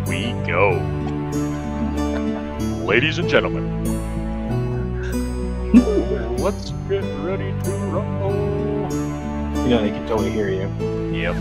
we go. Ladies and gentlemen, let's get ready to rumble. You know they can totally hear you. Yep.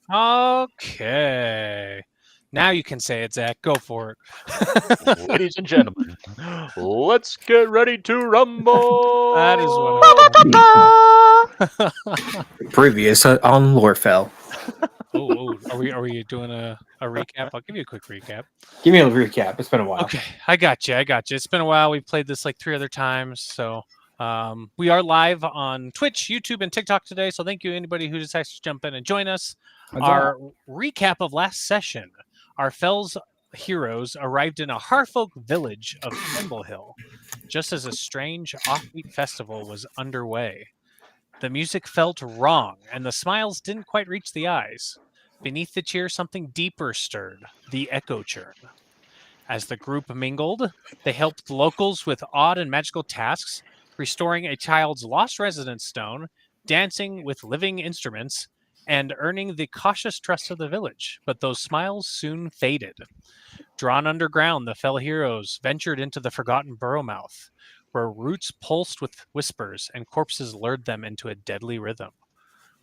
Okay. Now you can say it, Zach. Go for it. Ladies and gentlemen, let's get ready to rumble. That is what Previous on Lorefell. Are we doing a recap? I'll give you a quick recap. Give me a recap. It's been a while. Okay, I got you. It's been a while. We've played this like 3 other times, so we are live on Twitch, YouTube, and TikTok today. So thank you anybody who decides to jump in and join us. Our recap of last session: our Fells heroes arrived in a Harfolk village of Thimblehill, just as a strange offbeat festival was underway. The music felt wrong, and the smiles didn't quite reach the eyes. Beneath the cheer, something deeper stirred, the echo churn. As the group mingled, they helped locals with odd and magical tasks, restoring a child's lost residence stone, dancing with living instruments, and earning the cautious trust of the village. But those smiles soon faded. Drawn underground, the fell heroes ventured into the forgotten burrow mouth, where roots pulsed with whispers and corpses lured them into a deadly rhythm.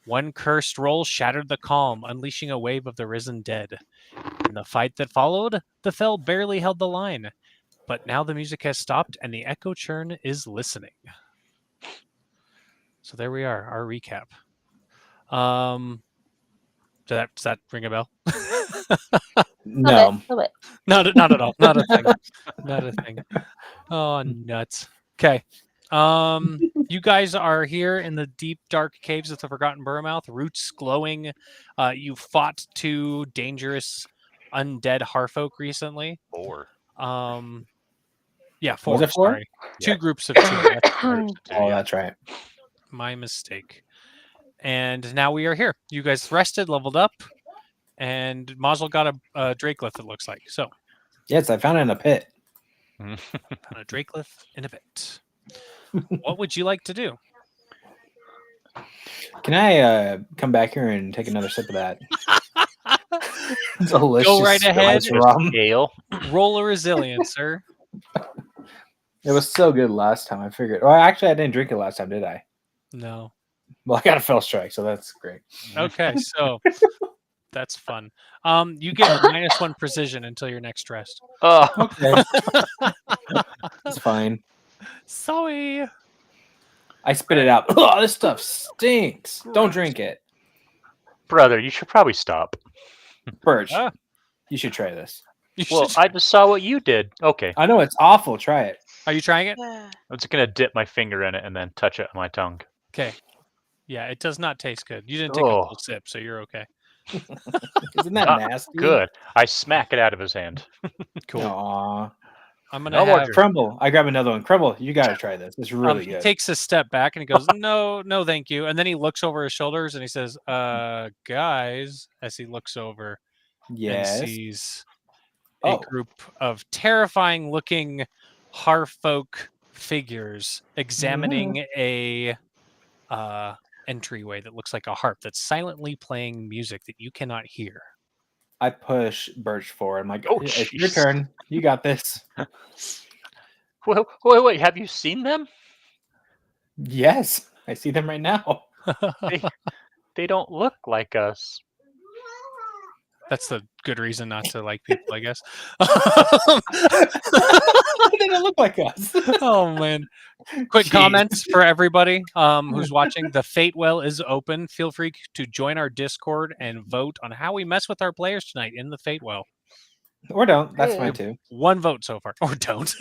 One cursed roll shattered the calm, unleashing a wave of the risen dead. In the fight that followed, the fell barely held the line. But now the music has stopped and the echo churn is listening. So there we are, our recap. Does that ring a bell? No. Not at all. Not a thing. Not a thing. Oh, nuts. Okay. You guys are here in the deep, dark caves of the Forgotten Burrowmouth, roots glowing. You fought 2 dangerous undead Harfolk recently. 4. Yeah, 4. Was it 4? Sorry. 2 groups of 2. That's right. Oh, that's right. My mistake. And now we are here. You guys rested, leveled up, and Mazel got a Drakelith, it looks like. So, Yes, I found it in a pit. found a Drakelith in a pit. What would you like to do? Can I come back here and take another sip of that? Delicious. Go right ahead. Rum. Ale. Roll a resilience, sir. It was so good last time. I figured. Well, actually, I didn't drink it last time, did I? No. Well, I got a fell strike, so that's great. Okay, so that's fun. You get -1 precision until your next rest. Oh, Okay. It's fine. Sorry. I spit it out. Oh, this stuff stinks. Don't drink it. brother, you should probably stop. Birch, Ah. you should try this. Well, I just saw what you did. Okay. I know it's awful. Try it. Are you trying it? I'm just going to dip my finger in it and then touch it on my tongue. Okay. Yeah, it does not taste good. You didn't take a Oh. full sip, so you're okay. Isn't that Not nasty? Good. I smack it out of his hand. Cool. Aw. I'm No gonna more have. Crumble. I grab another one. Crumble, you got to try this. It's really He good. takes a step back and he goes, "No, thank you." And then he looks over his shoulders and he says, guys," as he looks over Yes. and sees a Oh. group of terrifying-looking Harfolk figures examining a entryway that looks like a harp that's silently playing music that you cannot hear. I push Birch forward. I'm like, Oh, it's your jeez. turn. You got this. Wait. Have you seen them? Yes. I see them right now. They don't look like us. That's the good reason not to like people, I guess. They don't look like us. Oh man! Quick Jeez. comments for everybody who's watching. The Fate Well is open. Feel free to join our Discord and vote on how we mess with our players tonight in the Fate Well. Or don't. That's fine too. 1 vote so far, or don't.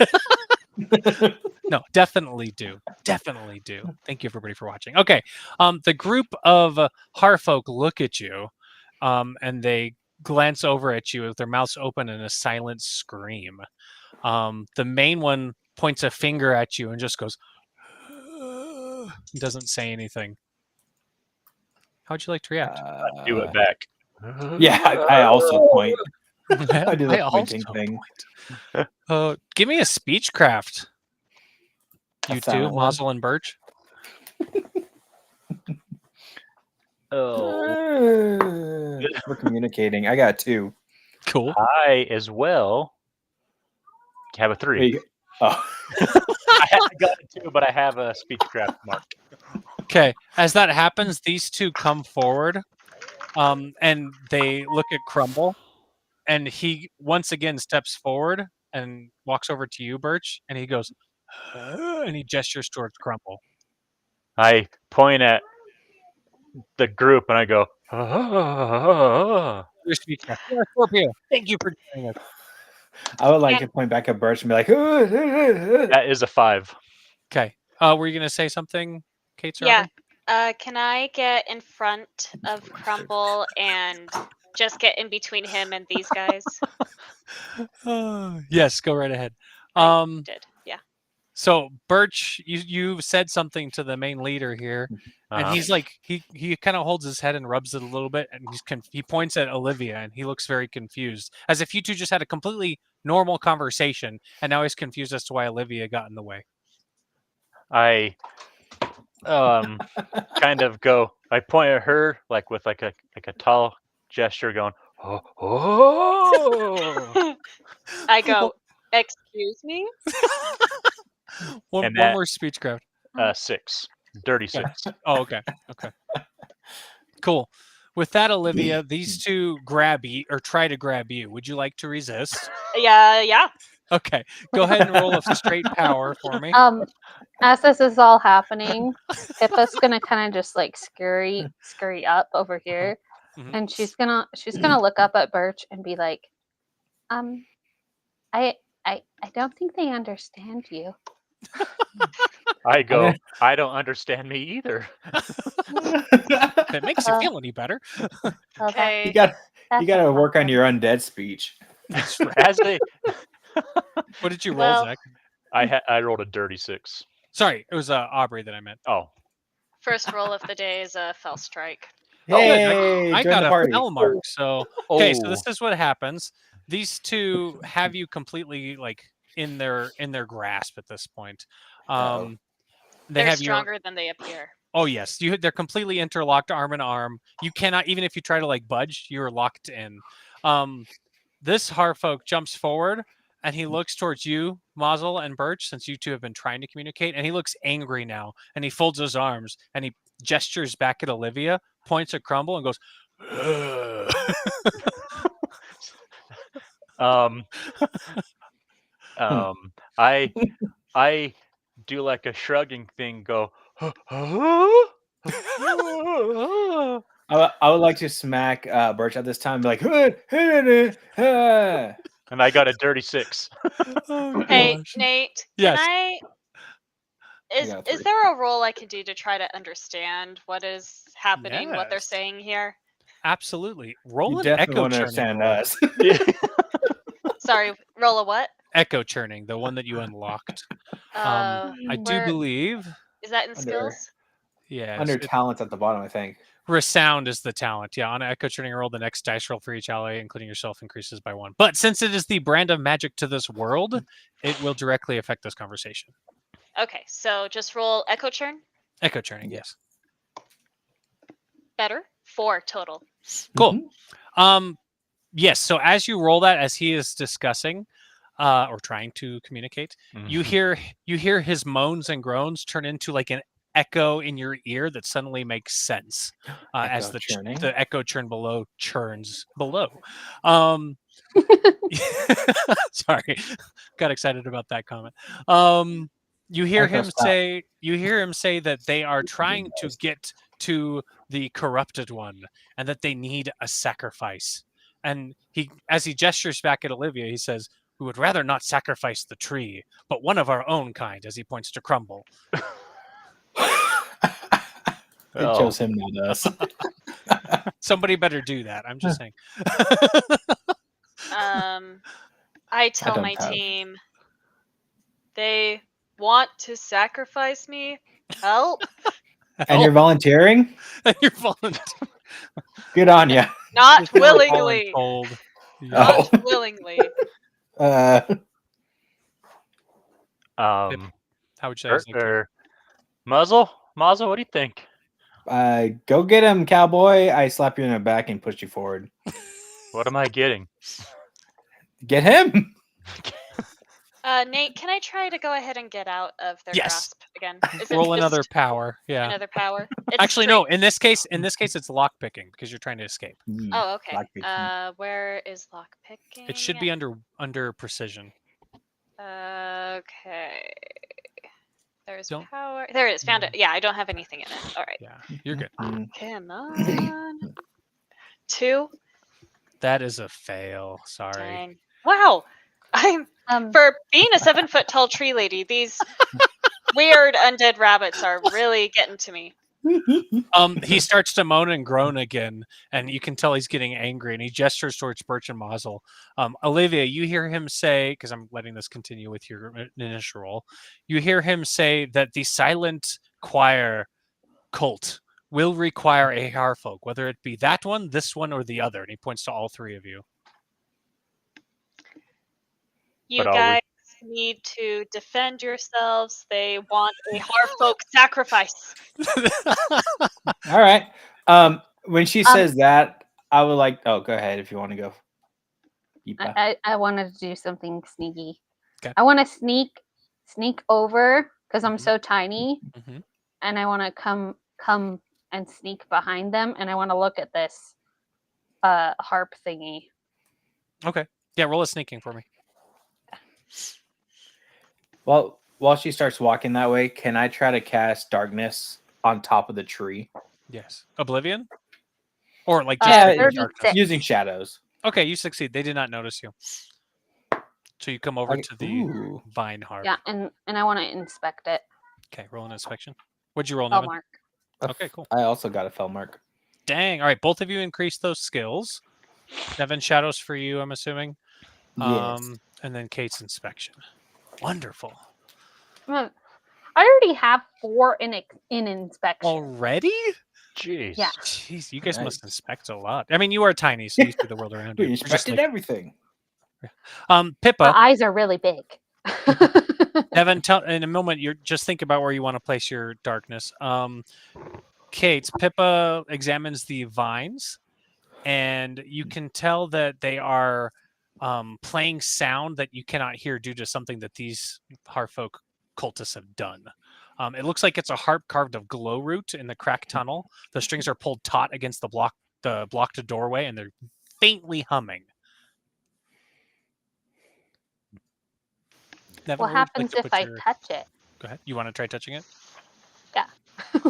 No, definitely do. Definitely do. Thank you everybody for watching. Okay, the group of Harfolk look at you, and they glance over at you with their mouths open in a silent scream. The main one points a finger at you and just goes, doesn't say anything. How'd you like to react? Do it back. Yeah, I also point. I do the I pointing also thing. point. Give me a speechcraft. You A two, silent one? Mozzle and Birch. Oh, We're communicating. I got 2. Cool. I as well have a 3. Wait, oh. I got a 2, but I have a speechcraft mark. Okay. As that happens, these two come forward, and they look at Crumble, and he once again steps forward and walks over to you, Birch, and he goes, and he gestures towards Crumble. I point at the group and I go, "Ah." Your speechcraft. Yeah, Scorpio. Thank you for joining us. I would like to point back at Birch and be like, That is a 5. Okay. Were you gonna say something, Kate? Yeah. Can I get in front of Crumble and just get in between him and these guys? Yes, go right ahead. I did. Yeah. So Birch, you said something to the main leader here, and he's like he kind of holds his head and rubs it a little bit, and he points at Olivia, and he looks very confused, as if you two just had a completely normal conversation, and now he's confused as to why Olivia got in the way. I kind of go. I point at her like with like a tall gesture, going, "Oh!" I go, excuse me? One And that- more speechcraft. 6, dirty 6. Oh, okay. Cool. With that, Olivia, these two grab you or try to grab you. Would you like to resist? Yeah. Okay. Go ahead and roll a straight power for me. As this is all happening, Pippa's gonna kind of just like scurry up over here, Mhm. and she's gonna look up at Birch and be like, I don't think they understand you. I go, I don't understand me either. If it makes you feel any better. Okay. You got to work on your undead speech. As they, What did you roll, Well- Zach? I rolled a dirty 6. Sorry, it was Aubrey that I meant. Oh, First roll of the day is a fell strike. Hey, I join got the a party. fell mark. So okay, so Oh. this is what happens. These two have you completely like in their grasp at this point. They They're have your stronger than they appear. oh yes, they're completely interlocked arm in arm. You cannot, even if you try to like budge, you're locked in. This Harfolk jumps forward and he looks towards you, Mozzle and Birch, since you two have been trying to communicate, and he looks angry now, and he folds his arms and he gestures back at Olivia, points at Crumble, and goes, I do like a shrugging thing. Go. I would like to smack Birch at this time. Be like, And I got a dirty 6. oh, Hey, gosh. Nate, Yes. is there a role I can do to try to understand what is happening, what they're Yes. saying here? Absolutely. Roll you an definitely echo want to churning. understand roll. us. Sorry, roll a what? Echo churning, the one that you unlocked. I do where- believe. Is that in Under- skills? Yeah. Under talents at the bottom, I think. Resound is the talent. Yeah, on an echo churning roll, the next dice roll for each ally, including yourself, increases by 1. But since it is the brand of magic to this world, it will directly affect this conversation. Okay, so just roll echo churn. Echo churning, Yeah. yes. Better. 4 total. Cool. Yes, so as you roll that, as he is discussing or trying to communicate, you hear his moans and groans turn into like an echo in your ear that suddenly makes sense as Echo the churning. the echo churn below churns below. Sorry, got excited about that comment. You hear Echo him stop. say that they are trying to get to the corrupted one and that they need a sacrifice. And as he gestures back at Olivia, he says, "We would rather not sacrifice the tree, but one of our own kind," as he points to Crumble. It chose him, not us. Somebody better do that. I'm just saying. I tell don't my have. team they want to sacrifice me. Help. And you're volunteering? And you're volunteering. Good on you. Not willingly. Cold. Oh. Not willingly. How would you say? Or Muzzle, what do you think? Go get him, cowboy. I slap you in the back and push you forward. What am I getting? Get him. Nate, can I try to go ahead and get out of their Yes. grasp again? Is it Roll just another power. Yeah. another power? It's Actually, no. In this case, it's lock picking because you're trying to escape. Oh, okay. Lockpicking. Where is lock picking? It should be under precision. Okay. There's Don't- power. There it is. Found it. Yeah, I don't have anything in it. All right. Yeah, you're good. Come on. 2. That is a fail. Sorry. Dang. Wow. I'm for being a 7-foot tall tree lady. These weird undead rabbits are really getting to me. He starts to moan and groan again, and you can tell he's getting angry, and he gestures towards Birch and Mazel. Olivia, you hear him say, because I'm letting this continue with your initial roll, you hear him say that the silent choir cult will require a Harfolk, whether it be that one, this one, or the other, and he points to all three of you. You But guys need to defend yourselves. They want a Harfolk sacrifice. All right. When she says that, I would like. Oh, go ahead if you want to go. Yipa. I wanted to do something sneaky. Okay. I want to sneak over because I'm so tiny, Mhm. and I want to come and sneak behind them, and I want to look at this harp thingy. Okay. Yeah, roll a sneaking for me. Well, while she starts walking that way, can I try to cast darkness on top of the tree? Yes. Oblivion? Or like Yeah, just there's darkness? six. Using shadows. Okay, you succeed. They did not notice you. So you come over Okay, to the ooh. vine harp. Yeah, and I want to inspect it. Okay, roll an inspection. What'd you roll, Oh, Nevin? mark. Okay, cool. I also got a fell mark. Dang. All right, both of you increase those skills. Nevin, shadows for you, I'm assuming. Yes. And then Kate's inspection. Wonderful. I already have 4 in inspection. Already? Jeez. Yeah. Jeez, you guys Nice. must inspect a lot. I mean, you are tiny, so you see the world around you. We You're just inspected like- everything. Pippa, My eyes are really big. Nevin, in a moment, you're just think about where you want to place your darkness. Kate, Pippa examines the vines, and you can tell that they are playing sound that you cannot hear due to something that these Harfolk cultists have done. It looks like it's a harp carved of glow root in the cracked tunnel. The strings are pulled taut against the blocked doorway, and they're faintly humming. Nevin, What where would you like happens to if put I your- touch it? Go ahead. You want to try touching it?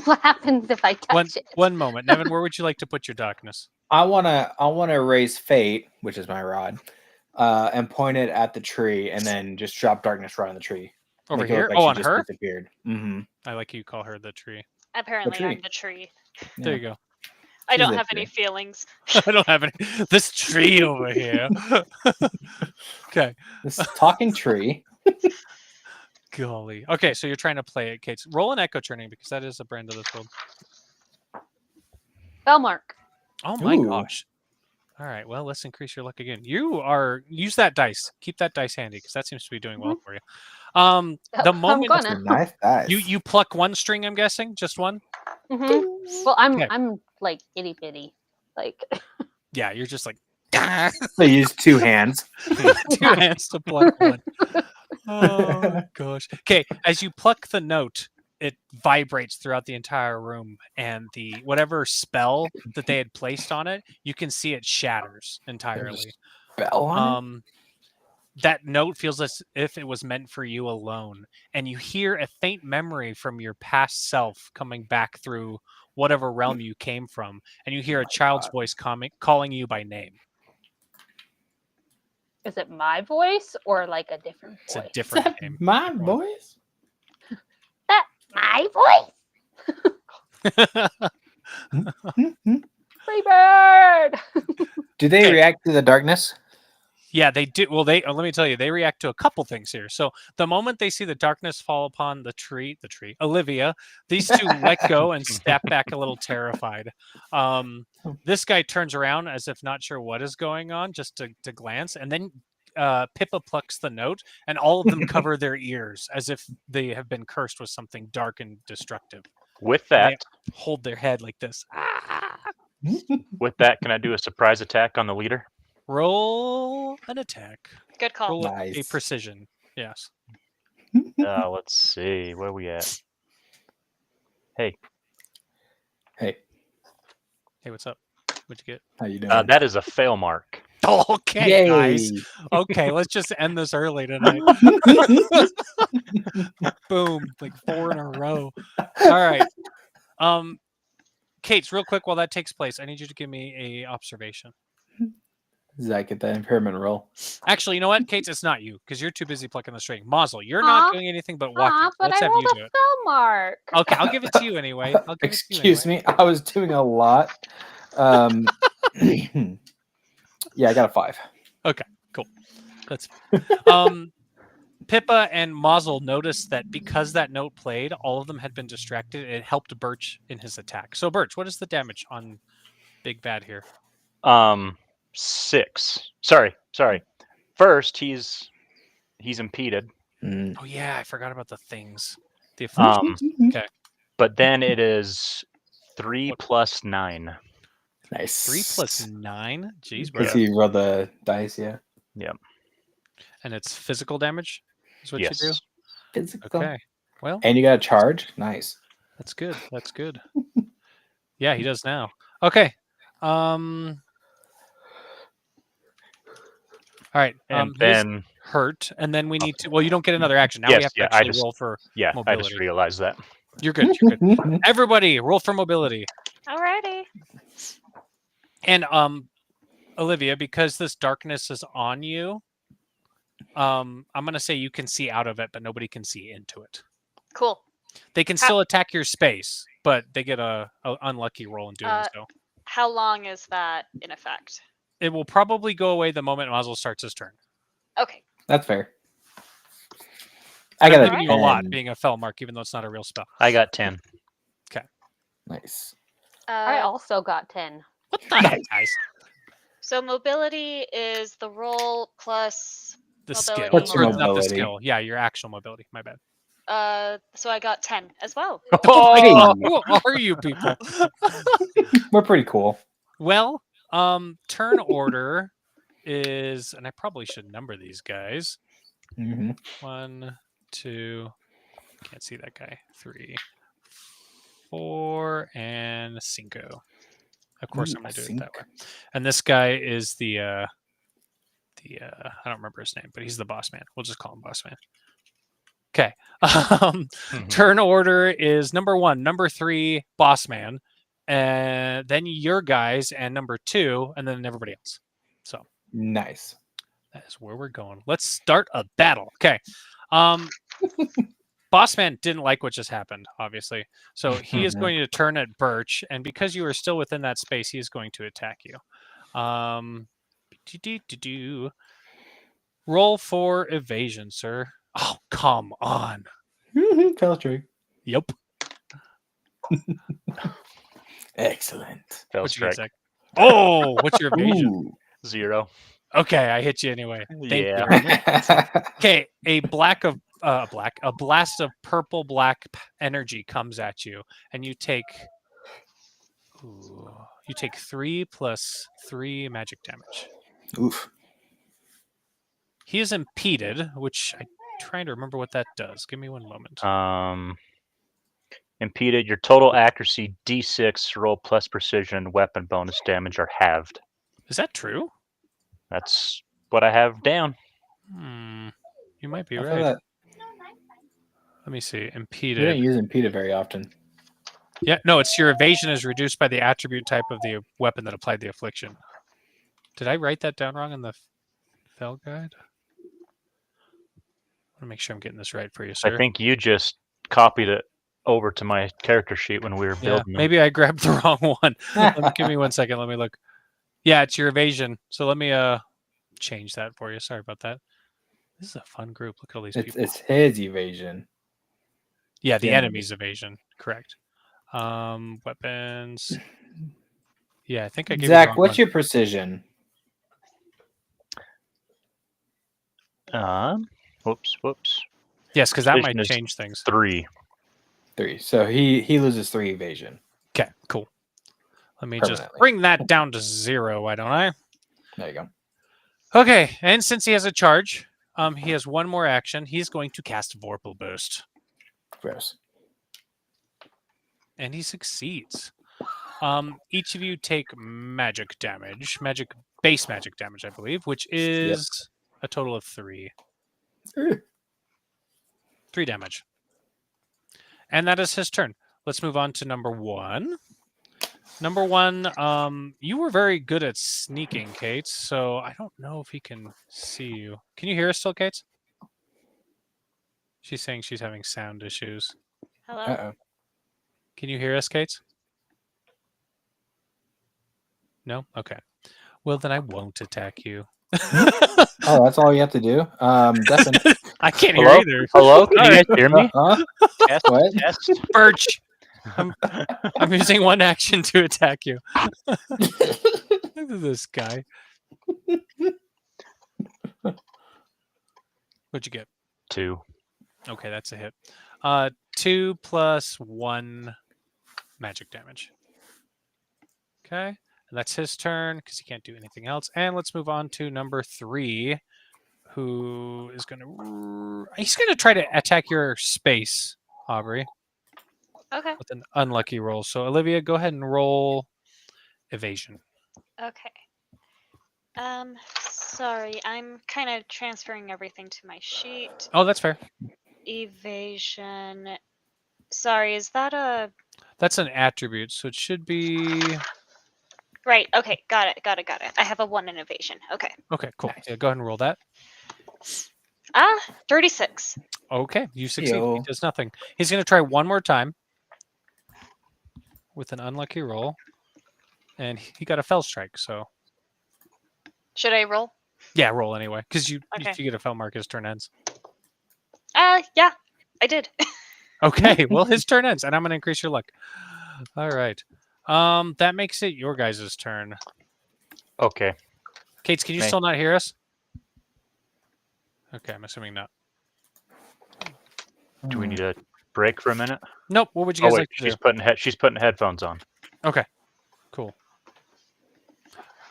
What happens if I touch it? One moment, Nevin. Where would you like to put your darkness? I wanna raise fate, which is my rod, and point it at the tree, and then just drop darkness right on the tree. Over Make it look here? like Oh, she on just her? disappeared. Mm-hmm. I like you call her the tree. Apparently, tree. I'm the tree. There you go. I She's don't a have any tree. feelings. I don't have any. This tree over here. Okay. This talking tree. Golly. Okay, so you're trying to play it, Kate. Roll an echo turning because that is a brand of this world. Bellmark. Oh my Ooh. gosh. All right. Well, let's increase your luck again. Use that dice. Keep that dice handy because that seems to be doing well for you. The I'm moment gonna. Nice dice. you pluck one string, I'm guessing, just one. Mhm. Well, Okay. I'm like itty bitty. Like Yeah, you're just like They use 2 hands. two hands to pluck one. Oh gosh. Okay, as you pluck the note, it vibrates throughout the entire room, and the whatever spell that they had placed on it, you can see it shatters entirely. Bell on it? That note feels as if it was meant for you alone, and you hear a faint memory from your past self coming back through whatever realm you came from, and you hear a child's voice calling you by name. is it my voice or like a different It's voice? a different name. My boys. That my voice. Free bird. Do they Okay. react to the darkness? Yeah, they do. Well, let me tell you, they react to a couple things here. So the moment they see the darkness fall upon the tree, Olivia, these two let go and step back a little terrified. This guy turns around as if not sure what is going on, just to glance, and then Pippa plucks the note, and all of them cover their ears as if they have been cursed with something dark and destructive. With And that, they hold their head like this. with that, can I do a surprise attack on the leader? Roll an attack. Good call. Roll a Nice. precision. Yes. Let's see. Where are we at? Hey, Hey, Hey, what's up? What'd you get? how you doing? that is a fail mark. Okay, Yay. guys. Okay, let's just end this early tonight. Boom, like 4 in a row. All right. Kate, real quick while that takes place, I need you to give me a observation. Zach, get that impairment roll. Actually, you know what, Kate? It's not you because you're too busy plucking the string. Mazel, you're not doing anything but walking. But Let's I have rolled you a do it. spell mark. Okay, I'll give it to you anyway. Excuse me, I was doing a lot. Yeah, I got a 5. That's Pippa and Mazel noticed that because that note played, all of them had been distracted. It helped Birch in his attack. So, Birch, what is the damage on Big Bad here? 6. Sorry. First, he's impeded. Oh yeah, I forgot about the things. The afflictions. Okay. But then it is 3 What? plus 9. Nice. 3 plus 9. Jeez, bro. Because he rolled the dice, yeah. And it's physical damage. Is what Yes. you do. Physical. Okay. Well, And you got a charge? Nice. that's good. That's good. Yeah, he does now. Okay. All right. And He's then, hurt, and then we need to. Well, you don't get another action. Now we Yes, have to yeah, I actually just- roll for I just mobility. realized that. You're good. You're good. Everybody, roll for mobility. Alrighty. And Olivia, because this darkness is on you, I'm gonna say you can see out of it, but nobody can see into it. Cool. They can still attack your space, but they get a unlucky roll in doing so. How long is that in effect? It will probably go away the moment Mazel starts his turn. Okay. That's fair. I'm I got giving you a lot, being a fel mark, even though it's not a real spell. I got 10. Nice. I also got 10. What the heck, guys? So mobility is the roll plus The Mobility. skill. What's your Or not the mobility? skill. Yeah, your actual mobility. My bad. so I got 10 as well. Oh, who are you people? We're pretty cool. Well, turn order is, and I probably should number these guys. Mm-hmm. 1, 2, can't see that guy. 3, 4, and 5. Of course, Ooh, I'm gonna do it that cinco. way. And this guy is the I don't remember his name, but he's the boss man. We'll just call him boss man. Okay. Turn order is number 1, number 3, boss man, and then your guys, and number 2, and then everybody else. So Nice. that is where we're going. Let's start a battle. Okay. Boss man didn't like what just happened, obviously. So he is going to turn at Birch, and because you are still within that space, he is going to attack you. Roll for evasion, sir. Oh, come on. Fell true. Yep. Excellent. Fail What's your strike. exact? Oh, what's your evasion? Ooh. 0. Okay, I hit you anyway. Thank Yeah. you. Okay, a blast of purple black energy comes at you, and you take 3 plus 3 magic damage. Oof. He is impeded, which I'm trying to remember what that does. Give me one moment. Impeded, your total accuracy D6 roll plus precision weapon bonus damage are halved. Is that true? That's what I have down. You might be I thought right. that Let me see. we don't Impeded. use impeded very often. Yeah, no, it's your evasion is reduced by the attribute type of the weapon that applied the affliction. Did I write that down wrong in the Fel guide? I want to make sure I'm getting this right for you, sir. I think you just copied it over to my character sheet when we were Yeah, building them. maybe I grabbed the wrong one. Give me 1 second. Let me look. Yeah, it's your evasion. So let me change that for you. Sorry about that. This is a fun group. Look at all these people. It's his evasion. Yeah, the the enemy. enemy's evasion. Correct. Weapons. Yeah, I think I gave you the Zach, wrong what's one. your precision? Whoops. Yes, because that Precision might is change things. 3. 3. So he loses 3 evasion. Okay, cool. Let me just Permanently. bring that down to 0, why don't I? There you go. Okay, and since he has a charge, he has one more action. He's going to cast Vorpal Boost. Gross. And he succeeds. Each of you take magic damage. Base magic damage, I believe, which is a total of 3. 3 damage. And that is his turn. Let's move on to number 1. Number 1, you were very good at sneaking, Kate, so I don't know if he can see you. Can you hear us still, Kate? She's saying she's having sound issues. Hello. Uh-oh. Can you hear us, Kate? No? Okay. Well, then I won't attack you. Oh, that's all you have to do? Definitely. I can't hear Hello? either. Hello? Can you guys hear me? Huh? Test, What? test. Birch! I'm using one action to attack you. Look at this guy. What'd you get? 2. Okay, that's a hit. 2 plus 1 magic damage. Okay, and that's his turn because he can't do anything else. And let's move on to number 3, who is going to... He's going to try to attack your space, Aubrey, Okay. with an unlucky roll. So, Olivia, go ahead and roll evasion. Okay. Sorry, I'm kind of transferring everything to my sheet. Oh, that's fair. Evasion. Sorry, is that a... That's an attribute, so it should be... Right, okay, got it. I have a 1 in evasion. Okay. Okay, cool. Nice. Yeah, go ahead and roll that. 36. Okay, you succeed. He Yo. does nothing. He's going to try one more time with an unlucky roll, and he got a fell strike. So Should I roll? yeah, roll anyway, because Okay. if you get a fell mark, his turn ends. Yeah, I did. Okay, well his turn ends, and I'm going to increase your luck. All right, that makes it your guys' turn. Okay. Kates, can you Me. still not hear us? Okay, I'm assuming not. Do we need a break for a minute? Nope. What would you Oh guys wait, like to she's do? putting headphones on. Okay, cool.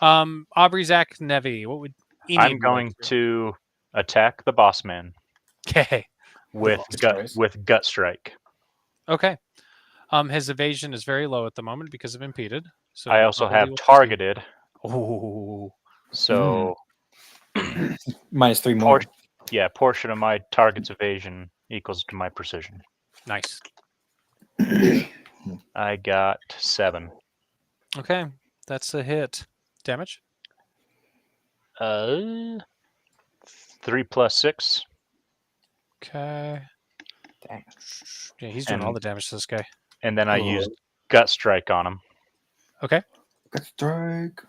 Aubrey, Zach, Nevi, what would any of I'm you going like do? to attack the boss man Okay. with boss gut strike. Okay. His evasion is very low at the moment because of impeded. So I also probably have will succeed. targeted, Oh, so Minus 3 more. portion of my target's evasion equals to my precision. nice. I got 7. Okay, that's a hit. Damage? 3 plus 6. Okay. Dang. Yeah, he's doing all And- the damage to this guy. And then I Oh. used gut strike on him. Okay. Good strike.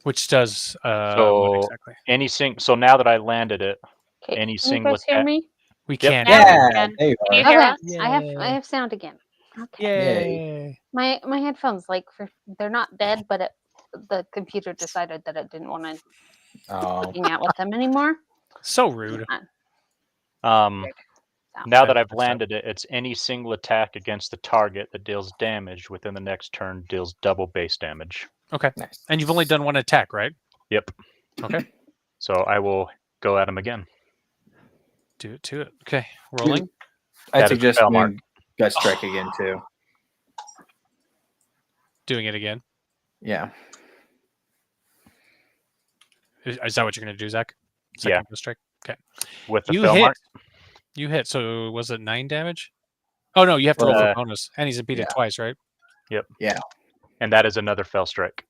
Which does what So exactly? so now that I landed it, Okay, Any can you single guys hear attack- me? We Yep. can. Yeah. Yeah, there you Can you are. hear Okay, us? I have sound again. Okay. Yay. My headphones, they're not dead, but the computer decided that it didn't want to Oh, hang out with them anymore. So rude. now Okay, that I've next up. landed it, it's any single attack against the target that deals damage within the next turn deals double base damage. nice. And you've only done one attack, right? Yep. Okay. So I will go at him again. Do it to it. Okay. Rolling. I That is suggest spell doing mark. gut strike again too. Doing it again. Yeah. Is that what you're going to do, Zach? Yeah. Second strike. Okay. With the You fell hit. mark. You hit. So was it 9 damage? Oh no, you have to roll for Uh, bonus, and he's impeded yeah. twice, right? And that is another fell strike.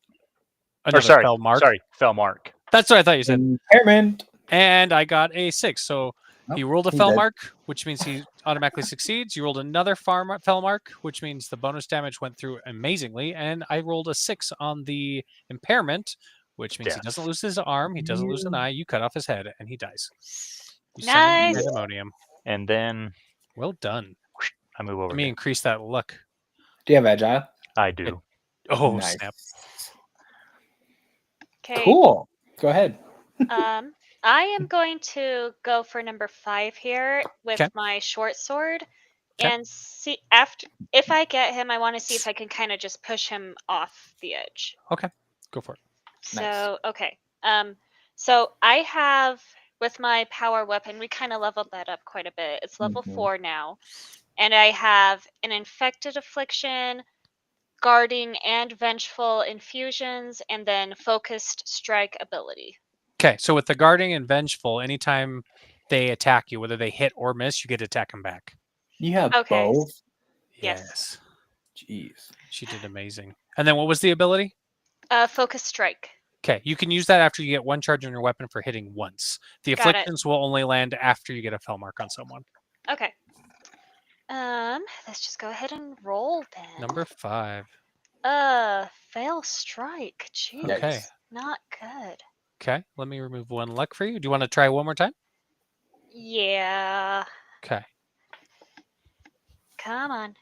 Another sorry, fell mark. Sorry, fell mark. That's what I thought you said. Impairment. And I got a 6. So he rolled a he's fell dead. mark, which means he automatically succeeds. You rolled another fell mark, which means the bonus damage went through amazingly. And I rolled a 6 on the impairment, which means he Death. doesn't lose his arm, he doesn't lose an eye. You cut off his head, and he dies. You send him Nice. pandemonium. And then Well done. I move over Let me here. increase that luck. Do you have agile? I do. Oh, Nice. snap. Okay. Cool. Go ahead. I am going to go for number 5 here with 'Kay. my short sword, 'Kay. and see if I get him. I want to see if I can kind of just push him off the edge. Okay, go for it. So okay. So I have with my power weapon. We kind of leveled that up quite a bit. It's level 4 now, and I have an infected affliction, guarding and vengeful infusions, and then focused strike ability. Okay, so with the guarding and vengeful, anytime they attack you, whether they hit or miss, you get to attack them back. You have Okay. both? Yes. Jeez. She did amazing. And then what was the ability? Focus strike. Okay, you can use that after you get 1 charge on your weapon for hitting once. The Got it. afflictions will only land after you get a fell mark on someone. Okay. Let's just go ahead and roll then. Number 5. Fail strike. Jeez. Okay. Not good. Okay, let me remove 1 luck for you. Do you want to try one more time? Yeah. Okay. Come on.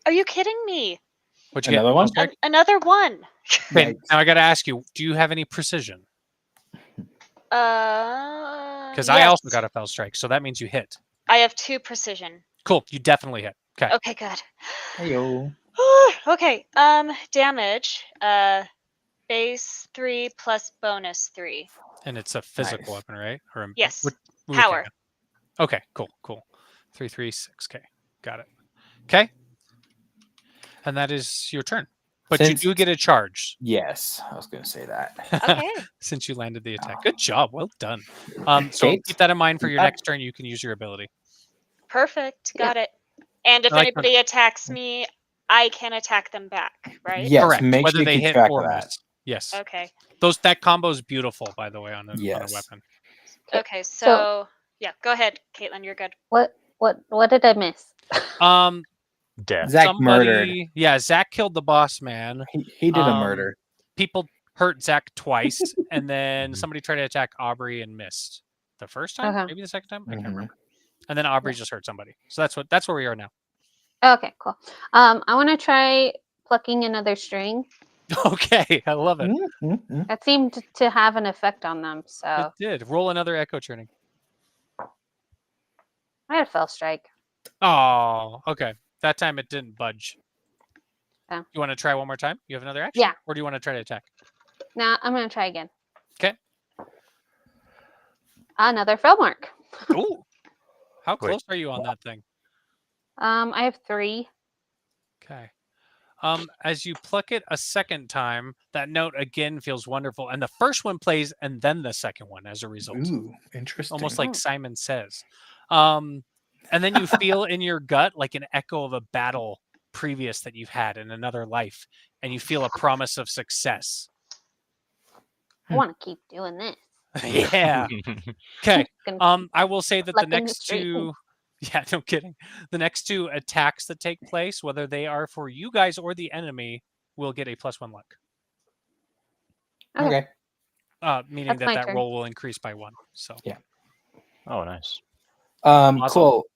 Are you kidding me? What'd you Another get? one? Strike? Another one. Okay, Yikes. now I got to ask you, do you have any precision? Because I also got a fell strike, so that means you hit. I have 2 precision. Cool, you definitely hit. Okay. Okay, good. Heyo. Okay. Damage. Base 3 plus bonus 3. And it's a physical Nice. weapon, right? Or Yes. okay. Power. Okay, cool. 336K. Got it. Okay. And that is your turn. But Since- you do get a charge Yes, I was going to say that. Okay. since you landed the attack. Good job. Well done. So Kate? keep that in mind for your Yeah. next turn. You can use your ability. Perfect. Got it. And if I like anybody attacks me, I can attack them back, right? Yes, Correct. make Whether sure they you keep hit track or of that. miss. Yes. Okay. That combo is beautiful, by the way, on a Yes. weapon. Okay. So yeah, go ahead, Caitlin. You're good. What did I miss? Death. Zach murdered. Yeah, Zach killed the boss man. He did a Um, murder. People hurt Zach twice, and then somebody tried to attack Aubrey and missed the first time, Okay. maybe the second time. I can't Mhm. remember. And then Aubrey just hurt somebody. So that's where we are now. Okay, cool. I want to try plucking another string. Okay, I love it. Mhm. That seemed to have an effect on them. It So did. Roll another echo churning. I had a fell strike. Oh, okay. That time it didn't budge. Yeah. You want to try one more time? You have another action? Yeah. Or do you want to try to attack? Now I'm gonna try again. Okay. Another fell mark. Ooh. How Wait. close are you on that thing? I have 3. Okay. As you pluck it a second time, that note again feels wonderful, and the first one plays, and then the second one as a result. Ooh, interesting. Almost like Simon Says. And then you feel in your gut like an echo of a battle previous that you've had in another life, and you feel a promise of success. I want to keep doing this. Yeah. Okay. Gonna I will say that the Plucking the next string. 2 yeah, no kidding. The next 2 attacks that take place, whether they are for you guys or the enemy, will get a +1 luck. Okay. Meaning That's my that turn. roll will increase by 1. So Oh, nice. Cool.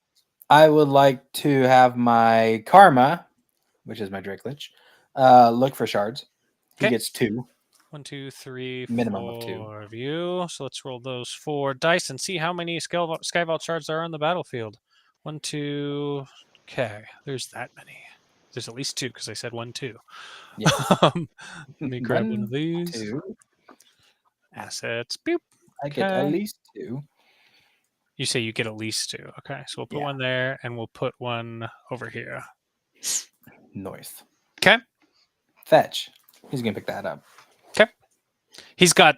I would like to have my Karma, which is my Drakelith, look for shards. He Okay. gets 2. 1, 2, 3, Minimum of 4 2. of you. So let's roll those 4 dice and see how many Skyvault shards there are on the battlefield. 1, 2. Okay, there's that many. There's at least 2 because I said 1, 2. Yeah. Let me grab one 1, of these 2. assets. Boop. I get at Okay. least 2. You say you get at least 2. Okay, so we'll put Yeah. one there and we'll put one over here. North. Okay. Fetch. He's gonna pick that up. He's got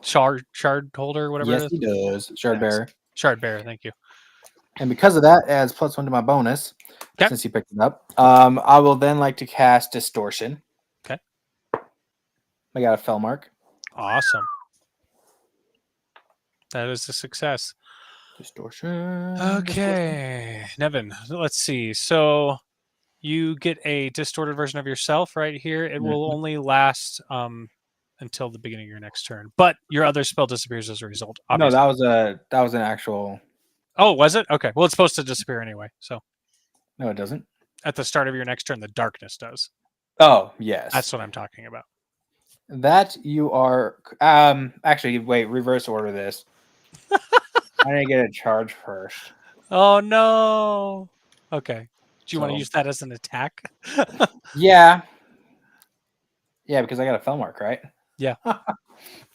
shard holder, whatever Yes, it is. he does. Shard Yes. bearer. Shard bearer, thank you. And because of that, it adds +1 to my bonus. Okay. Since he picked it up. I will then like to cast Distortion. Okay. I got a fell mark. Awesome. That is a success. Distortion. Okay, Nevin, let's see. So you get a distorted version of yourself right here. It will only last until the beginning of your next turn, but your other spell disappears as a result. Obviously. No, that was an actual. Oh, was it? Okay. Well, it's supposed to disappear anyway. So No, it doesn't. at the start of your next turn, the darkness does. Oh, yes. That's what I'm talking about. That you are. Actually, wait. Reverse order this. I didn't get a charge first. Oh no. Okay. Do you want to So- use that as an attack? Yeah. Yeah, because I got a fell mark, right? Yeah.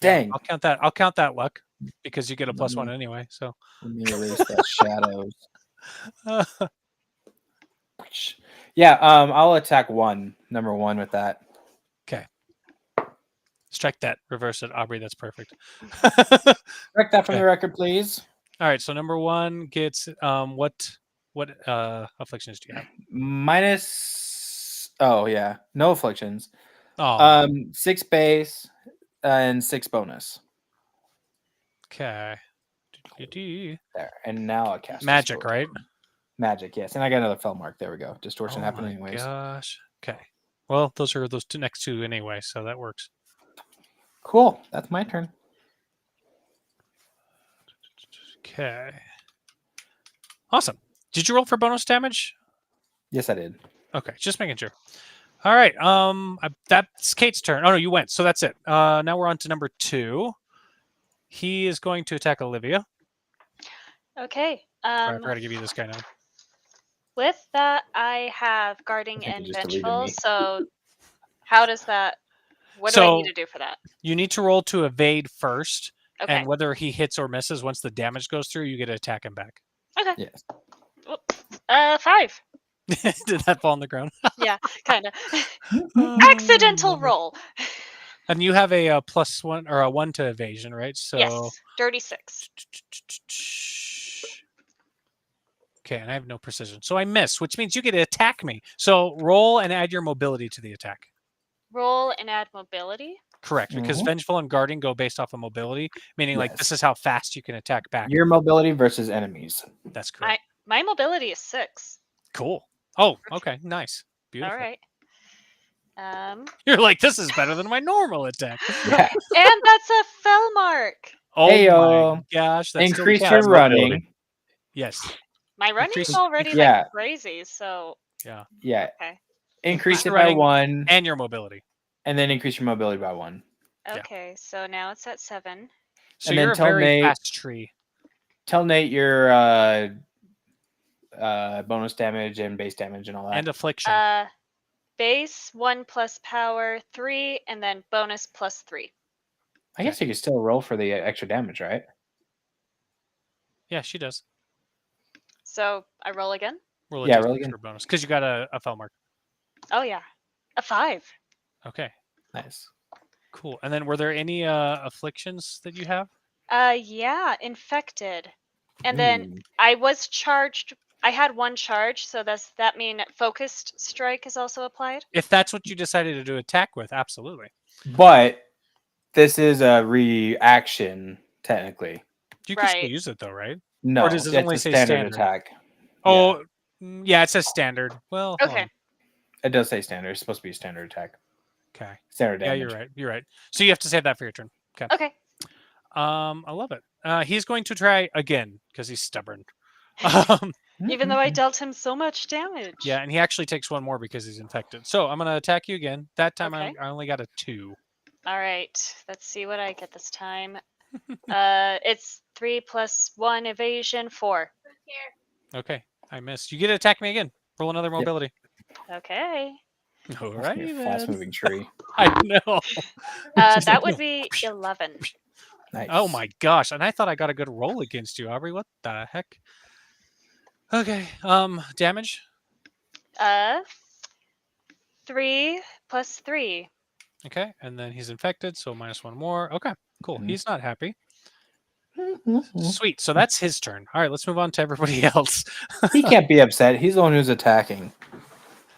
Dang. I'll count that luck because you get a +1 Mhm. anyway. So Let me erase that shadows. Yeah, I'll attack number one with that. strike that, reverse it, Aubrey. That's perfect. Correct that from the record, please. All right. So number 1 gets what afflictions do you have? Minus. Oh yeah, no afflictions. Oh, 6 base and 6 bonus. okay. There, and now I'll cast Magic, Distortion. right? Magic, yes, and I got another fell mark. There we go. Distortion Oh happened my anyways. gosh. Okay. Well, those are those next two anyway, so that works. Cool. That's my turn. Okay. Awesome. Did you roll for bonus damage? Yes, I did. Okay, just making sure. All right. That's Kate's turn. Oh no, you went. So that's it. Now we're on to number 2. He is going to attack Olivia. Okay. Sorry, I forgot to give you this guy now. With that, I have guarding I think and you just deleted vengeful. me. So, how does that? What do I need So- to do for that? You need to roll to evade first, Okay. and whether he hits or misses, once the damage goes through, you get to attack him back. Okay. Yes. 5. Did that fall on the ground? Yeah, kind of. Accidental roll. And you have a +1 or a 1 to evasion, right? So Yes. Dirty 6. Okay, and I have no precision. So I miss, which means you get to attack me. So roll and add your mobility to the attack. Roll and add mobility. Correct, because Mhm. Vengeful and Guarding go based off of mobility, meaning like this Yes. is how fast you can attack back. Your mobility versus enemies. That's correct. My mobility is 6. Cool. Oh, okay, nice. Beautiful. All right. And You're like, this is better than my normal attack. Yeah. that's a fell mark. Oh my Heyo. gosh. That's still Increase counts. your running. Yes. My running's Increase- already yeah. like crazy, so Yeah. okay. Increase it your by running 1, And your mobility. and then increase your mobility by 1. Yeah. Okay, so now it's at 7. So And then you're a tell very Nate- fast tree. Tell Nate your bonus damage and base damage and all that. And affliction. Base 1 plus power 3, and then bonus +3. I guess you could still roll for the extra damage, right? Yeah, she does. So I roll again. Roll Yeah, a roll d6 again. for bonus because you got a fell mark. Oh yeah, a 5. Okay, Nice. cool. And then were there any afflictions that you have? Yeah, infected. And then I was charged. I had 1 charge, so does that mean focused strike is also applied? If that's what you decided to do attack with, absolutely. But this is a reaction, technically. You can still Right. use it though, right? No, does it it's only a say standard standard? attack. Oh, yeah, it says standard. Well, hold Okay. on. It does say standard. It's supposed to be a standard attack. Okay. Standard Yeah, damage. you're right. You're right. So you have to say that for your turn. Okay. Okay. I love it. He's going to try again because he's stubborn. Um, Even though I dealt him so much damage. yeah, and he actually takes 1 more because he's infected. So I'm going to attack you again. That time Okay. I only got a 2. All right. Let's see what I get this time. It's 3 plus 1 evasion 4. Okay, I missed. You get to attack me again. Roll another mobility. Okay. All That's right, gonna be a fast-moving tree. I know. That would be 11. Nice. Oh my gosh! And I thought I got a good roll against you, Aubrey. What the heck? Okay. Damage. 3 plus 3. Okay, and then he's infected, so -1 more. Okay, cool. Mhm. He's not happy. Sweet. So that's his turn. All right, let's move on to everybody else. He can't be upset. He's the one who's attacking.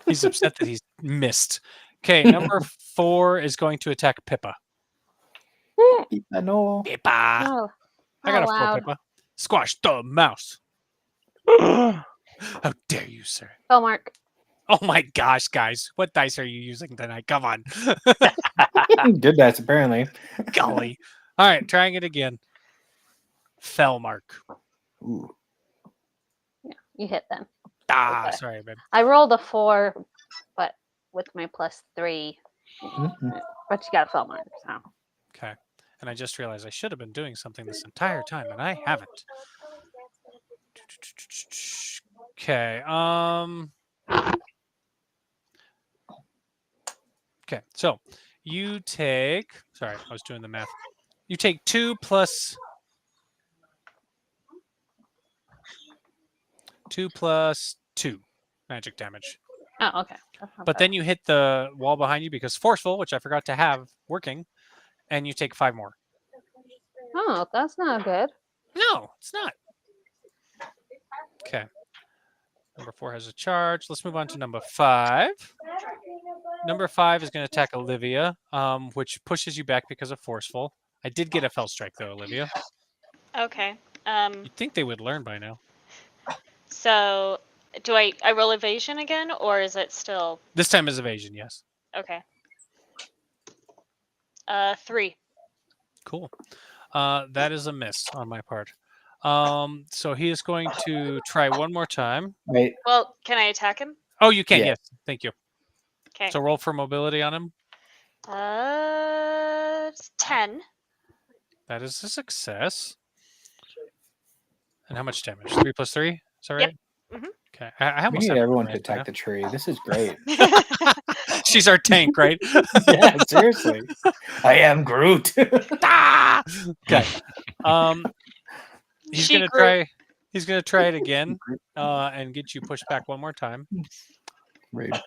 He's upset that he's missed. Okay, number 4 is going to attack Pippa. I know. Pippa. Oh, I got a 4, loud. Pippa. Squash the mouse. How dare you, sir? Fell mark. Oh my gosh, guys. What dice are you using tonight? Come on. Good dice, apparently. Golly. All right, trying it again. Fell mark. Ooh. Yeah, you hit them. Ah, Okay. sorry, babe. I rolled a 4, but with my +3. Mhm. But you got a fell mark, so. Okay. And I just realized I should have been doing something this entire time, and I haven't. Okay. Okay. So you take. Sorry, I was doing the math. You take 2 plus 2 magic damage. Oh, okay. That's not But bad. then you hit the wall behind you because forceful, which I forgot to have working, and you take 5 more. Oh, that's not good. No, it's not. Okay. Number 4 has a charge. Let's move on to number 5. Number 5 is going to attack Olivia, which pushes you back because of forceful. I did get a fell strike though, Olivia. Okay. You'd think they would learn by now. So do I roll evasion again, or is it still This time is evasion, yes. okay? 3. Cool. That is a miss on my part. So he is going to try one more time. Wait. Well, can I attack him? Oh, you can, Yeah. yes. Thank you. Okay. So roll for mobility on him. 10. That is a success. And how much damage? 3 plus 3? Is that right? Yep. Mhm. Okay. I We almost need have everyone to math. attack the tree. This is great. She's our tank, right? Yeah, seriously. I am Groot. Ah! Okay. He's She gonna grew- try. He's gonna try it again, and get you pushed back one more time. Rude.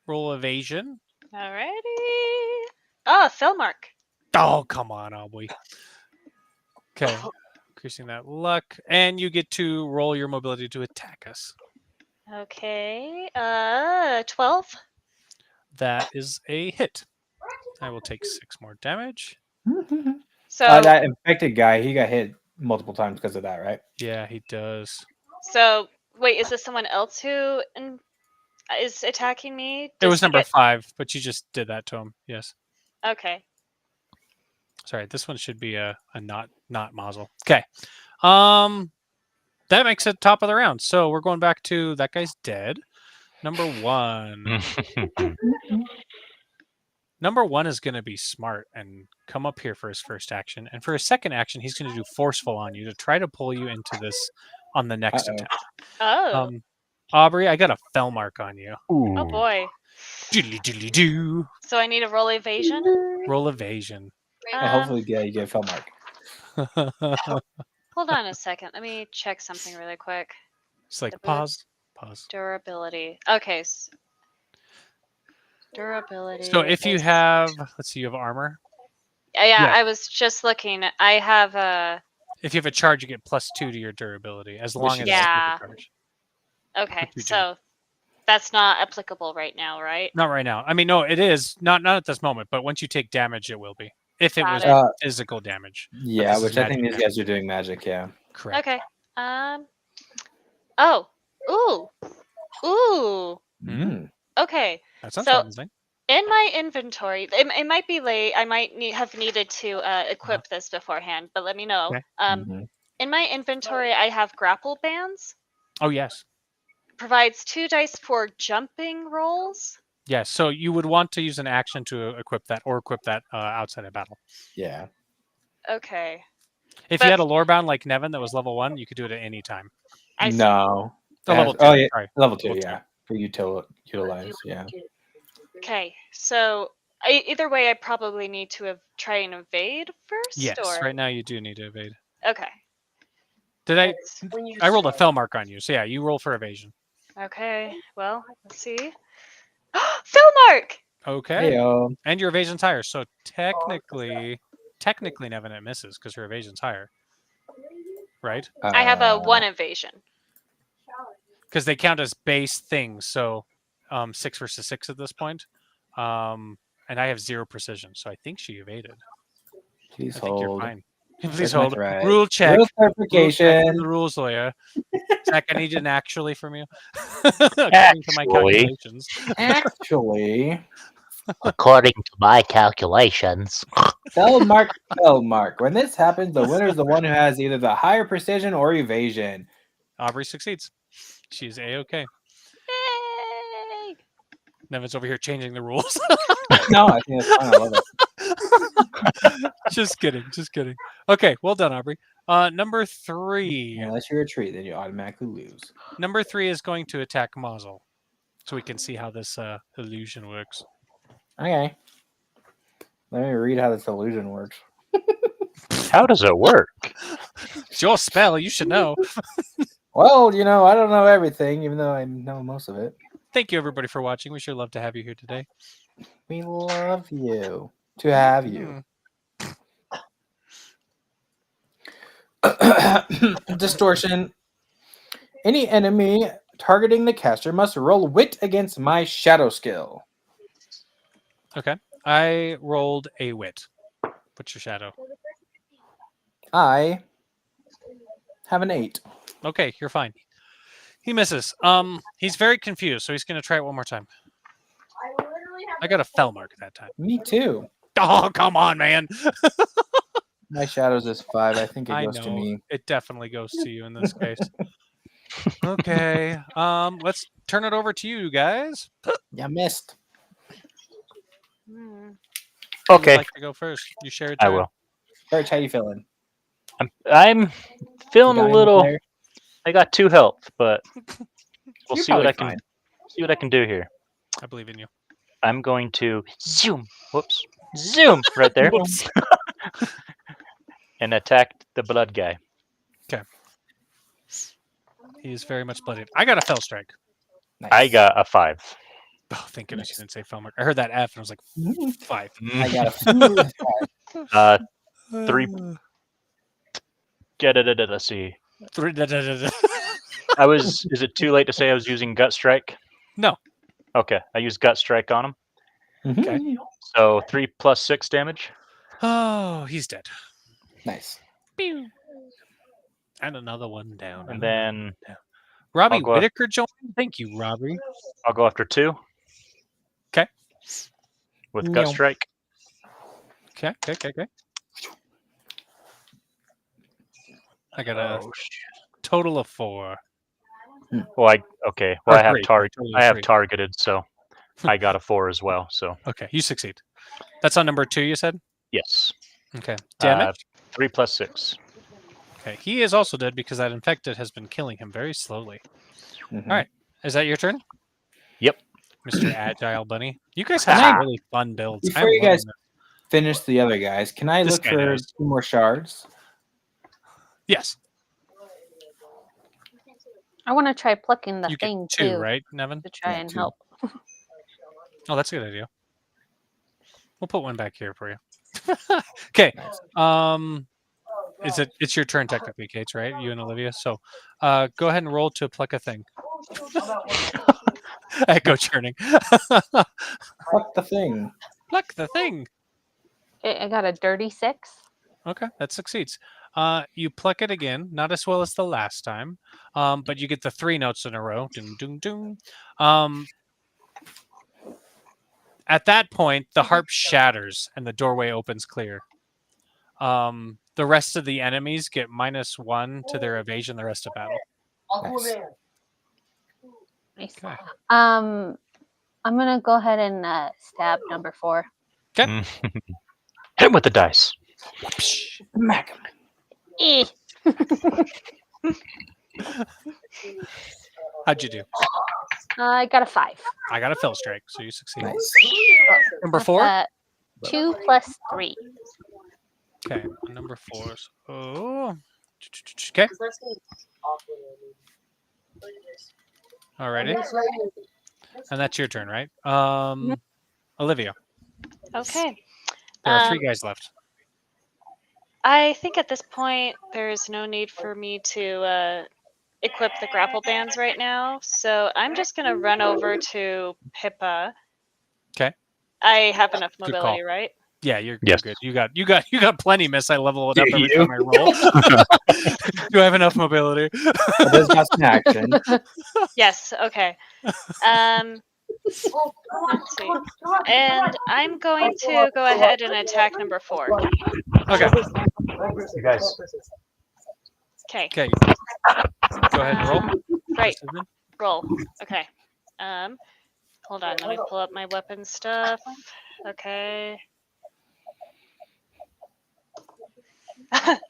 Roll evasion. Alrighty. Oh, fill mark. Oh, come on, Aubrey. Okay. Increasing that luck, and you get to roll your mobility to attack us. Okay. 12. That is a hit. I will take 6 more damage. So That infected guy, he got hit multiple times because of that, right? Yeah, he does. so wait, is this someone else who is attacking me? It was he number get- 5, but you just did that to him. Yes. Okay. Sorry, this one should be a not Mazel. Okay. That makes it top of the round. So we're going back to that guy's dead. Number 1. Number 1 is going to be smart and come up here for his first action. And for his second action, he's going to do forceful on you to try to pull you into this on the next Uh-oh. attack. Oh. Aubrey, I got a fell mark on you. Oh boy. Diddly-diddly-doo. So I need a roll evasion. Roll evasion. And hopefully, yeah, you get a fell mark. Hold on a second. Let me check something really quick. It's like The pause. Durability. Okay. Durability. So if you have, let's see, you have armor. Yeah, yeah. I was just looking. I have a. If you have a charge, you get +2 to your durability, as long as Yeah. it's a charge. Okay, you do. so that's not applicable right now, right? Not right now. I mean, no, it is not at this moment. But once you take damage, it will be. If it Got was it. physical damage. Yeah, this is which I think magic these guys are doing magic, yeah. Correct. Okay. Oh. Ooh. Mm. Okay. That sounds So- promising. In my inventory, it might be late. I might have needed to equip this beforehand, but let me know. Okay. Mhm. In my inventory, I have grapple bands. Oh yes, Provides 2 dice for jumping rolls. yes. So you would want to use an action to equip that, or equip that outside of battle. Yeah. Okay. If you had a lore bound like Nevin that was level 1, you could do it at any time. I see. No. Oh, level 2. Oh, yeah. Sorry. Level 2, Level two. yeah. For utilize, yeah. Okay. So either way, I probably need to try and evade first. Yes. Or... Right now, you do need to evade. Okay. Did I? Let's- I rolled a fell mark on you. So yeah, you roll for evasion. Okay. Well, let's see. Fill mark. Okay. Heyo. And your evasion's higher. So technically, Nevin, it misses because her evasion's higher. Right? I have a 1 evasion. Because they count as base things. So 6 versus 6 at this point. And I have 0 precision. So I think she evaded. Please I think you're hold. fine. Please Where's my hold. thread? Rule check. Rule Rule check clarification. from the rules lawyer. Zach, I need an actually from you. According to my calculations. Actually, According to my calculations. Mark. When this happens, the winner is the one who has either the higher precision or evasion. Aubrey succeeds. She's A-okay. Yay! Nevin's over here changing the rules. No, I think that's fine. I love it. Just kidding. Okay, well done, Aubrey. Number 3. Unless you retreat, then you automatically lose. Number 3 is going to attack Mazel. So we can see how this illusion works. Okay. Let me read how this illusion works. How does it work? It's your spell, you should know. Well, I don't know everything, even though I know most of it. Thank you, everybody, for watching. We sure love to have you here today. We love you to have you. Distortion. Any enemy targeting the caster must roll wit against my shadow skill. Okay. I rolled a wit. What's your shadow? I have an 8. Okay, you're fine. He misses. He's very confused, so he's going to try it one more time. I got a fell mark that time. Me too. Oh, come on, man. My shadows is 5. I think it I goes know. to me. It definitely goes to you in this case. Okay. Let's turn it over to you guys. You missed. Hmm. Who would Okay, like to go first? You share your I turn. will. Birch, how you feeling? I'm feeling You a got little. anything I got 2 health, but we'll You're see what probably I can fine. see what I can do here. I believe in you. I'm going to zoom. Whoops. Zoom right there. Whoops. And attack the blood guy. He is very much blooded. I got a fell strike. Nice. I got a 5. Oh, thank goodness you didn't say fell mark. I heard that F and I was like, 5. I got a 3. Let's see. 3. I was. Is it too late to say I was using gut strike? No. Okay, I used gut strike on him. Okay. So 3 plus 6 damage. Oh, he's dead. Nice. Pew. And another one down. And then Robbie I'll go Whitaker joined. Thank you, Robbie. I'll go after 2. 'Kay. With gut Meow. strike. Okay. I got a total of 4. Well, I Or have 3. Totally I have 3. targeted, so I got a 4 as well. So Okay, you succeed. That's on number 2, you said? yes, Okay. Damage? 3 plus 6. Okay. He is also dead because that infected has been killing him very slowly. Mhm. All right. Is that your turn? Yep. Mr. Agile Bunny. You guys have Can some I- really fun builds. Before I'm you loving guys this. finish the other guys, can I This look guy for knows. 2 more shards? Yes. I want to try plucking the You thing get 2, too right, Nevin? to try Yeah, and 2. help. Oh, that's a good idea. We'll put one back here for you. Okay. Nice. It's your turn technically, Kate, right? You and Olivia. So go ahead and roll to pluck a thing. Echo churning. What the thing? Pluck the thing. I got a dirty 6. Okay, that succeeds. You pluck it again, not as well as the last time, but you get the 3 notes in a row. Doom, doom, doom. At that point, the harp shatters and the doorway opens clear. The rest of the enemies get -1 to their evasion the rest of battle. Nice. Nice. Okay. I'm gonna go ahead and stab number 4. Hit him with the dice. Smack 'em. Eh. How'd you do? I got a 5. I got a fell strike, so you succeed. Nice. Number 4? 2 plus 3. Okay, number 4. Oh. Okay. Alrighty. And that's your turn, right? Olivia, Okay. there are 3 guys left. I think at this point there's no need for me to equip the grapple bands right now, so I'm just gonna run over to Pippa. 'Kay. I have enough Good mobility, call. right? Yeah, you're Yes. good. You got plenty, miss. I level it up Do every you? time I roll. Do I have enough mobility? It has got some action. Yes. Okay. Let's see. And I'm going to go ahead and attack number 4. Okay. You guys. Okay. Okay. Go ahead and roll. Right. Precision. Roll. Okay. Hold on. Let me pull up my weapon stuff. Okay.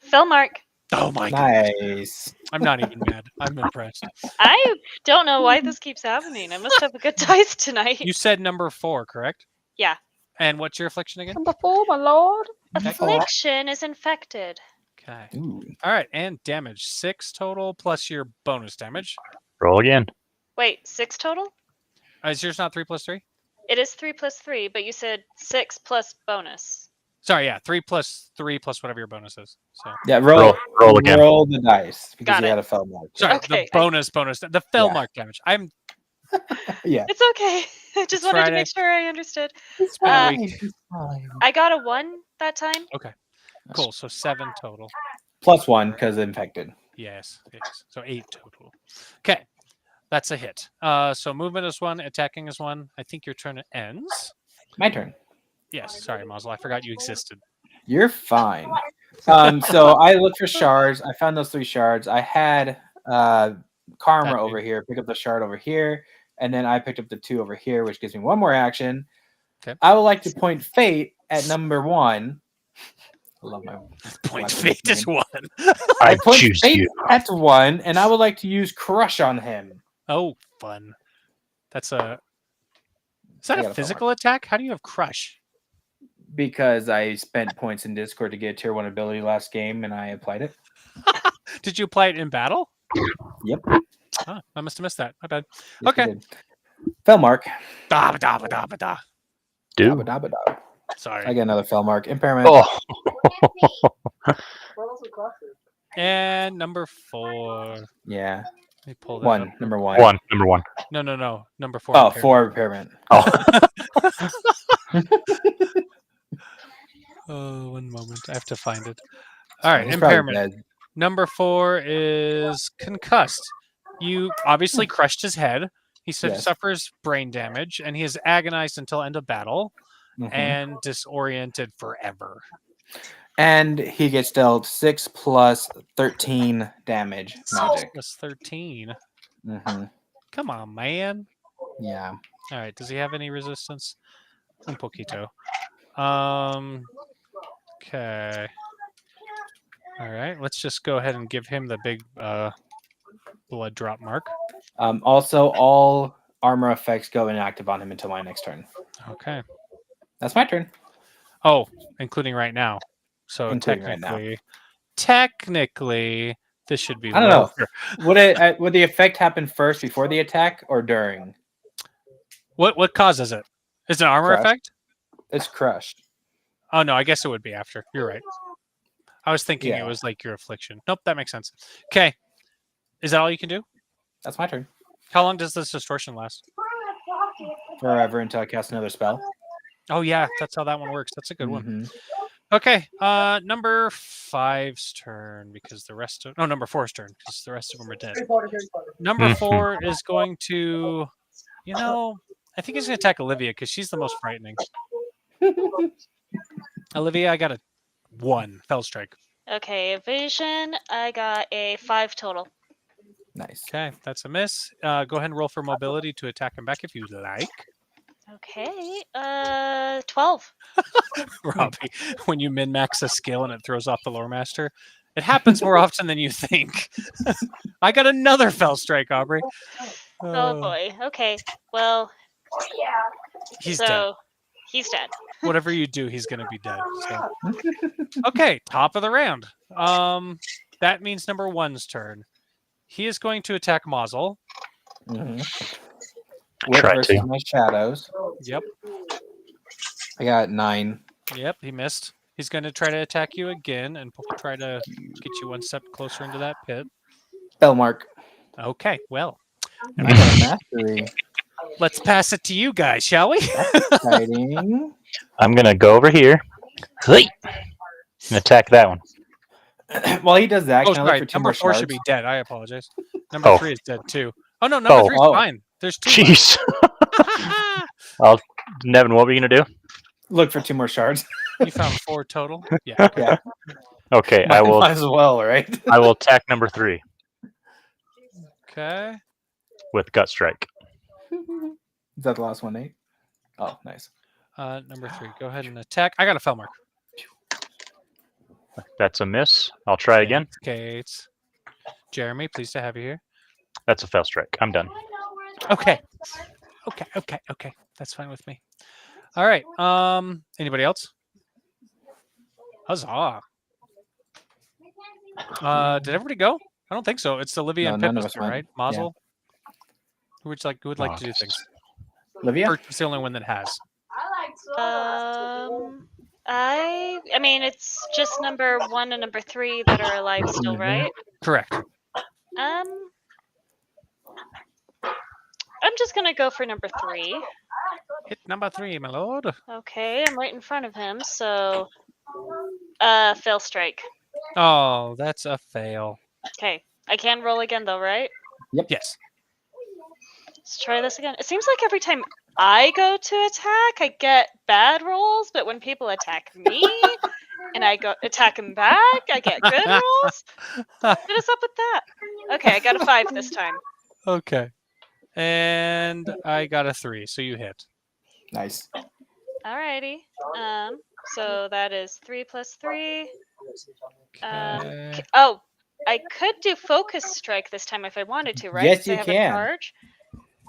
Fell mark. Oh my god. Nice. I'm not even mad. I'm impressed. I don't know why this keeps happening. I must have a good dice tonight. You said number 4, correct? Yeah. And what's your affliction again? Number 4, my lord. Affliction is infected. Okay. Ooh. All right, and damage 6 total plus your bonus damage. Roll again. Wait, 6 total? Is yours not 3 plus 3? It is 3 plus 3, but you said 6 plus bonus. Sorry, yeah, 3 plus 3 plus whatever your bonus is. So Yeah, roll again. Roll the dice because Got you it. had a fell mark. sorry, Okay, the bonus, the fell Yeah. mark damage. I'm Yeah. It's okay. I just It's wanted to Friday. make sure I understood. It's been a fine, week. I got a 1 that time. cool. So 7 total. +1 because infected. Yes. So 8 total. Okay, that's a hit. So movement is 1, attacking is 1. I think your turn ends. My turn. Yes. Sorry, Mazel. I forgot you existed. You're fine. So I looked for shards. I found those 3 shards. I had Karma That over here. Pick up the shard over here, and then I picked up the 2 over here, which gives me 1 more action. Okay. I would like to point fate at number 1. I love my Point weapon fate is name. 1. I point choose fate you. at 1, and I would like to use crush on him. Oh, fun. That's a. Is I that got a a physical attack? How do you have crush? Because I spent points in Discord to get a tier 1 ability last game, and I applied it. Did you apply it in battle? Yep. Oh, I must have missed that. My bad. Yes, Okay. we did. Fell mark. Da ba da ba da ba da. Do. Dabba dabba dabba. Sorry. I get another fell mark. Impairment. Oh. And number 4. Yeah. Let me pull that 1. up. Number 1. Number 1. No. Number 4. Oh, impairment. 4 impairment. Oh, one moment. I have to find it. All right, He's probably impairment. dead. Number 4 is concussed. You obviously crushed his head. He Yes. suffers brain damage, and he is agonized until end of battle Mhm. and disoriented forever. And he gets dealt 6 plus 13 damage. 6 Magic. plus 13. Hmm. Come on, man. Yeah. All right. Does he have any resistance? Un poquito. Okay. All right. Let's just go ahead and give him the big blood drop mark. Also, all armor effects go inactive on him until my next turn. Okay. That's my turn. Oh, including right now. So Including right now. technically, this should be I don't know. lower. Would the effect happen first before the attack or during? What causes it? Is it an armor Crush. effect? It's crushed. Oh no, I guess it would be after. You're right. I was thinking Yeah. it was like your affliction. Nope, that makes sense. Okay. Is that all you can do? That's my turn. How long does this distortion last? Forever until I cast another spell. Oh yeah, that's how that one works. That's a good one. Mhm. Okay. Number 5's turn because the rest of number 4's turn because the rest of them are dead. Number 4 is going to, I think he's going to attack Olivia because she's the most frightening. Olivia, I got a 1 fell strike. Okay, evasion. I got a 5 total. Nice. Okay, that's a miss. Go ahead and roll for mobility to attack him back if you like. Okay, 12. Robbie, when you min-max a skill and it throws off the lore master, it happens more often than you think. I got another fell strike, Aubrey. Oh boy. Okay. Well, He's dead. so he's dead. Whatever you do, he's going to be dead. So. Okay, top of the round. That means number 1's turn. He is going to attack Mazel. Mhm. Try Versus to. my shadows. Yep. I got 9. Yep, he missed. He's going to try to attack you again and try to get you one step closer into that pit. Spell mark. Okay, well, I got a mastery. let's pass it to you guys, shall we? Exciting. I'm going to go over here. Hey, And attack that one. While he does that, Oh, can I look sorry. for two Number more 4 shards? should be dead. I apologize. Number Oh. 3 is dead too. Oh no, number Oh. 3 is Oh. fine. There's 2 left. Jeez. Nevin, what were you gonna do? Look for 2 more shards. You found 4 total. Yeah. Yeah. Okay, Might as well, right? I will attack number 3 Okay. with gut strike. Is that the last one, Nate? Oh, nice. Number 3. Go ahead and attack. I got a fell mark. That's a miss. I'll try again. Kate. Jeremy, pleased to have you here. That's a fail strike. I'm done. Okay. Okay. That's fine with me. All right. Anybody else? Huzzah. Did everybody go? I don't think so. It's Olivia No, and none of Pippa, us went. right? Mazel. Who would like to do things? Olivia? Bert's the only one that has. I mean, it's just number 1 and number 3 that are alive still, right? Correct. I'm just gonna go for number 3. Hit number 3, my lord. Okay, I'm right in front of him, so fail strike. Oh, that's a fail. Okay, I can roll again though, right? Yes. Let's try this again. It seems like every time I go to attack, I get bad rolls, but when people attack me and I go attack them back, I get good rolls. What is up with that? Okay, I got a 5 this time. Okay. And I got a 3, so you hit. Nice. Alrighty. So that is 3 plus 3. Okay. Oh, I could do focus strike this time if I wanted to, right? Yes, 'Cause I you have can. A charge.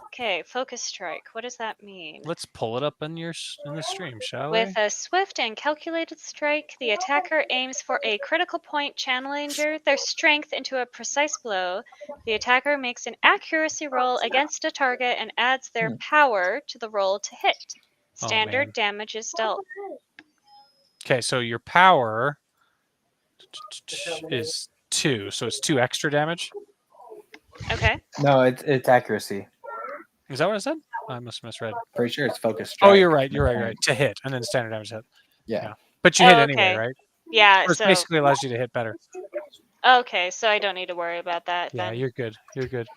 Okay, focus strike. What does that mean? Let's pull it up in the stream, shall we? With a swift and calculated strike, the attacker aims for a critical point, channeling their strength into a precise blow. The attacker makes an accuracy roll against a target and adds their power to the roll to hit. Oh, Standard man. damage is dealt. Okay, so your power is 2, so it's 2 extra damage. Okay. No, it's accuracy. Is that what I said? I must have misread. Pretty sure it's focus Oh, strike. you're right. You're right. To hit, and then standard damage hit. Yeah. But you hit Oh, anyway, okay. right? Yeah. Or it So basically allows you to hit better. okay, so I don't need to worry about that Yeah, then. you're good. You're good.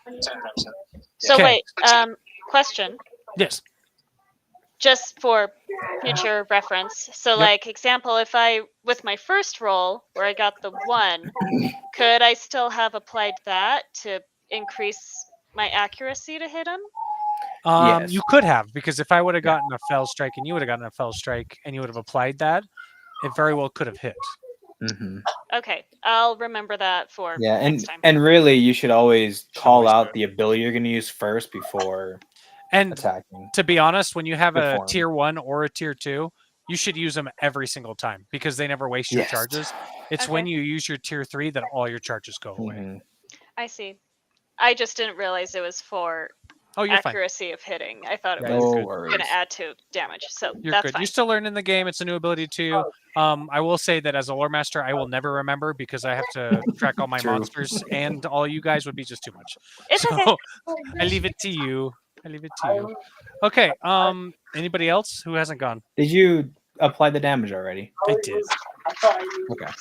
So Okay. wait, question. Yes. Just for future reference. So Yep. like example, if I with my first roll where I got the 1, could I still have applied that to increase my accuracy to hit him? Yes. You could have, because if I would have gotten a fell strike and you would have gotten a fell strike and you would have applied that, it very well could have hit. Mm-hmm. Okay, I'll remember that for Yeah, next time. and really, you should always call always out do it. the ability you're going to use first before And attacking. to be honest, when you have a Reform. tier 1 or a tier 2, you should use them every single time because they never waste your Yes. charges. It's Okay. when you use your tier 3 that all your charges go away. Mhm. I see. I just didn't realize it was for Oh, you're fine. accuracy of hitting. I thought it Yeah, was No you're good. worries. going to add to damage. So You're that's good. fine. You're still learning the game. It's a new ability too. I will say that as a lore master, I will never remember because I have to track all my True. monsters, and all you guys would be just too much. It's So okay. I leave it to you. Okay. Anybody else who hasn't gone? Did you apply the damage already? I did. Okay.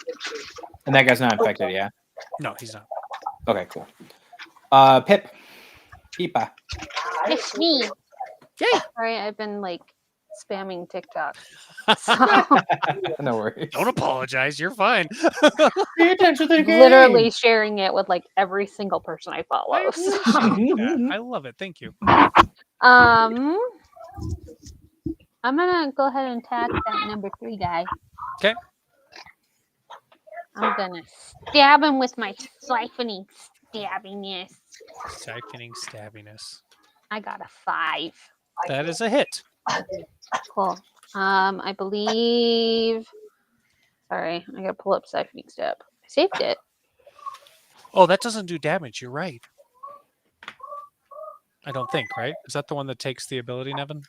And that guy's not infected, yeah? No, he's not. Okay, cool. Pip. Pipa. It's me. Yay! Sorry, I've been like spamming TikTok. So No worries. Don't apologize. You're fine. Pay attention to the game. literally sharing it with like every single person I follow. So, Yeah, I love it. Thank you. I'm gonna go ahead and attack that number 3 guy. Okay. I'm gonna stab him with my siphoning stabbiness. Siphoning stabbiness. I got a 5. That is a hit. Cool. I believe. Sorry, I gotta pull up siphoning stab. I saved it. Oh, that doesn't do damage. You're right. I don't think, right? Is that the one that takes the ability, Nevin?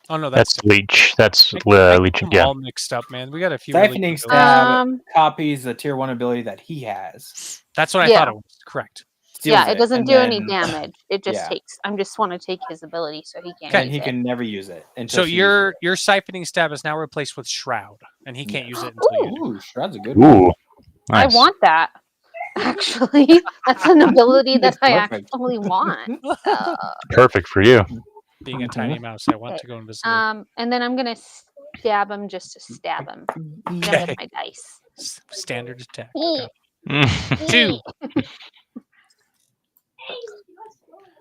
Oh no, That's leech. That's I leech. get them Yeah. all mixed up, man. We got a few. Really Siphoning good abilities. stab Um, copies the tier 1 ability that he has. That's what I yeah. thought it was. Correct. steals it doesn't and do any then- damage. It just Yeah. takes. I'm just want to take his ability so he can't. Okay. And he can never use it. So Until she uses your siphoning stab is now replaced with Shroud, and he can't Yeah. use it until you it. do. Ooh, Shroud's a good one. Ooh, I nice. want that. Actually, that's an ability that It's I perfect. actually want. Perfect for you. Being a Mhm. tiny mouse, I want to go invisible. And then I'm gonna stab him just to stab him. I have my dice. Standard attack. Eek. Go. 2.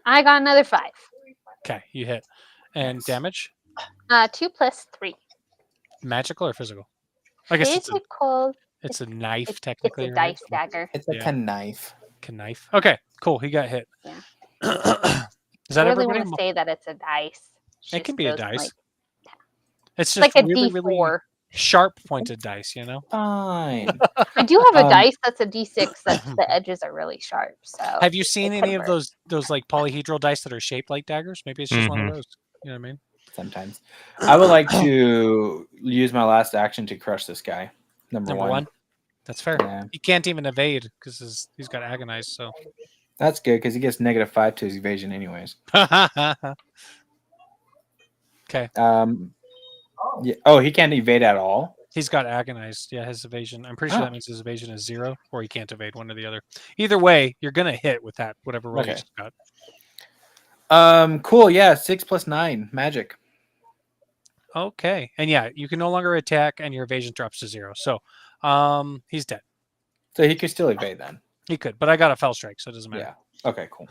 I got another 5. Okay, you hit. And Nice. damage? 2 plus 3. Magical or physical? I guess Physical. it's a knife, It's technically. a right? dice dagger. It's like Yeah. a knife. Knife. Okay, cool. He got hit. Yeah. Is that I really everybody? want to say that it's a dice. It can be a Just those, dice. It's Like, just like a really, D4. really sharp pointed dice, you know? Fine. I do have a Um, dice that's a D6 that the edges are really sharp. So Have you seen it any could of work. those like polyhedral dice that are shaped like daggers? Maybe it's just one of Mhm. those. You know what I mean? Sometimes. I would like to use my last action to crush this guy. Number one. That's fair. Yeah. He can't even evade because he's got agonized. So That's good because he gets -5 to his evasion anyways. okay, Yeah. Oh, he can't evade at all? he's got agonized. Yeah, his evasion. I'm pretty sure Oh. that means his evasion is 0, or he can't evade, one or the other. Either way, you're gonna hit with that whatever roll you Okay. just got. Cool. Yeah. 6 + 9. Magic. Okay, and yeah, you can no longer attack, and your evasion drops to 0. So, he's dead. So he could still evade then. He could, but I got a fell strike, so it doesn't matter. Yeah. Okay, cool.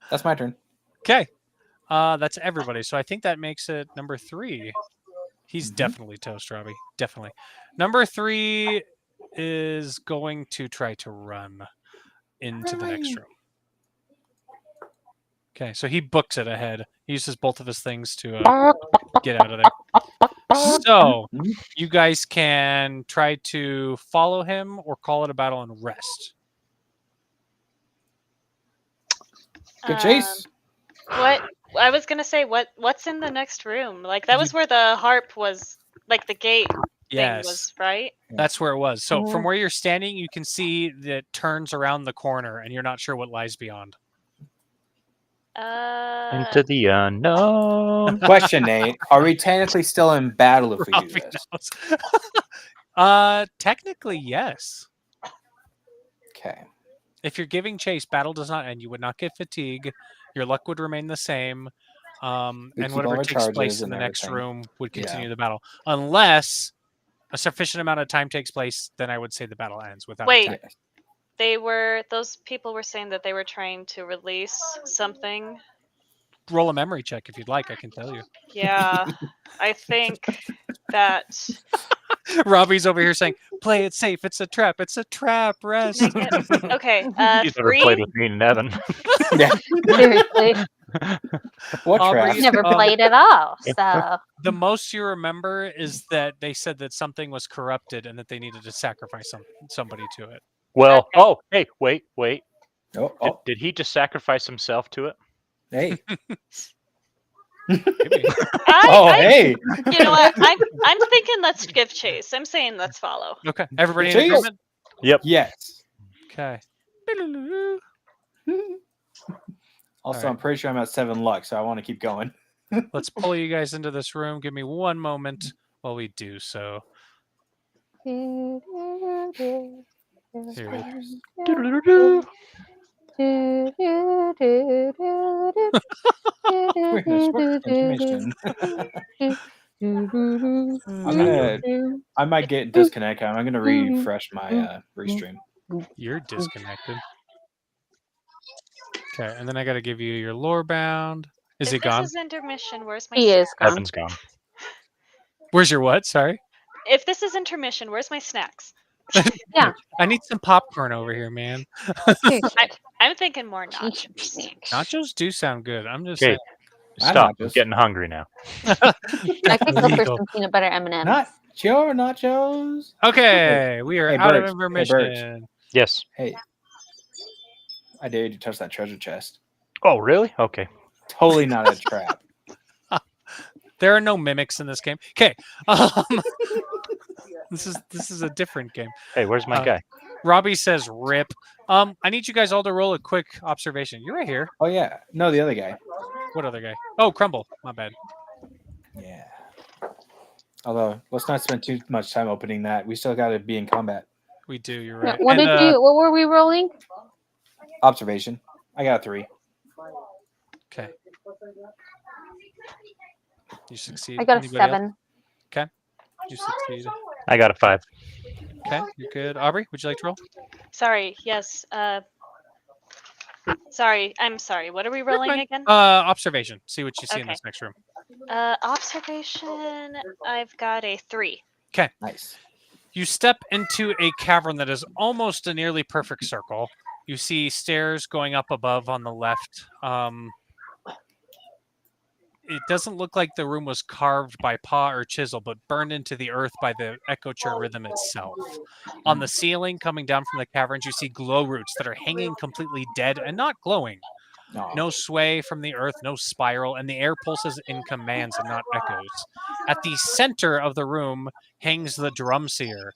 That's my turn. Okay. That's everybody. So I think that makes it number 3. He's Mhm. definitely toast, Robbie. Definitely. Number 3 is going to try to run into the next room. Okay, so he books it ahead. He uses both of his things to get out of there. So you guys can try to follow him or call it a battle and rest. Good chase. What I was gonna say, what's in the next room? Like that was where the harp was, like the gate thing Yes. was, right? That's where it was. So from where you're standing, you can see that it turns around the corner and you're not sure what lies beyond. Into the unknown. Question, Nate. Are we technically still in battle if we do Robbie this? knows. Technically, yes. Okay. If you're giving chase, battle does not end. You would not get fatigue. Your luck would remain the same. We And keep all whatever our takes place charges in the and next everything. room would Yeah. continue the battle. Unless a sufficient amount of time takes place, then I would say the battle ends without Wait. attack. Those people were saying that they were trying to release something. Roll a memory check if you'd like, I can tell you. Yeah, I think that. Robbie's over here saying, play it safe. It's a trap. It's a trap. Rest. Can I get, okay, He's never played 3. with me and Evan. Yeah. Seriously, What Aubrey, trap? never Um, played at all. So The most you remember is that they said that something was corrupted and that they needed to sacrifice somebody to it. Well, Okay. hey, wait. Oh, Did he just sacrifice himself to it? hey. Maybe. Hey. You know what? I'm thinking let's give chase. I'm saying let's follow. Okay. Everybody in Chase. agreement? Yes. Okay. Also, All right. I'm pretty sure I'm at 7 luck, so I want to keep going. Let's pull you guys into this room. Give me one moment while we do so. Here we go. Intermission. I might get disconnected. I'm going to refresh my restream. You're disconnected. Okay, and then I got to give you your lore bound. Is If he gone? This is intermission. Where's my? he is gone. Evan's gone. Where's your what? Sorry. If this is intermission, where's my snacks? I need some popcorn over here, man. I'm thinking more nachos. Nachos do sound good. I'm just Okay, I stop. know, I'm getting hungry now. I could go for Illegal. some peanut butter M&Ms. Nachos. Okay, we are Hey, out of Birch. Hey, information. Birch. Yes. Hey, I dare you to touch that treasure chest. Oh, really? Okay. Totally not a trap. There are no mimics in this game. Okay, this is a different game. Hey, where's my guy? Robbie says rip. I need you guys all to roll a quick observation. You're right here. Oh yeah. No, the other guy. What other guy? Oh, Crumble. My bad. Yeah. Although, let's not spend too much time opening that. We still got to be in combat. We do. You're No, right. what And, did you? What were we rolling? Observation. I got a 3. Okay. You succeed. I got a Anybody else? 7. Okay. You succeed. I got a 5. Okay. You're good. Aubrey, would you like to roll? Sorry. Yes. Sorry. I'm sorry. What are we rolling fine. again? Observation. See what you see in Okay. this next room. Observation. I've got a 3. Nice. You step into a cavern that is almost a nearly perfect circle. You see stairs going up above on the left. It doesn't look like the room was carved by paw or chisel, but burned into the earth by the echo chair rhythm itself. On the ceiling, coming down from the caverns, you see glow roots that are hanging completely dead and not glowing. No sway from the earth, no spiral, and the air pulses in commands and not echoes. At the center of the room hangs the drum seer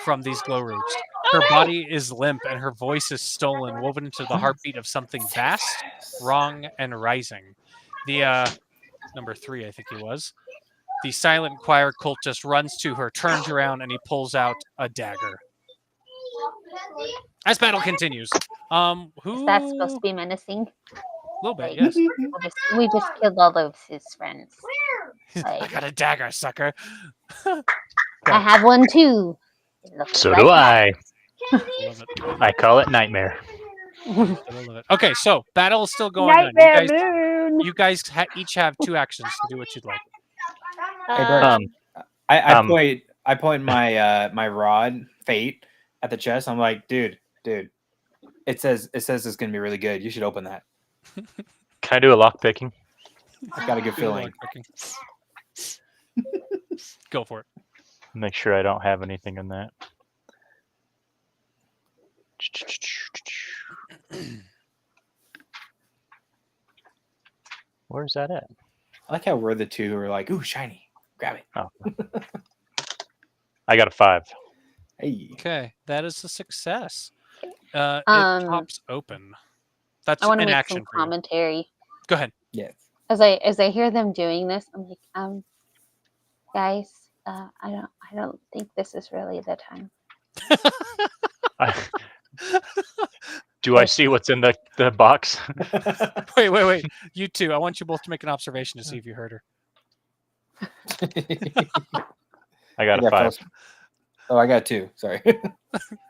from these glow roots. Her body is limp and her voice is stolen, woven into the heartbeat of something vast, wrong, and rising. The number 3, I think he was. The silent choir cultist runs to her, turns around, and he pulls out a dagger. As battle continues, who? Is that supposed to be menacing? A little bit, yes. We just killed all of his friends. I got a dagger, sucker. I have one too. It looks So like do I. I love it. I call it nightmare. I love it. Okay, so battle is still going on. You guys each have 2 actions to do what you'd like. Hey, Bert. Um, I point my my rod fate at the chest. I'm like, dude, it says it's gonna be really good. You should open that. Can I do a lock picking? I've got a good feeling. Go for it. Make sure I don't have anything in that. Where's that at? I like how we're the two who are like, ooh, shiny. Grab it. Oh. I got a 5. Hey. Okay, that is a success. It pops open. That's I want to an make action some for you. commentary. Go ahead. Yes. As I hear them doing this, I'm like, guys, I don't think this is really the time. Do I see what's in the box? Wait. You two, I want you both to make an observation to see if you heard her. I got a 5. Oh, I got 2. Sorry.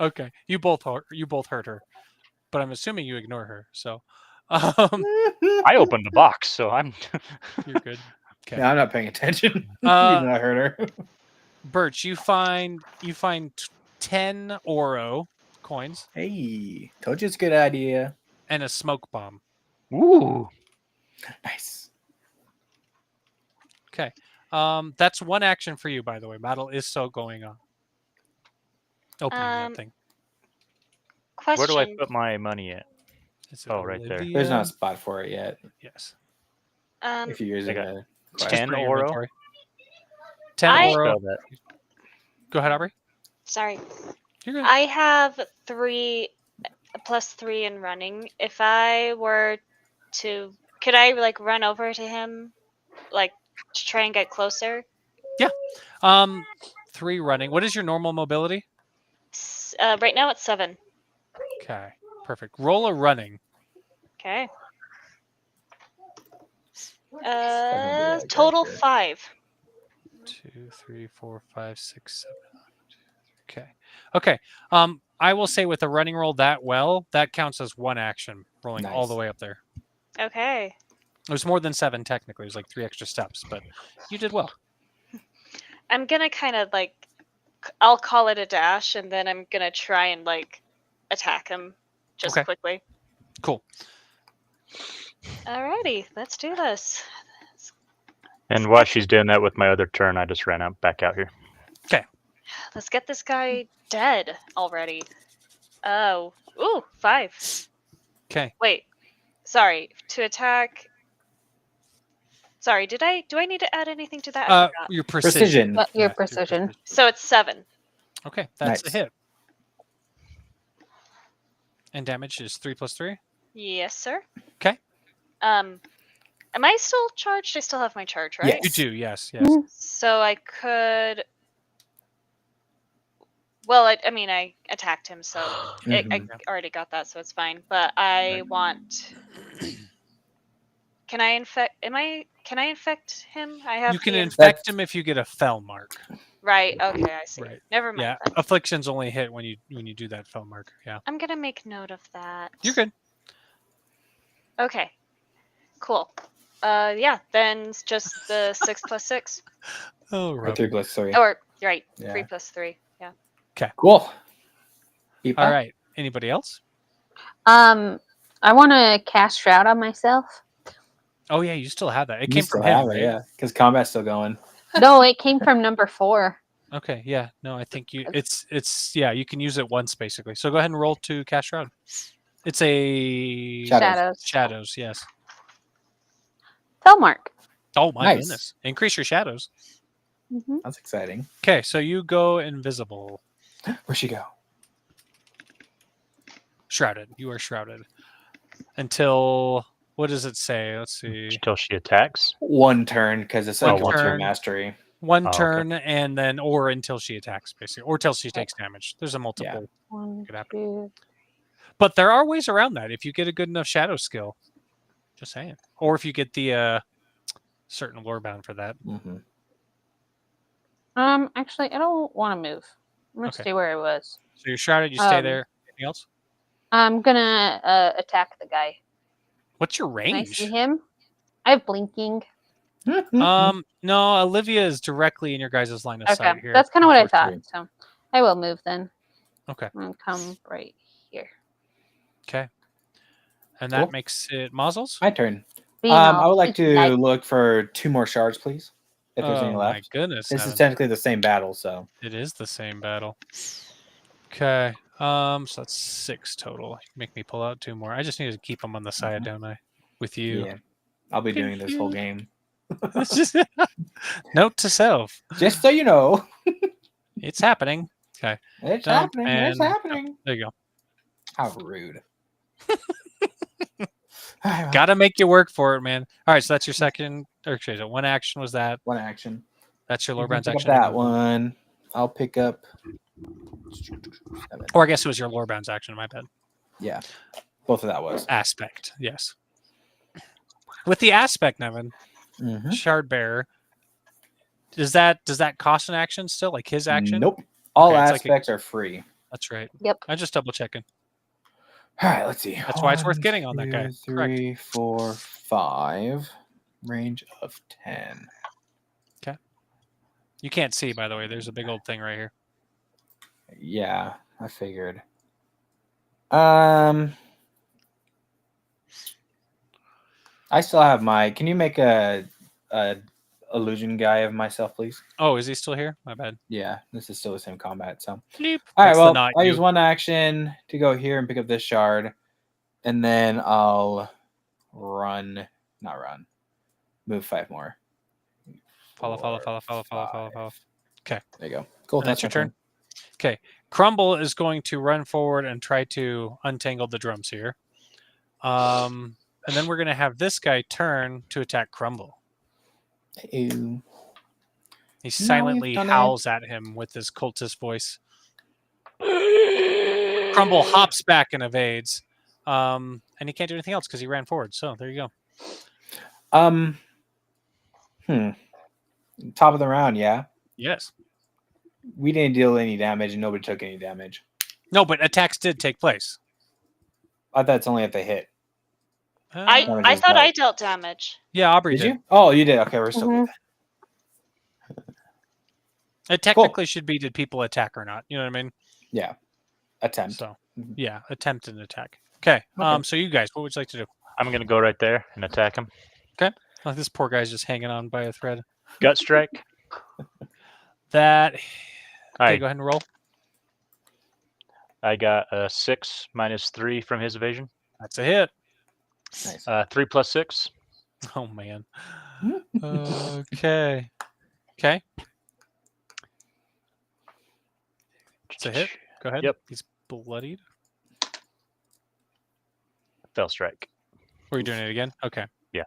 Okay, you both heard her, but I'm assuming you ignore her. So, I opened the box, so I'm. You're good. Okay. No, I'm not paying attention. Even though I heard her. Birch, you find 10 Oro coins. Hey, told you it's a good idea. And a smoke bomb. Ooh. Nice. Okay. That's one action for you, by the way. Battle is still going on. Opening that thing. Question. Where do I put my money at? It's Oh, right there. There's not a spot for it yet. Yes. If you're using got a 10 Oro. 10 Oro. Spell that. Go ahead, Aubrey. Sorry. You're good. I have 3 plus 3 in running. If I were to, could I like run over to him, like to try and get closer? Yeah. 3 running. What is your normal mobility? Right now it's 7. Okay. Perfect. Roll a running. Okay. Total 5. 2, 3, 4, 5, 6, 7. Okay. I will say with a running roll that well, that counts as one action, rolling all the way up there. Okay. It was more than 7 technically. It was like 3 extra steps, but you did well. I'm gonna kind of like, I'll call it a dash, and then I'm gonna try and like attack him just quickly. Cool. Alrighty, let's do this. And while she's doing that with my other turn, I just ran back out here. Okay. Let's get this guy dead already. Oh, ooh, 5. Okay. Wait, sorry. To attack. Sorry, do I need to add anything to that? I forgot. Your precision. Your precision. So it's 7. Okay, that's a hit. And damage is 3 + 3. Yes, sir. 'Kay. Am I still charged? I still have my charge, right? You Yes. do, yes. Mhm. So I could. Well, I mean, I attacked him, so I Mhm. already got that, so it's fine. But I want. Can I infect? Can I infect him? I have. You can the infect him if you get a fell mark. Right. Okay, I see. Right. Never mind. Yeah, Then. afflictions only hit when you do that fell mark. Yeah, I'm gonna make note of that. you're good. Okay. Cool. Yeah. Then it's just the 6 + 6, Oh, Or Rob. 3 + 3. or right, Yeah. 3 + 3. Yeah. Cool. All right. Anybody else? I want to cast Shroud on myself. Oh yeah, you still have that. It You came still from him, have it, right? yeah. Because combat's still going. No, it came from number 4. Okay. Yeah. No, I think you. It's yeah. You can use it once basically. So go ahead and roll to cast shroud. It's a Shadows. Shadows. Yes. Fellmark. Oh my Nice. goodness! Increase your shadows. Mm-hmm. That's exciting. Okay, so you go invisible. Where'd she go? Shrouded. You are shrouded until what does it say? Let's see. Until she attacks. 1 turn, because it's like One ultimate turn. mastery. One Oh, okay. turn, and then or until she attacks, basically, or until she takes damage. There's a multiple. 1, Could happen. 2. But there are ways around that if you get a good enough shadow skill. Just saying. Or if you get the certain lore bound for that. Mm-hmm. Actually, I don't want to move. I'm gonna Okay. stay where I was. So you're shrouded. You stay Um, there. Anything else? I'm gonna attack the guy. What's your Can I range? see him? I have blinking. No, Olivia is directly in your guys' line of sight Okay, here. that's kind of what I thought. Unfortunately. So I will move then. Okay. And come right here. Okay. And that Cool. makes it Mazel's. My turn. Being I all would like to nice. look for 2 more shards, please. If there's any Oh my left. goodness. This is Evan. technically the same battle, so. It is the same battle. Okay. So that's 6 total. Make me pull out 2 more. I just need to keep them on the side, don't I? With you. Yeah. I'll be doing this whole game. It's just note to self. Just so you know. It's happening. Okay. It's Dump happening. It's and- happening. There you go. How rude. Gotta make you work for it, man. All right, so that's your second. Or excuse me, 1 action was that. 1 action. That's your You lower can bounds pick up action. that one. I'll pick up 7. Or I guess it was your lower bounds action. My bad. Yeah. Both of that was. Aspect. Yes. With the aspect, Nevin, Mm-hmm. Shard Bearer. Does that cost an action still? Like his action? Nope. All Okay, it's like aspects are free. That's right. Yep. I'm just double checking. All right, let's see. That's why it's worth getting on that guy. 2, Correct. 3, 4, 5. Range of 10. You can't see, by the way. There's a big old thing right here. Yeah, I figured. I still have my. Can you make a illusion guy of myself, please? Oh, is he still here? My bad. Yeah, this is still the same combat. So, Bleep. all right. That's the Well, not I'll you. use 1 action to go here and pick up this shard, and then I'll move 5 more. Follow. 4, 5. Okay. There you go. Cool. And that's your my turn? Okay. Crumble is going to run forward and try to untangle the drums here. And then we're going to have this guy turn to attack Crumble. Ew. He we've silently done it. howls at him with his cultist voice. Crumble hops back and evades. And he can't do anything else because he ran forward. So there you go. Top of the round, yeah. Yes. We didn't deal any damage, and nobody took any damage. No, but attacks did take place. I thought it's only if they hit. I just thought dealt. I dealt damage. Yeah, Aubrey Did you? Oh, you did. Okay, we're still good. It technically should be did people attack or not? You know what I mean? Yeah. Attempt. So Mhm. yeah, attempt and attack. Okay. Okay. So you guys, what would you like to do? I'm going to go right there and attack him. Oh, this poor guy's just hanging on by a thread. Gut strike. That. Okay, I go ahead and roll. I got a 6 minus 3 from his evasion. That's a hit. Nice. 3 plus 6. Oh man. Okay. Okay. It's a hit. Go ahead. Yep. He's bloodied. Fell strike. Were you doing it again? Okay. Yeah.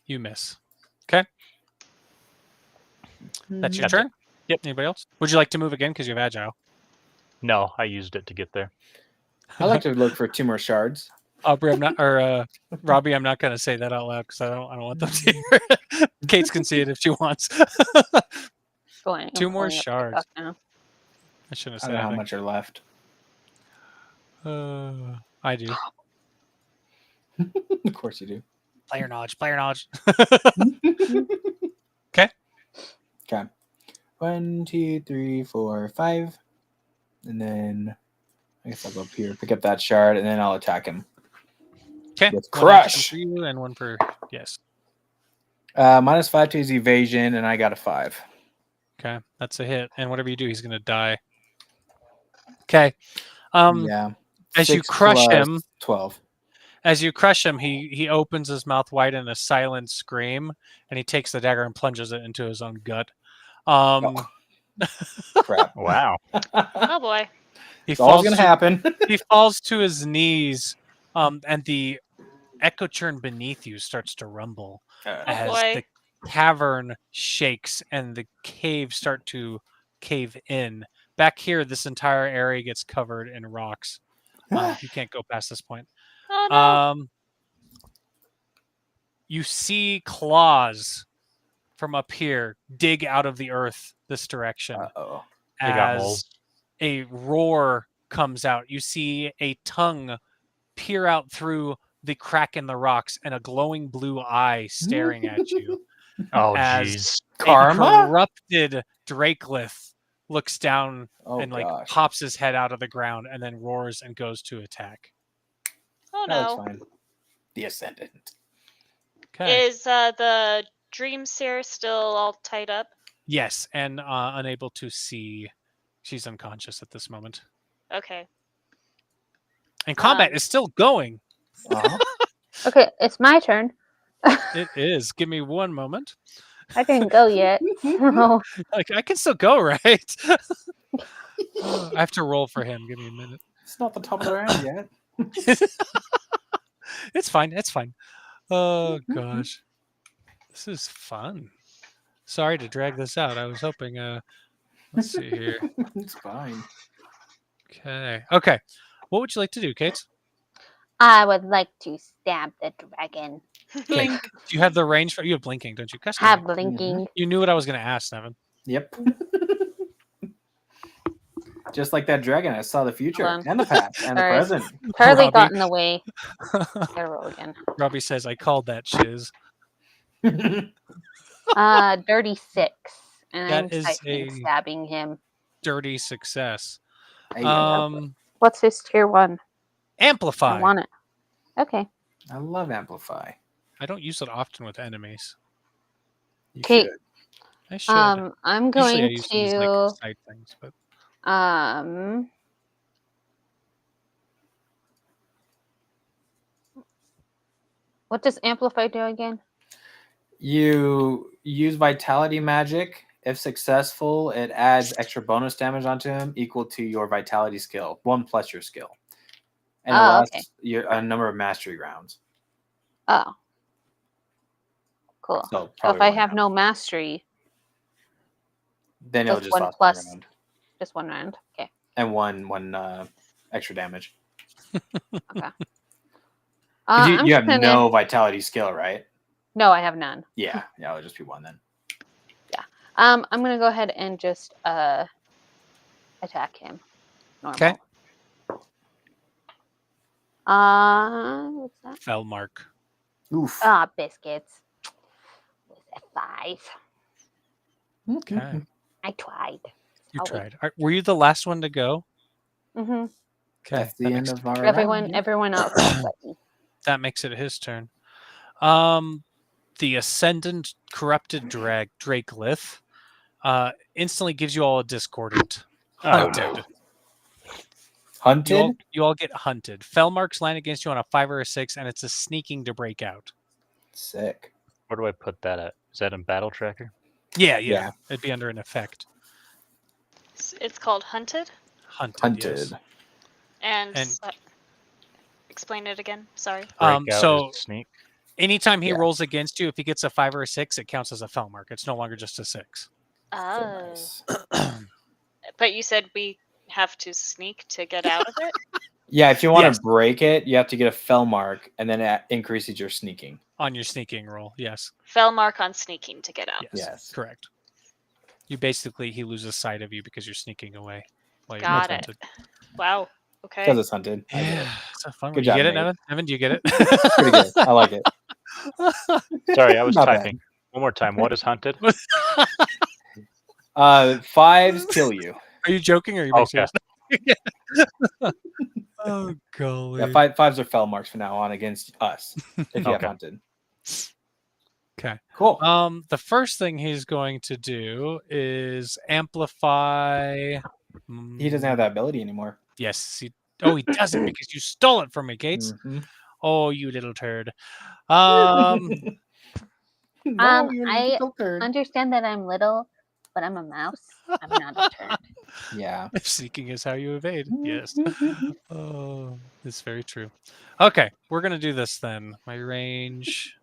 You miss. Okay. That's your That's turn? Yep. Anybody else? Would you like to move again because you have agile? No, I used it to get there. I like to look for 2 more shards. Aubrey, I'm not, or Robbie, I'm not going to say that out loud because I don't want them to hear. Kate can see it if she wants. Going, 2 I'm more pulling up shards. TikTok now. I shouldn't I have don't know how said much are left. anything. I do. Of course you do. Player knowledge. Player knowledge. Okay. 1, 2, 3, 4, 5. And then I guess I'll go up here, pick up that shard, and then I'll attack him. Okay. With One action crush. for you and one for yes. -5 to his evasion, and I got a 5. Okay, that's a hit. And whatever you do, he's gonna die. Okay. Yeah. As you 6 crush plus him, 12. As you crush him, he opens his mouth wide in a silent scream, and he takes the dagger and plunges it into his own gut. Crap. Wow. Oh boy. He It's all falls gonna to, happen. he falls to his knees, and the echo churn beneath you starts to rumble as boy. the cavern shakes and the caves start to cave in. Back here, this entire area gets covered in rocks. You can't go past this point. Oh no. You see claws from up here dig out of the earth this direction. Uh-oh. They got As moles. a roar comes out. You see a tongue peer out through the crack in the rocks and a glowing blue eye staring at you. Oh, as jeez. A Karma? corrupted Drakelith looks down Oh, and gosh. pops his head out of the ground and then roars and goes to attack. Oh That looks no. fine. The Ascendant. Okay. Is the Dream Seer still all tied up? Yes, and unable to see. She's unconscious at this moment. Okay. And combat is still going. Uh-huh. Okay, it's my turn. It is. Give me one moment. I didn't go yet. So I can still go, right? I have to roll for him. Give me a minute. It's not the top of the round yet. It's fine. It's fine. Oh gosh, this is fun. Sorry to drag this out. I was hoping. Let's see here. It's fine. Okay. Okay. What would you like to do, Kate? I would like to stab the dragon. Blink. Do you have the range for? You have blinking, don't you? Gosh, Have dang it. blinking. You knew what I was going to ask, Nevin. Yep. Just like that dragon, I saw the future Hold on. and the past and the Sorry. present. Totally Robbie. got in the way. Gotta roll again. Robbie says, "I called that shiz." Dirty 6. And That I'm is psyching a- stabbing him. Dirty success. Hey, I What's his tier 1? Amplify. I want it. Okay. love Amplify. I don't use it often with enemies. You Okay. should. I should. I'm Usually I going use these to like side things, but what does amplify do again? You use Vitality Magic. If successful, it adds extra bonus damage onto him equal to your Vitality skill, 1 plus your skill. And it lasts a number of mastery rounds. Oh. Cool. So, So if I have no mastery, then it'll just just one last plus. 1 round. just 1 round. Okay. And one extra damage. Okay. 'Cause I'm you just have gonna... no Vitality skill, right? No, I have none. Yeah. Yeah, it'll just be 1 then. I'm gonna go ahead and just attack him. Normal. Okay. What's that? fell mark. Oof. Biscuits. With a 5. Okay. I tried. You Oh, tried. Were you the last one to go? Mm-hmm. Okay. That's the that end makes- of our Everyone round. everyone else is sweaty. That makes it his turn. The Ascendant Corrupted Drakelith instantly gives you all a discordant. Hunted. Hunted? You all get hunted. Fell marks land against you on a 5 or a 6, and it's a sneaking to break out. Sick. Where do I put that at? Is that in Battle Tracker? Yeah. Yeah. It'd be under an effect. It's called Hunted. Hunted. Hunted. Yes. And, And- Explain it again. Sorry. Breakout So is sneak. anytime he Yeah. rolls against you, if he gets a 5 or a 6, it counts as a fell mark. It's no longer just a 6. Oh. Nice. But you said we have to sneak to get out of it? Yeah, if you want Yes. to break it, you have to get a fell mark, and then it increases your sneaking. On your sneaking roll, yes. Fell mark on sneaking to get out. Yes. Correct. You basically, he loses sight of you because you're sneaking away. While you're Got being it. hunted. Wow. Okay. Because it's hunted. I get it. Yeah, it's a fun Good one. job, You get it, mate. Evan? Evan, do you get it? Pretty good. I like it. Sorry, I was Not bad. typing. One more time. What is hunted? 5s kill you. Are you joking or are you being Okay. serious? Oh, golly. Yeah, 5s are fell marks from now on against us if you have Okay. hunted. Okay. Cool. The first thing he's going to do is amplify. He doesn't have that ability anymore. Yes. He doesn't because you stole it from me, Gates. Mhm. Oh, you little turd. Um, No, you I little turd. understand that I'm little, but I'm a mouse. I'm not a turd. Yeah. Seeking is how you evade. Yes. Mhm. Oh, it's very true. Okay, we're gonna do this then. My range.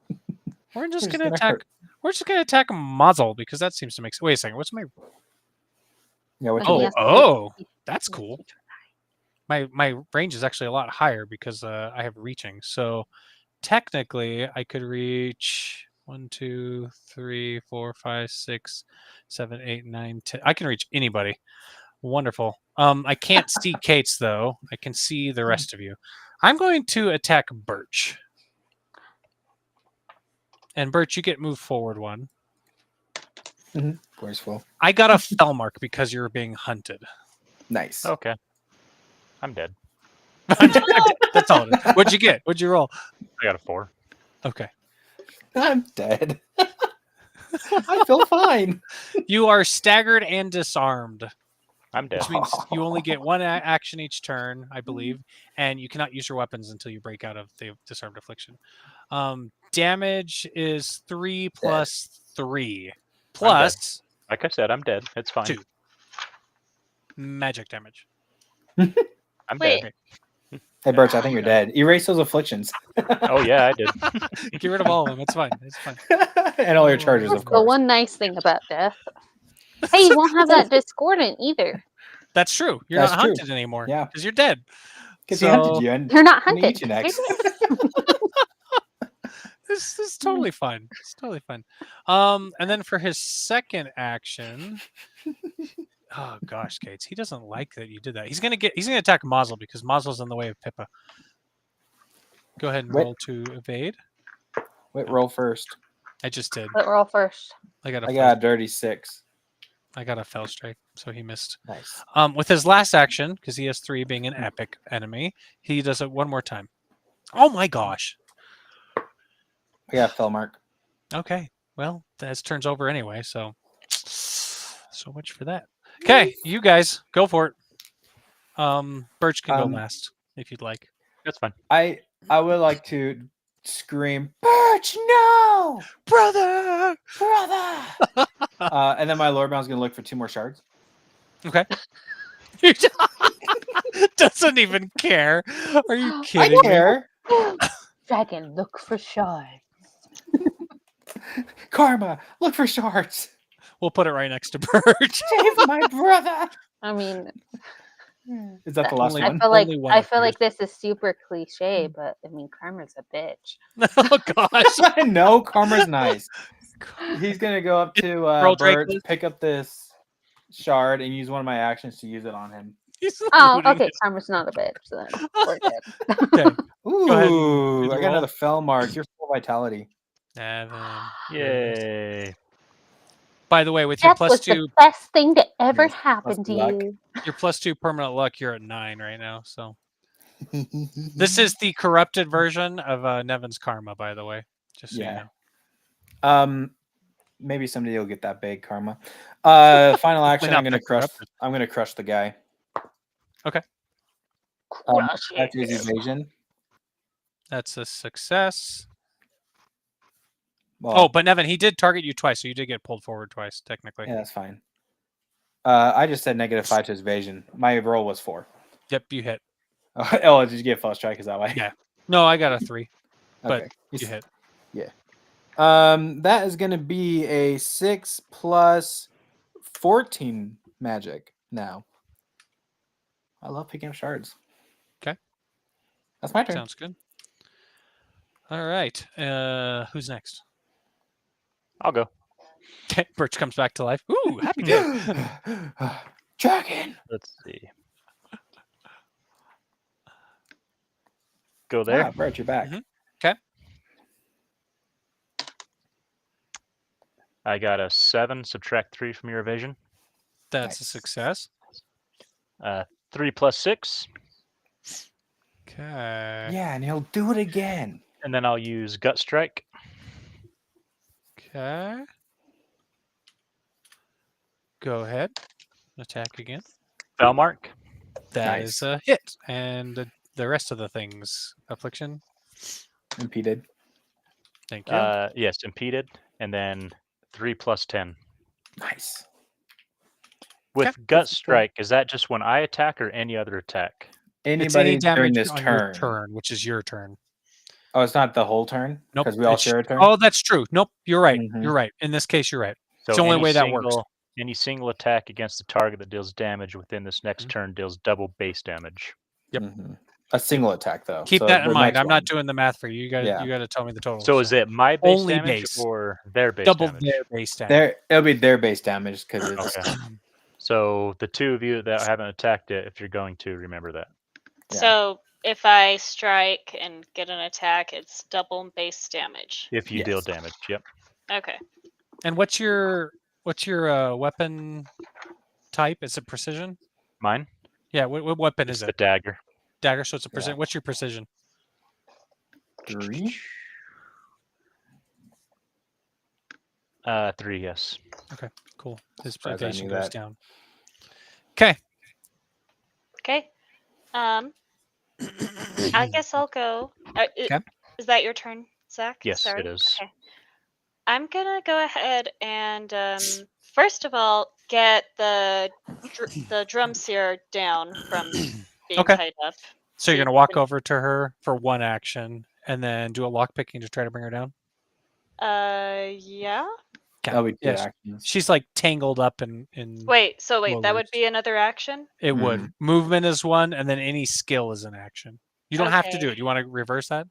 We're just gonna gonna attack. hurt. We're just gonna attack muzzle because that seems to make sense. Wait a second. What's my? Yeah, what But you he get? has to- Oh, he- that's he has cool. to try. My range is actually a lot higher because I have reaching. So technically, I could reach 1, 2, 3, 4, 5, 6, 7, 8, 9, 10. I can reach anybody. Wonderful. I can't see Kate's though. I can see the rest of you. I'm going to attack Birch. And Birch, you get moved forward 1. Forceful. I got a fell mark because you're being hunted. Nice. Okay. I'm dead. That's all it is. What'd you get? What'd you roll? I got a 4. Okay. I'm dead. I feel fine. You are staggered and disarmed, I'm dead. which means you only get 1 action each turn, I believe, and you cannot use your weapons until you break out of the disarmed affliction. Damage is 3 plus 3 plus Like I said, I'm dead. It's fine. 2 magic damage. I'm Wait. dead. Hey, Birch, I think you're dead. Erase those afflictions. Oh yeah, I did. Get rid of all of them. It's fine. It's fine. And all your charges, of The course. one nice thing about death. Hey, you won't have that discordant either. That's true. You're That's not true. hunted anymore. Yeah. Because you're dead. Because he hunted So- you and You're not gonna hunted. eat you next. This is totally fine. It's totally fine. And then for his second action, oh gosh, Gates, he doesn't like that you did that. He's gonna attack Mazel because Mazel's in the way of Pippa. Go ahead and Wait. roll to evade. Wait, roll first. I just did. But roll first. I got a I got a dirty 6. fell strike, so he missed. Nice. With his last action, because he has 3 being an epic enemy, he does it one more time. Oh my gosh. I got a fell mark. Okay. Well, that turns over anyway, so much for that. Okay, you guys, go for it. Birch can go last if you'd like. That's fine. I would like to scream, Birch, no! Brother! Brother! And then my Lordbound's going to look for 2 more shards. Okay. Doesn't even care. Are you I kidding me? care. Dragon, look for shards. Karma, look for shards. We'll put it right next to Birch. Save my brother. I mean, Is that the last Only- I one? feel like Only one I of feel yours. like this is super cliche, but I mean, Karma's a bitch. Oh gosh. No, Karma's nice. He's going to go up to Roll Birch, Drakelith. pick up this shard, and use one of my actions to use it on him. He's Oh, looting okay. it. Karma's not a bitch. So then we're good. Okay. ahead and do Ooh, the I got roll. another fell mark. You're full vitality. Evan. Yay. By the way, with your Death plus was 2 the best thing to ever Yes, happen to luck. you. your plus 2 permanent luck, you're at 9 right now. So this is the corrupted version of Nevin's karma, by the way. Just so you Yeah. know. Maybe someday you'll get that big Karma. Final action. not I'm gonna that crush. corrupted. I'm gonna crush the guy. Crush I have to it. use evasion. That's a success. Well, Oh, but Nevin, he did target you twice, so you did get pulled forward twice, technically. yeah, that's fine. I just said -5 to his evasion. My roll was 4. Yep, you hit. Oh, did you get false strike? Is that why? Yeah. No, I got a 3, but Okay. you hit. That is going to be a 6 plus 14 magic now. I love picking up shards. Okay. That's my turn. Sounds good. All right. Who's next? I'll go. Okay, Birch comes back to life. Ooh, happy day. Dragon. Let's see. Go there. Ah, Birch, you're back. Mhm. Okay. I got a 7. Subtract 3 from your evasion. That's a Nice. success. 3 plus 6. Okay. Yeah, and he'll do it again. And then I'll use Gut Strike. Okay. Go ahead. Attack again. Foul Mark. That Nice. is a hit. And the rest of the things. Affliction. Impeded. Thank you. Yes, impeded. And then 3 plus 10. Nice. With Okay. Gut Strike, is that just when I attack or any other attack? It's any Anybody during damage this on your turn. turn, which is your turn. Oh, it's not the whole turn? Nope. Because we all it's- share a turn? Oh, that's true. Nope. You're right. Mhm. You're right. In this case, you're right. So It's the only any way that works. Any single attack against the target that deals damage within this next Mhm. turn deals double base damage. Yep. Mhm. A single attack, though. Keep So that in the mind. next I'm not one. doing the math for you. You got Yeah. to tell me the total. So is it my base Only damage base. or their base double damage? their base damage? It'll be their base damage because it's Okay. So the two of you that haven't attacked it, if you're going to, remember that. Yeah. So if I strike and get an attack, it's double base damage. If you deal Yes. damage, yep. Okay. And what's your weapon type? Is it precision? Mine? Yeah. What weapon It's is the it? dagger. Dagger. So it's a Yeah. precision. What's your precision? 3. 3, yes. Cool. His Surprised I evasion knew goes that. down. Okay. Okay. I guess I'll go. Okay. Is that your turn, Zach? Yes, Sorry. it is. Okay. I'm gonna go ahead and first of all get the drum seer down from being Okay. tied up. So you're See if gonna I walk can- over to her for one action, and then do a lock picking to try to bring her down. Yeah. That'll be 2 Yes. actions. She's like tangled up in. Wait. That Well, would be another action. It would. Movement is one, and then any skill is an action. You don't have to do Okay. it. You want to reverse that?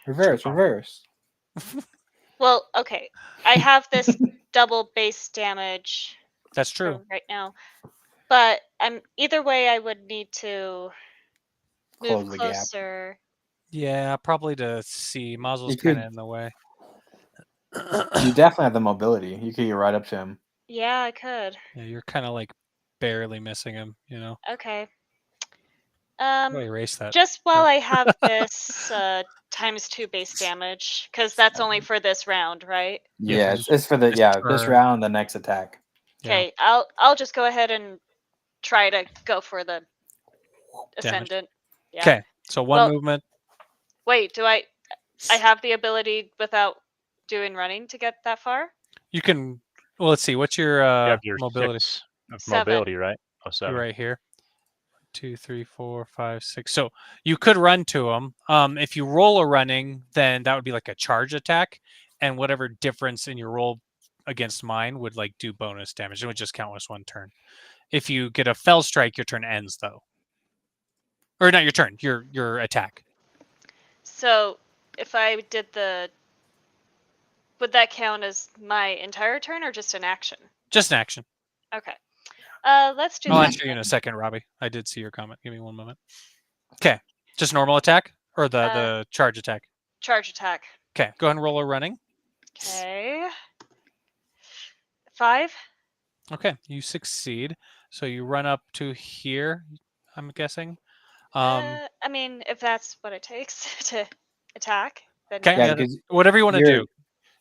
Reverse. Well, okay. I have this double base damage That's true. from right now, but either way. I would need to move Close the gap. closer. Yeah, probably to see. Mazel's You kind could- of in the way. You definitely have the mobility. You could get right up to him. Yeah, I could. Yeah, you're kind of like barely missing him. You know. Okay. I'm gonna erase that. Just while I have this ×2 base damage, because that's only for this round, right? Yeah, it's for the this turn. round, the next attack. Yeah. Okay, I'll just go ahead and try to go for the Damage. ascendant. Yeah. Okay. So one Well- movement. Wait, do I have the ability without doing running to get that far? You can. Well, let's see. What's your You have your mobility? 6 of 7. mobility, right? Oh, You're 7. right here. 2, 3, 4, 5, 6. So you could run to him. If you roll a running, then that would be like a charge attack, and whatever difference in your roll against mine would like do bonus damage. It would just count as one turn. If you get a fell strike, your turn ends though, or not your turn, your attack. So if I did would that count as my entire turn or just an action? Just an action. Okay. Let's do I'll that. answer you in a second, Robbie. I did see your comment. Give me one moment. Okay. Just normal attack or the charge attack? Charge attack. Okay. Go ahead and roll a running. Okay. 5. Okay. You succeed. So you run up to here, I'm guessing. I mean, if that's what it takes to attack, then Okay. Yeah, Yeah, because whatever you want to do.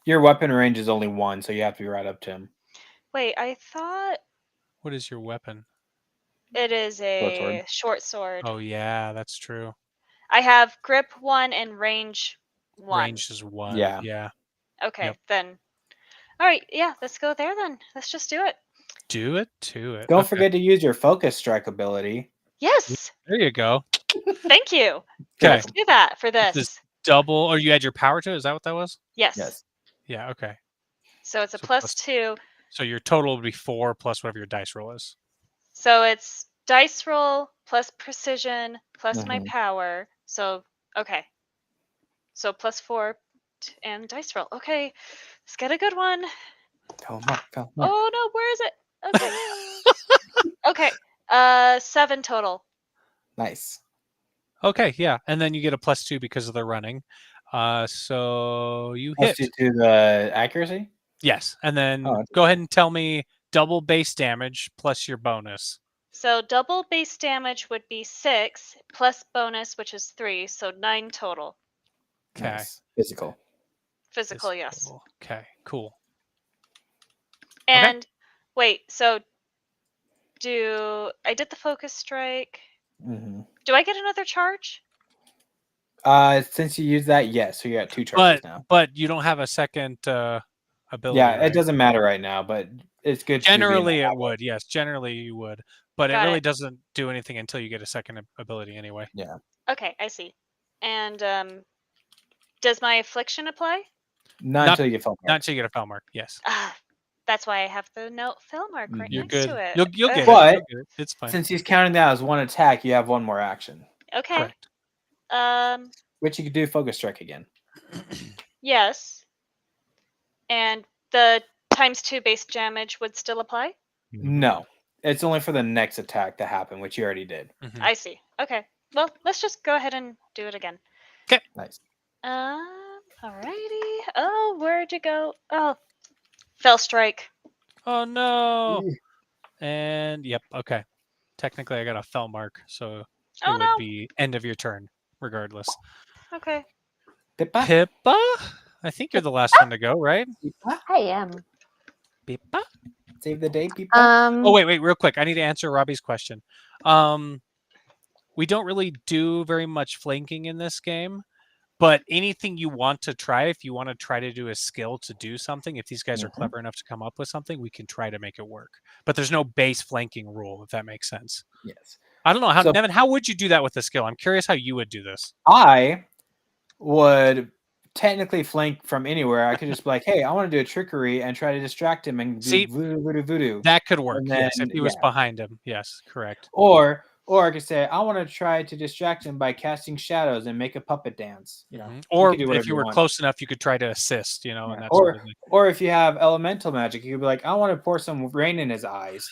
your weapon range is only 1, so you have to be right up to him. Wait, I thought What is your weapon? it is a sword. short sword. Oh, yeah, that's true. I have grip 1 and range 1. Range is 1. Yeah. Yeah. Okay, Yep. then. All right, yeah, let's go there then. Let's just do it. Do it to it. Don't Okay. forget to use your focus strike ability. Yes. There you go. Thank you. Okay. Let's do that for This this. double, or you add your power to it? Is that what that was? Yes. Yes. Yeah. Okay. So it's a So plus 2. So your total would be 4 plus whatever your dice roll is. So it's dice roll plus precision plus my Mhm. power. So, okay. So plus 4 and dice roll. Okay. Let's get a good one. Go, Mark. Oh, no. Where is it? Okay. Okay. 7 total. Nice. Okay. Yeah. And then you get a +2 because of the running. So you Plus hit. 2 to the accuracy? Yes. And then Oh, go ahead and tell me double base damage plus your bonus. So double base damage would be 6 plus bonus, which is 3. So 9 total. Okay. nice. Physical. Physical, yes. Physical. Okay. Cool. And wait, so I did the focus strike. Mm-hmm. Do I get another charge? Since you used that, yes. So you got 2 charges now. But you don't have a second ability. Yeah, right? it doesn't matter right now, but it's good. Generally, it would. Yes, generally you would, but Got it really it. doesn't do anything until you get a second ability anyway. Yeah. Okay, I see. And does my affliction apply? Not until you get felt. Not until you get a foul mark. Yes. Ah, that's why I have the note fill mark right You're next good. to it. You'll get But- it. You'll get it. It's fine. Since he's counting that as one attack, you have one more action, Okay. Correct. which you could do focus strike again. Yes. And the ×2 base damage would still apply? No, it's only for the next attack to happen, which you already did. Mhm. I see. Okay. Well, let's just go ahead and do it again. Nice. Alrighty. Oh, where'd you go? Oh, fell strike. Oh no. And yep. Okay. Technically, I got a fell mark, so it Oh would no. be end of your turn, regardless. Okay. Pippa? Pippa, I think you're the last one to go, right? Pippa? I am. Pippa. Save the day, Pippa. Oh wait, real quick. I need to answer Robbie's question. We don't really do very much flanking in this game, but anything you want to try, if you want to try to do a skill to do something, if these guys are clever enough to come up with something, we can try to make it work. But there's no base flanking rule, if that makes sense. Yes. I don't know how, So- Nevin. How would you do that with the skill? I'm curious how you would do this. I would technically flank from anywhere. I could just be like, hey, I want to do a trickery and try to distract him and do See, voodoo. That could work. And Yes, if then- he was yeah. behind him. Yes, correct. Or I could say, I want to try to distract him by casting shadows and make a puppet dance. You know, Mhm. you Or could do whatever if you were want. close enough, you could try to assist. You know, Yeah. and that sort of thing. Or if you have elemental magic, you could be like, I want to pour some rain in his eyes.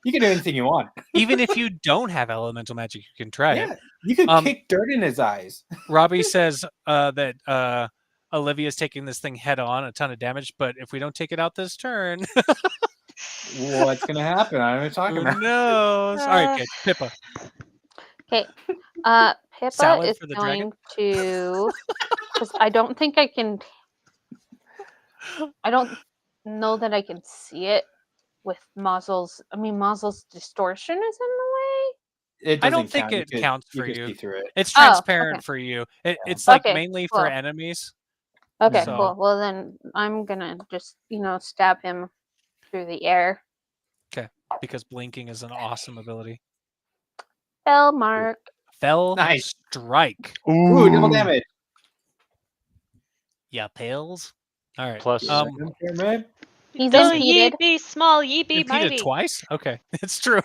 You can do anything you want. Even if you don't have elemental magic, you can try it. Yeah, you could Um, kick dirt in his eyes. Robbie says that Olivia's taking this thing head on, a ton of damage, but if we don't take it out this turn, What's gonna happen? I don't know what you're talking who about. knows? All right, kid, Pippa. Okay. Pippa Salad is for the going dragon? to. Because I don't think I can. I don't know that I can see it with Mozzel's. I mean, Mozzel's distortion is in the way. It I don't doesn't think count. You it could- counts you for could you. see through it. It's Oh, transparent okay. for you. It's like Okay, mainly for cool. enemies. Okay, So- cool. Well, then I'm gonna just stab him through the air. Because blinking is an awesome ability. Fell mark. Fell Nice. strike. Ooh, double damage. Yeah, pales. All right. Plus, Man. He's Though ye impeded. be small, ye be Repeat it mighty. twice. Okay, it's true.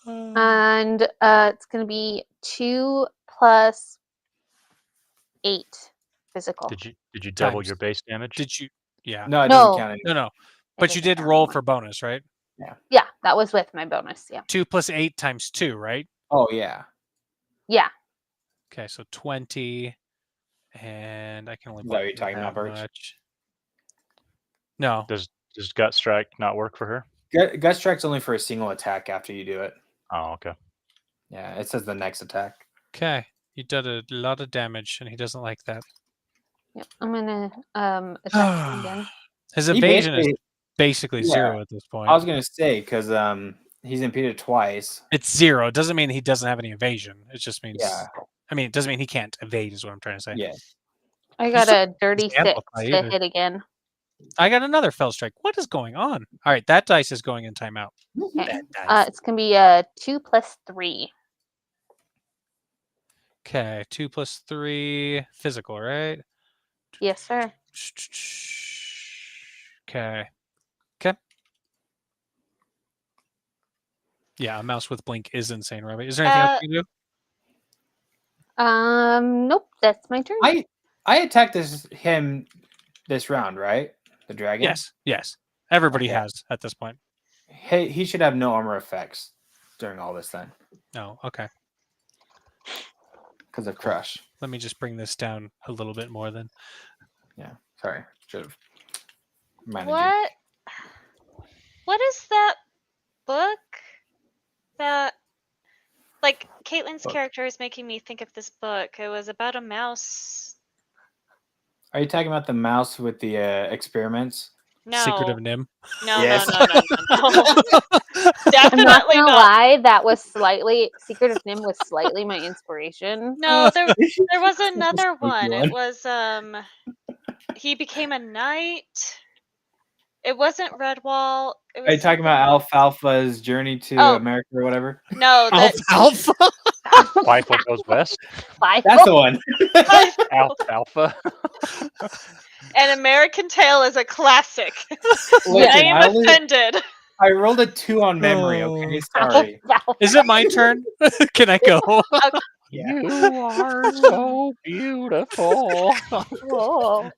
And it's gonna be 2 plus 8 physical. did you double Times. your base damage? Did you? Yeah. No, it No. doesn't count anymore. No. But you doesn't did count roll anymore. for bonus, right? Yeah, that was with my bonus. Yeah. 2 plus 8 times 2, right? Oh yeah. Yeah. Okay, so 20, and I can only Is that what block you're talking about, that Birch? much. No. Does gut strike not work for her? Gut strike's only for a single attack after you do it. Oh, okay. Yeah, it says the next attack. Okay, you did a lot of damage, and he doesn't like that. Yep. I'm gonna attack him again. His He evasion is basically- basically Yeah. 0 at this point. I was gonna say because he's impeded twice. It's 0. It doesn't mean he doesn't have any evasion. It just means. Yeah. I mean, it doesn't mean he can't evade, is what I'm trying to say. Yeah. I got a dirty He's 6 amplified to either. hit again. I got another fell strike. What is going on? All right, that dice is going in timeout. Okay. That dice. It's gonna be 2 plus 3. Okay, 2 plus 3 physical, right? Yes, sir. Okay. Okay. Yeah, a mouse with blink is insane, Robbie. Is there anything else you can do? Nope, that's my turn. I attacked him this round, right? The dragon. Yes. Everybody Okay. has at this point. Hey, he should have no armor effects during all this then, No, okay. because of crush. Let me just bring this down a little bit more then. Yeah. Sorry. Should have reminded What is that book? That, like, Caitlin's Book. character is making me think of this book. It was about a mouse. Are you talking about the mouse with the experiments? No. Secret of Nim. No, Yes. no. I'm not Definitely gonna not. lie, that was slightly Secret of Nim was slightly my inspiration. No, there was another Spooky one. one. It was he became a knight. It wasn't Redwall. It was Are you talking about Alfalfa's journey to Oh. America or whatever? No, that Alpha. Rifle goes west. That's the one. Alfalfa. An American Tale is a classic. Listen, I am offended. I rolled a 2 on memory. Okay, sorry. Is it my turn? Can I go? Yeah. You are so beautiful. Whoa.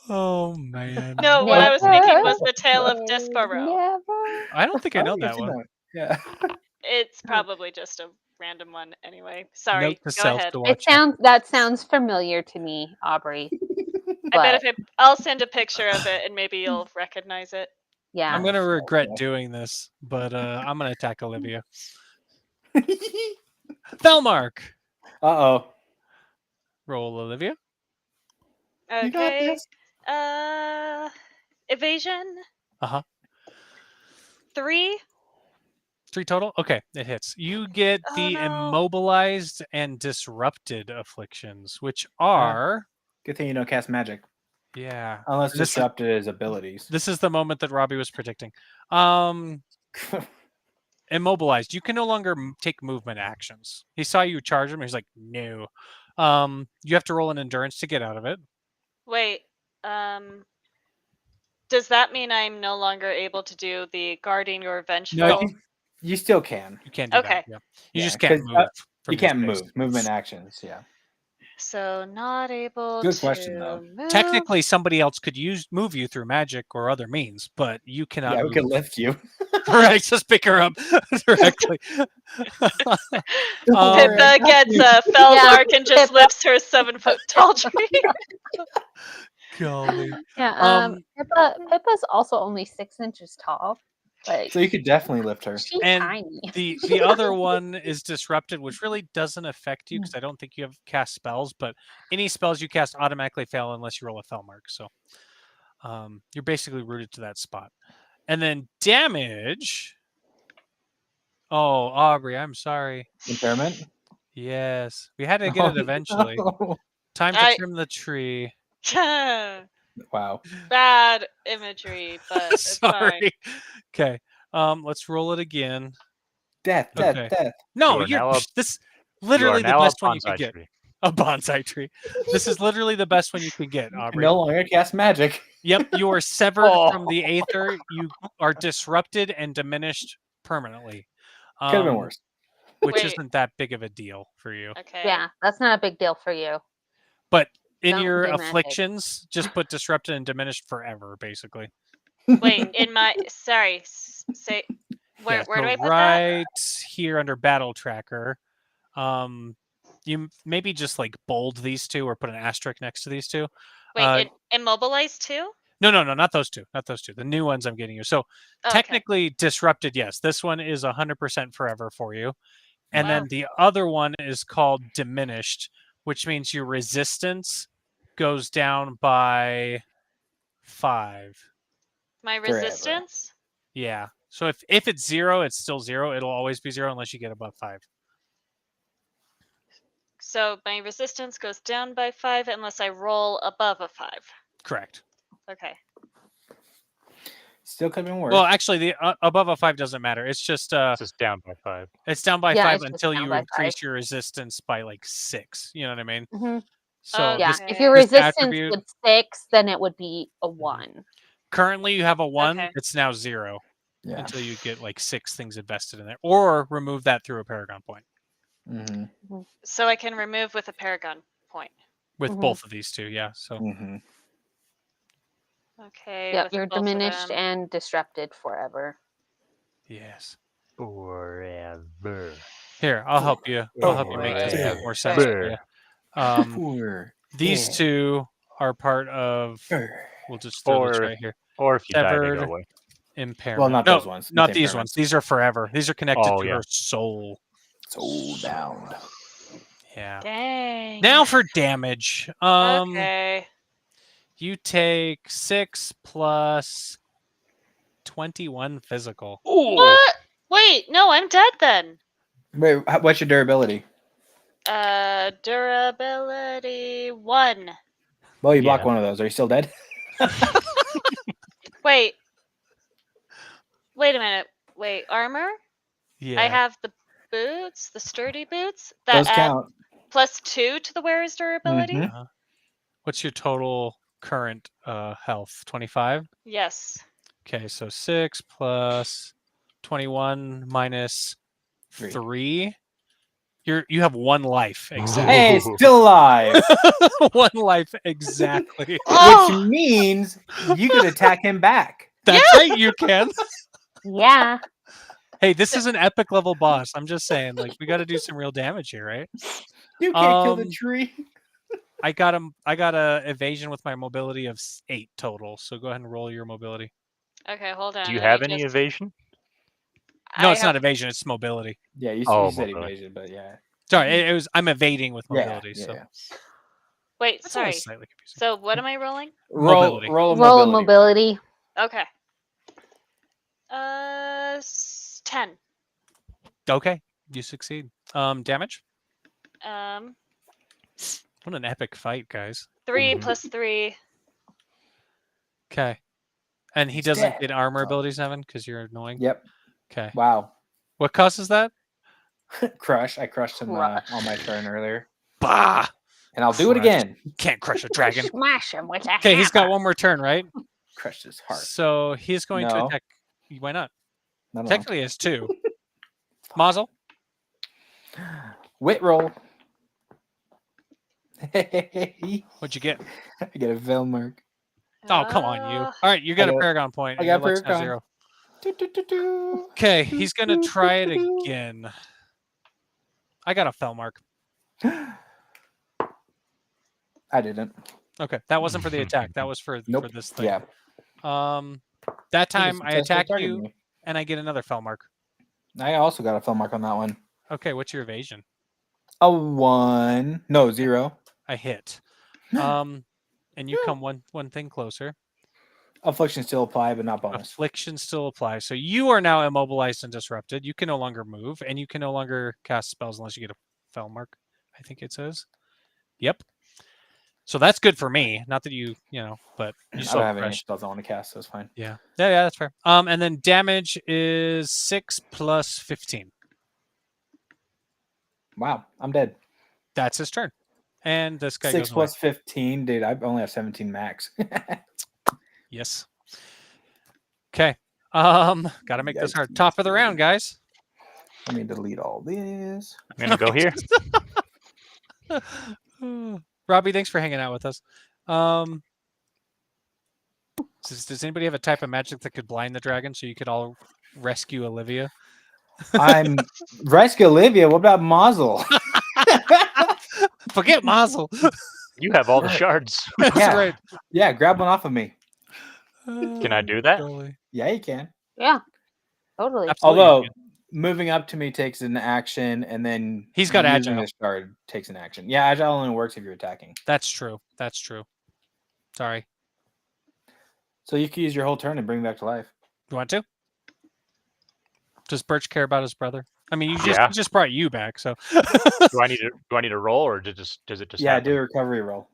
Oh man. No, what I was thinking was the Tale of Despero. Never. I don't think I know that I've seen one. Yeah. It's probably just a random one anyway. Sorry. Note to Go self ahead. to watch. That sounds familiar to me, Aubrey. I bet I'll send a picture of it and maybe you'll recognize it. Yeah. I'm gonna regret doing this, but I'm gonna attack Olivia. Thelmark. Uh-oh. Roll, Olivia. You got Okay. this. Evasion. Uh-huh. 3. 3 total? Okay, it hits. You get Oh, the no. immobilized and disrupted afflictions, which are Good thing you don't cast magic. yeah. Unless This is- disrupted his abilities. This is the moment that Robbie was predicting. Immobilized. You can no longer take movement actions. He saw you charge him. He's like, no. You have to roll an endurance to get out of it. Wait. Does that mean I'm no longer able to do the guarding your vengeful? No, you still can. You can't do Okay. that. Yeah. You Yeah, just can't 'cause, move. from You can't your move. space. Movement actions, yeah. So not able Good to question, though. move. Technically, somebody else could move you through magic or other means, but you cannot. Yeah, we move. could lift you. Right, just pick her up directly. Pippa gets a fell mark and just lifts her 7-foot tall tree. Golly. Yeah. Pippa's also only 6 inches tall. Like, So you could definitely lift her. she's And tiny. the other one is disrupted, which really doesn't affect you because I don't think you have cast spells, but any spells you cast automatically fail unless you roll a fell mark. So you're basically rooted to that spot. And then damage. Oh, Aubrey, I'm sorry. Impairment? Yes. We had to get it eventually. No. Time to trim the tree. Wow. Bad imagery, but it's fine. Sorry. Okay. Let's roll it again. Death. Okay. You No, are you're now a- this literally You the are now best a one you bonsai could get. tree. A bonsai tree. This is literally the best one you could get, Aubrey. No longer cast magic. Yep, you are severed from the aether. You are disrupted and diminished permanently. Could have been worse. Which Wait. isn't that big of a deal for you. Okay. Yeah, that's not a big deal for you. But in Don't your do magic. afflictions, just put disrupted and diminished forever, basically. Wait, in my say where Yeah, where do so I put that? right here under battle tracker. You maybe just like bold these two or put an asterisk next to these two. Wait, immobilized too? No, not those two. Not those two. The new ones I'm getting you. So Oh, technically disrupted, yes. This one is 100% forever for you. And Wow. then the other one is called diminished, which means your resistance goes down by 5. My Forever. resistance? Yeah. So if it's 0, it's still 0. It'll always be 0 unless you get above 5. So my resistance goes down by 5 unless I roll above a 5. Correct. Okay. Still could have been worse. Well, actually, the above a 5 doesn't matter. It's just It's just down by 5. it's down by Yeah, 5 it's just until down you by increase 5. your resistance by like 6. You know what I mean? Hmm. So Yeah, this, if your this resistance attribute was 6, then it would be a 1. currently you have a 1. Okay. It's now 0 yeah. until you get like 6 things invested in there, or remove that through a Paragon point Mm-hmm. So I can remove with a Paragon point. with Mhm. both of these two. Yeah. So Mm-hmm. Okay. Yep, with you're both of diminished them. and disrupted forever. yes. Forever. Here, I'll help you. I'll help you make this Forever. make more sense for you. Poor. These Yeah. two are part of. We'll just throw this Or right here. Or if you die, they Severed go away. impairment. Well, not no, those ones. not Not these impairments. ones. These are forever. These are connected Oh, to yeah. her soul. So bound. Yeah. Dang. Now for damage. Okay. You take 6 plus 21 physical. What? Wait, no, I'm dead then. Wait, what's your durability? Durability 1. Well, you block Yeah. one of those. Are you still dead? Wait. Wait a minute. Wait, armor? Yeah. I have the boots, the sturdy boots that Those add count. +2 to the wearer's durability. Mhm. What's your total current health? 25? Yes. Okay, so 6 plus 21 minus 3. You have 1 life exactly. Hey, still alive. 1 life exactly. Oh! Which means you could attack him back. That's right, you can. Yeah. Hey, this is an epic level boss. I'm just saying, like, we got to do some real damage here, right? You can't kill the Um, tree. I got a evasion with my mobility of 8 total. So go ahead and roll your mobility. Okay, hold on. Do you let me have any just- evasion? No, I it's have- not evasion. It's mobility. Yeah, you, Oh, you said mobility. evasion, but yeah. Sorry, it was. I'm evading with Yeah, mobility. yeah, so yeah. Wait, that's only sorry. slightly confusing. So what am I rolling? Mobility. Roll a Roll a mobility. mobility. Okay. 10. Okay, you succeed. Damage. Um, What an epic fight, guys. 3 plus 3. Okay, and he He's doesn't dead. get armor Oh. abilities, Evan, because you're annoying. Yep. Okay. Wow. What causes that? Crush. I crushed him Crush. on my turn earlier. Bah! And I'll do it Crush. again. Can't crush a dragon. Smash him with a Okay, he's got hammer. 1 more turn, right? Crushed his heart. So he's going to No. attack. Why not? No. Technically, it's 2. Mazel. Wit roll. What'd you get? I get a veil mark. Oh, come on, you. All right, you got a got- Paragon point. I and your got luck's now Paragon. 0. Okay, he's gonna try it again. I got a fell mark. I didn't. Okay, that wasn't for the attack. That was for Nope. this thing. Yeah. That time I attack Target you me. and I get another fell mark. I also got a fell mark on that one. Okay, what's your evasion? A 1. No, 0. I hit. And you come one thing closer. Affliction still apply, but not bonus. Affliction still applies. So you are now immobilized and disrupted. You can no longer move, and you can no longer cast spells unless you get a fell mark, I think it says. Yep. So that's good for me. Not that you know, but you I still don't have any fresh. spells I want to cast, so it's fine. Yeah, that's fair. And then damage is 6 plus 15. Wow, I'm dead. That's his turn. And this guy 6 goes plus 15, dude. I only have 17 max. Yes. Okay. Gotta make this hard. Yikes. Top of the round, guys. Let me delete all this. I'm gonna go here. Robbie, thanks for hanging out with us. Does anybody have a type of magic that could blind the dragon so you could all rescue Olivia? I'm rescue Olivia. What about Mazel? Forget Mazel. You have all the shards. That's Yeah. right. Yeah, grab one off of me. Can I do that? Totally. Yeah, you can. Yeah. Totally. Absolutely. Although moving up to me takes an action, and then He's got using agile. the shard takes an action. Yeah, agile only works if you're attacking. That's true. That's true. Sorry. So you can use your whole turn and bring me back to life. You want to? Does Birch care about his brother? I mean, he Yeah. just brought you back, so Do I need to roll, or does it just Yeah, happen? do a recovery roll.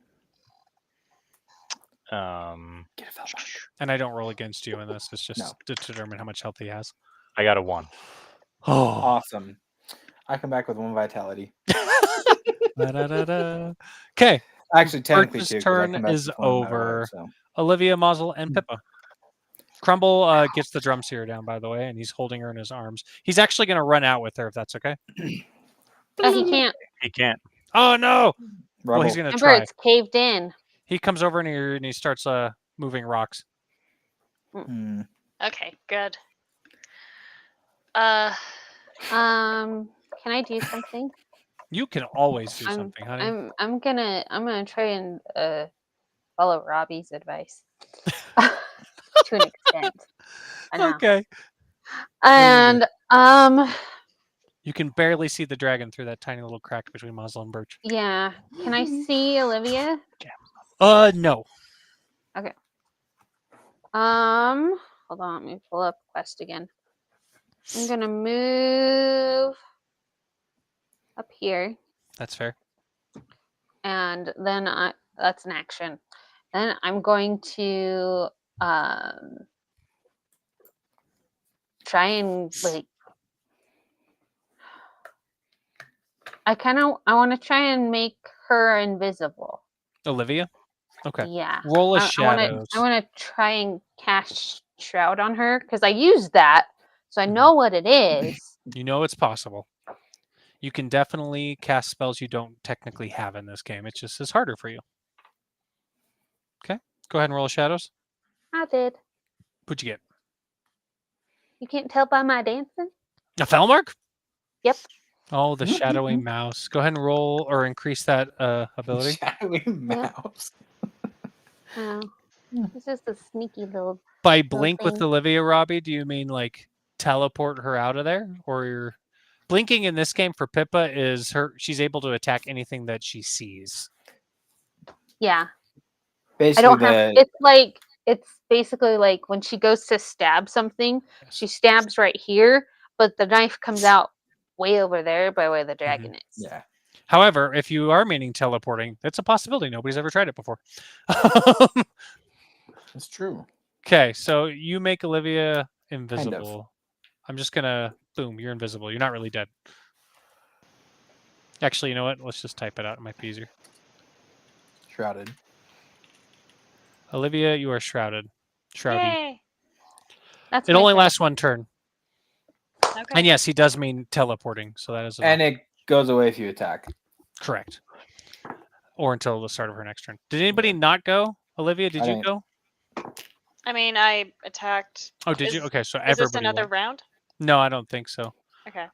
Get a Felmark. And I don't roll against you in this. It's just No. to determine how much health he has. I got a 1. Oh. Awesome. I come back with 1 vitality. Okay. Actually, technically, Birch's 2. 'cause I turn come back is with 1 no matter what, over. so. Olivia, Mazel, and Pippa. Crumble gets the drum seer down, by the way, and he's holding her in his arms. He's actually going to run out with her, if that's okay. He can't. He can't. Oh, no. Well, he's Rubble. going to Remember, try. it's caved in. He comes over and he starts moving rocks. Hmm. Okay, good. Can I do something? You can always do something, honey. I'm gonna try and follow Robbie's advice to an extent. I know. Okay. And You can barely see the dragon through that tiny little crack between Mazel and Birch. yeah. Can I see Olivia? No. Hold on, let me pull up quest again. I'm gonna move up here, That's fair. and then that's an action. Then I'm going to try and like I want to try and make her invisible. Olivia? Okay. Yeah. Roll a I shadows. want to try and cast shroud on her because I used that, so I Mhm. know what it is. You know it's possible. You can definitely cast spells you don't technically have in this game. It just is harder for you. Okay. Go ahead and roll a shadows. I did. What'd you get? You can't tell by my dancing. A Felmark? Yep. Oh, the shadowy mouse. Go ahead and roll or increase that ability. Shadowy mouse. Oh, it's just a sneaky little. By blink with thing. Olivia, Robbie, do you mean like teleport her out of there? Or you're blinking in this game for Pippa is she's able to attack anything that she sees. Yeah. Basically, I don't have. It's basically like when she goes to stab something, she stabs right here, but the knife comes out way over there by where the dragon is. Yeah. However, if you are meaning teleporting, it's a possibility. Nobody's ever tried it before. It's true. Okay, so you make Olivia invisible. I'm just gonna boom, you're invisible. You're not really dead. Actually, you know what? Let's just type it out. It might be easier. Shrouded. Olivia, you are shrouded. Shroudy. Yay. That's It my only turn. lasts one turn. Okay. And yes, he does mean teleporting, so that is And it goes away if you attack. correct. Or until the start of her next turn. Did anybody not go? Olivia, did I you didn't. go? I mean, I attacked. Oh, did you? Is- Okay, so Is this everybody another went. round? No, I don't think so. Okay.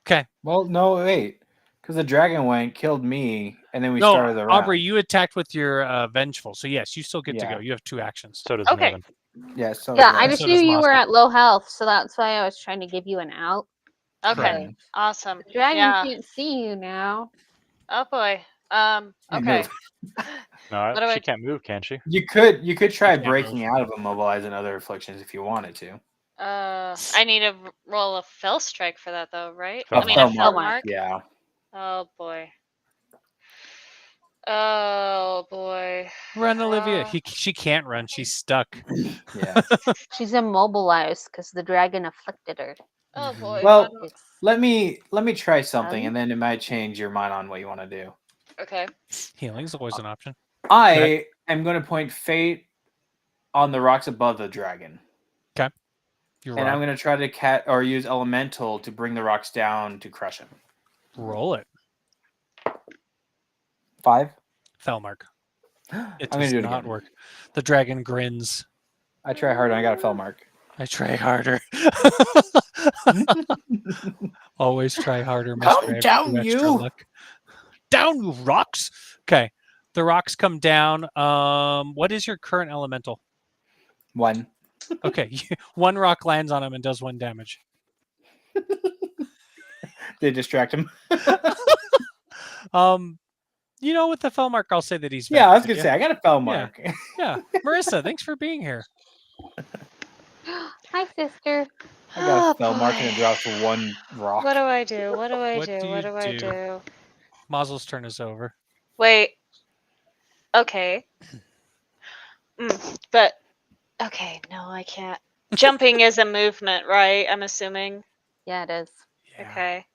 Okay. Well, no, wait. Because the dragon went, killed me, and then we No, started the round. Aubrey, you attacked with your vengeful, so yes, you still get to Yeah. go. You have 2 actions. So does Okay. Melvin. Yeah, so Yeah, yeah. I just So knew does you were Mazel. at low health, so that's why I was trying to give you an out. Okay. Correct. Awesome. The dragon Yeah. can't see you now. Oh boy. You Okay. move. No, What do she I- can't move, can she? You could try can't breaking out of immobilize and other afflictions if you wanted to. I need to roll a fell strike for that though, right? Fell I mean a mark. fell Fell mark. mark. Yeah. Oh boy. Oh boy. Run, Olivia. Uh, She can't run. She's stuck. Yeah. She's immobilized because the dragon afflicted her. Oh boy. Well, I don't- It's let me try something, and then it might change your mind on what you want to do. Okay. Healing's always an option. I am going to point fate on the rocks above the dragon, You're and I'm right. going to try to use elemental to bring the rocks down to crush him. Roll it. 5. Felmark. It I'm does gonna do it not again. work. The dragon grins. I try hard, and I got a fell mark. I try harder. Always try harder, Mr. Come Extra down, you! luck. Down, you rocks. Okay. The rocks come down. What is your current elemental? 1. Okay. 1 rock lands on him and does 1 damage. They distract him. You know, with the Felmark, I'll say that he's Yeah, I was back, going to yeah? say, I got a fell mark. Yeah. Marissa, thanks for being here. hi, sister. I got Oh, a fell mark, and boy. it drops to 1 rock. What do I do? What do I What do? do What you do I do? do? Mazel's turn is over. Wait. Okay. But okay, no, I can't. Jumping is a movement, right? I'm assuming. Yeah, it is. Yeah. Okay.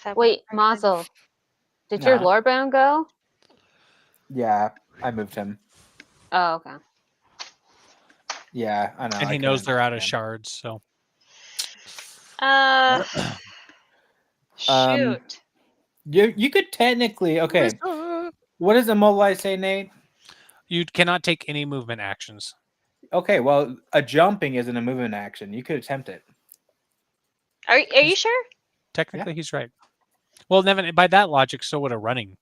That Wait, won't work then. Mazel, did your Nah. lore bound go? Yeah, I moved him. Oh, okay. Yeah, I know. And I he knows couldn't- they're out of yeah. shards, so Shoot. You could technically What does immobilize say, Nate? you cannot take any movement actions. Okay, well, a jumping isn't a movement action. You could attempt it. Are you sure? Technically, he's right. Well, Nevin, by that logic, so would a running.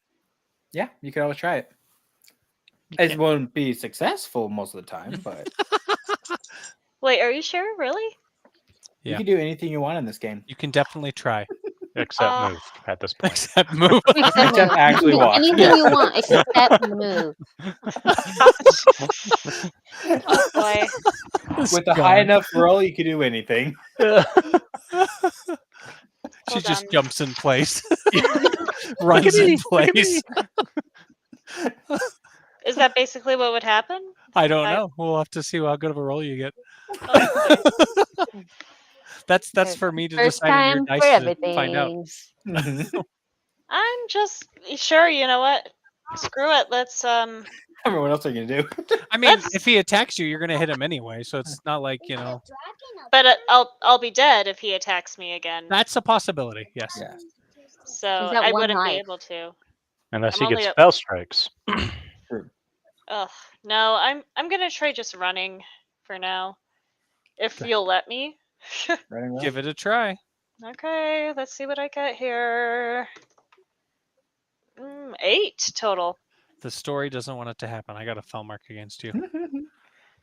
Yeah, you could always try it. You It can't- won't be successful most of the time, but Wait, are you sure? Really? Yeah. you can do anything you want in this game. You can definitely try. Except move at this point. Except move. Except Except move. actually walk. Anything Yeah. you want except move. Oh boy. With a high enough roll, you could do anything. She Hold just on. jumps in place. Runs in place. Is that basically what would happen? I don't I- know. We'll have to see how good of a roll you get. Oh, That's First- for me to First decide on your time for dice to everything. find out. Mhm. I'm just sure. You know what? Screw it. Let's I mean, what else are you gonna do? I mean, Let's- if he attacks you, you're gonna hit him anyway. So it's not like But I'll be dead if he attacks me again. that's a possibility. Yes. Yeah. So He's got I one wouldn't be life. able to. Unless I'm he only gets up- spell strikes. Ugh. No, I'm gonna try just running for now. If you'll let me. Running well? Give it a try. Okay, let's see what I got here. 8 total. The story doesn't want it to happen. I got a fell mark against you.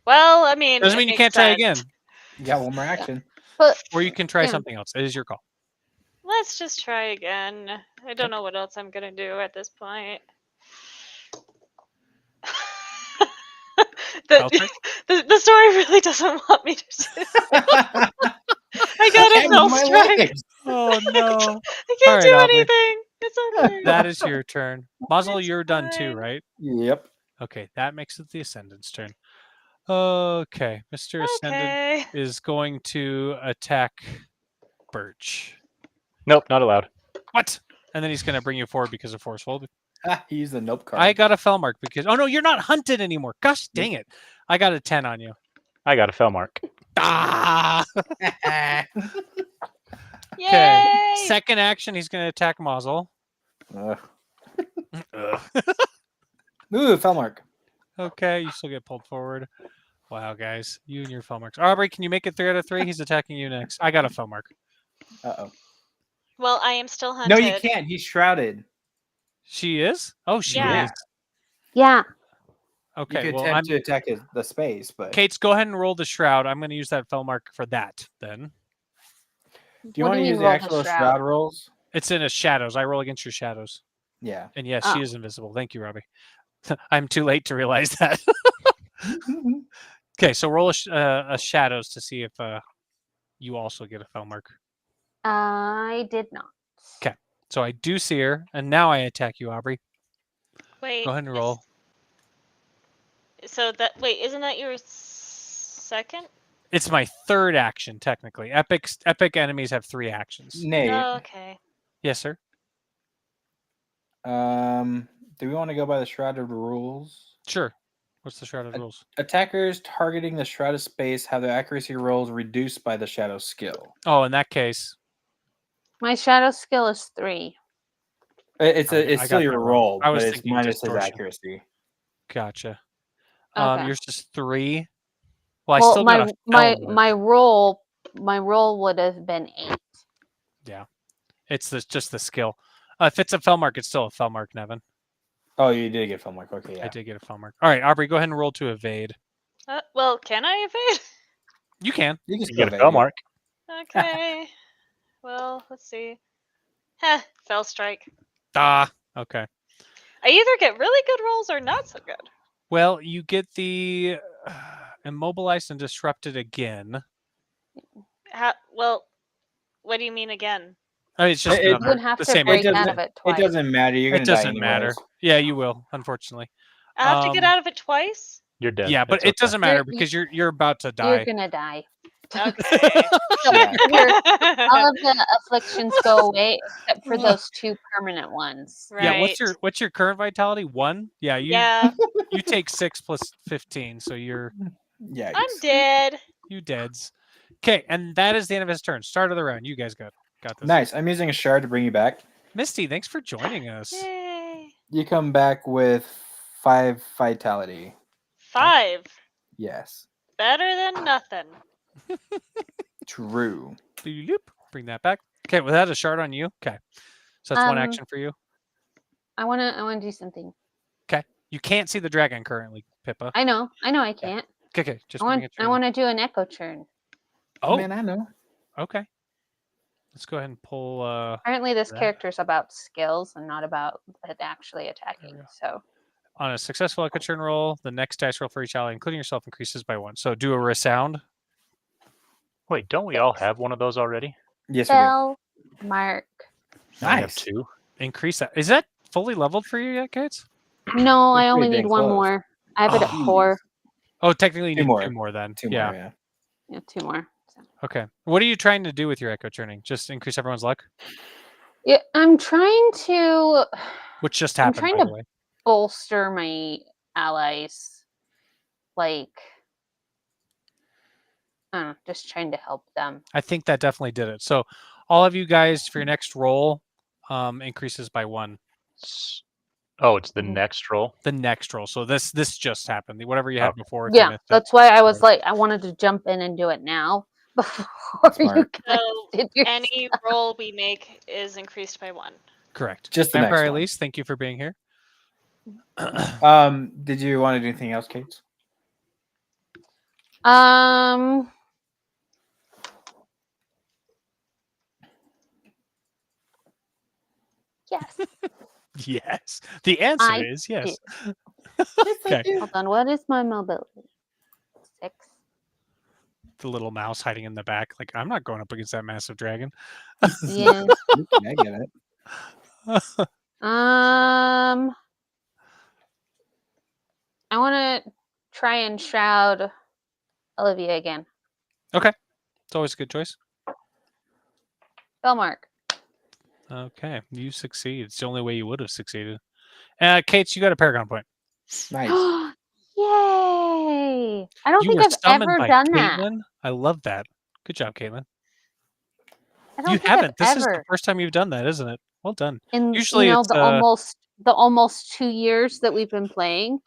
Well, I mean, Doesn't it mean you makes can't try sense. again. You got one more action. But Or you can try Yeah. something else. It is your call. Let's just try again. I don't know what else I'm gonna do at this point. I'll try. The story really doesn't want me to do. I got a can't fell move my strike. legs. Oh no. I can't Alright, do Aubrey. anything. It's okay. That is your turn. Muzzle, It's you're done too, fine. right? Yep. Okay, that makes it the Ascendant's turn. Okay, Mr. Ascendant Okay. is going to attack Birch. Nope, not allowed. What? And then he's going to bring you forward because of forceful. He used the nope card. I got a fell mark because... Oh, no, you're not hunted anymore. Gosh dang it. I got a 10 on you. I got a fell mark. Ah! Yay! Okay. Second action, he's going to attack Muzzle. Ugh. Ooh, fell mark. Okay, you still get pulled forward. Wow, guys. You and your fell marks. Aubrey, can you make it 3 out of 3? He's attacking you next. I got a fell mark. Uh-oh. Well, I am still hunted. No, you can't. He's shrouded. She is? Oh, she Yeah. is. yeah, Okay, You could well, attempt to attack the space, but Kate's, go ahead and roll the shroud. I'm going to use that fell mark for that then. do you What want do to you use mean the roll the actual shroud? shroud rolls? It's in a shadows. I roll against your shadows. Yeah. And yes, Oh. she is invisible. Thank you, Robbie. I'm too late to realize that. Okay, so roll a shadows to see if you also get a fell mark. I did not. So I do see her, and now I attack you, Aubrey. Wait. Go ahead and roll. So that isn't that your second? It's my third action, technically. Epic enemies have 3 actions. Nate, Oh, okay. Yes, sir. do we want to go by the shrouded rules? Sure. What's the shrouded rules? Attackers targeting the shrouded space have their accuracy rolls reduced by the shadow skill. Oh, in that case, My shadow skill is 3. It's I it's got still that your wrong. roll, I was but it's thinking minus his distortion. accuracy. gotcha. Okay. Yours is 3. Well, I Well, still got a fell mark. my roll would have been 8. It's just the skill. If it's a fell mark, it's still a fell mark, Nevin. Oh, you did get fell mark. Okay, I yeah. did get a fell mark. All right, Aubrey, go ahead and roll to evade. Well, can I evade? You can. You can You still get a evade fell it. mark. Okay. Well, let's see. Heh, fell strike. Ah, okay. I either get really good rolls or not so good. Well, you get the immobilized and disrupted again. Well, what do you mean again? I mean, it's just It- another- You would have the to same. break It out doesn't- of it It twice. doesn't matter. You're It gonna die doesn't matter. anyways. Yeah, you will, unfortunately. I have to get out of it twice? You're dead. Yeah, but It's it okay. doesn't matter because you're about to die. You're gonna die. Okay. So Yeah. all of the afflictions go away except for those 2 permanent ones. Right. Yeah, what's your current vitality? 1? Yeah, Yeah, you take 6 plus 15, so you're Yeah. I'm dead. you deads. Okay, and that is the end of his turn. Start of the round. You guys got this. Nice. I'm using a shard to bring you back. Misty, thanks for joining us. Yay. You come back with 5 vitality. 5. Yes. Better than nothing. True. Bloop. Bring that back. Okay, well, that a shard on you. Okay, so that's one action for you. I wanna do something. Okay, you can't see the dragon currently, Pippa. I know I can't. Okay, just I want to do an echo churn. Oh, Man, I know. okay. Let's go ahead and pull. Apparently this that. character's about skills and not about it actually attacking. go. So On a successful echo churn roll, the next dice roll for each ally, including yourself, increases by 1. So do a resound. Wait, don't we all have one of those already? Yes, we do. Bell, Mark. I have Nice. 2. Increase that. Is that fully leveled for you yet, Kates? No, We're I only pretty need dang one close. more. I have it at Oh. 4. Oh, technically you Two need more. 2 more then. 2 yeah. more, yeah. Yeah, 2 more. So. Okay. What are you trying to do with your echo churning? Just increase everyone's luck? Yeah, I'm trying to Which just I'm happened, trying by to- the way. bolster my allies. Like I don't know, just trying to help them. I think that definitely did it. So all of you guys for your next roll increases by 1. Oh, it's the Mhm. next roll. The next roll. So this just happened. Whatever you had Okay. before. If you Yeah, missed it. that's why I was Sorry. like I wanted to jump in and do it now before you Smart. guys So did your any roll we make is increased by 1. Correct. Just the Vampire next one. Elise, thank you for being here. Did you want to do anything else, Kate? Yes. Yes. The answer I is yes. do. Okay. Hold on. What is my mobility? 6. The little mouse hiding in the back. Like, I'm not going up against that massive dragon. Yeah. I get it. I want to try and shroud Olivia again. It's always a good choice. Belmark. Okay. You succeed. It's the only way you would have succeeded. Kate, you got a Paragon point. Nice. Yay! I don't You think were I've summoned ever by done that. Caitlin. I love that. Good job, Caitlin. I don't You think I've haven't. This is the ever first time you've done that, isn't it? Well done. in Usually it's, the almost 2 years that we've been playing.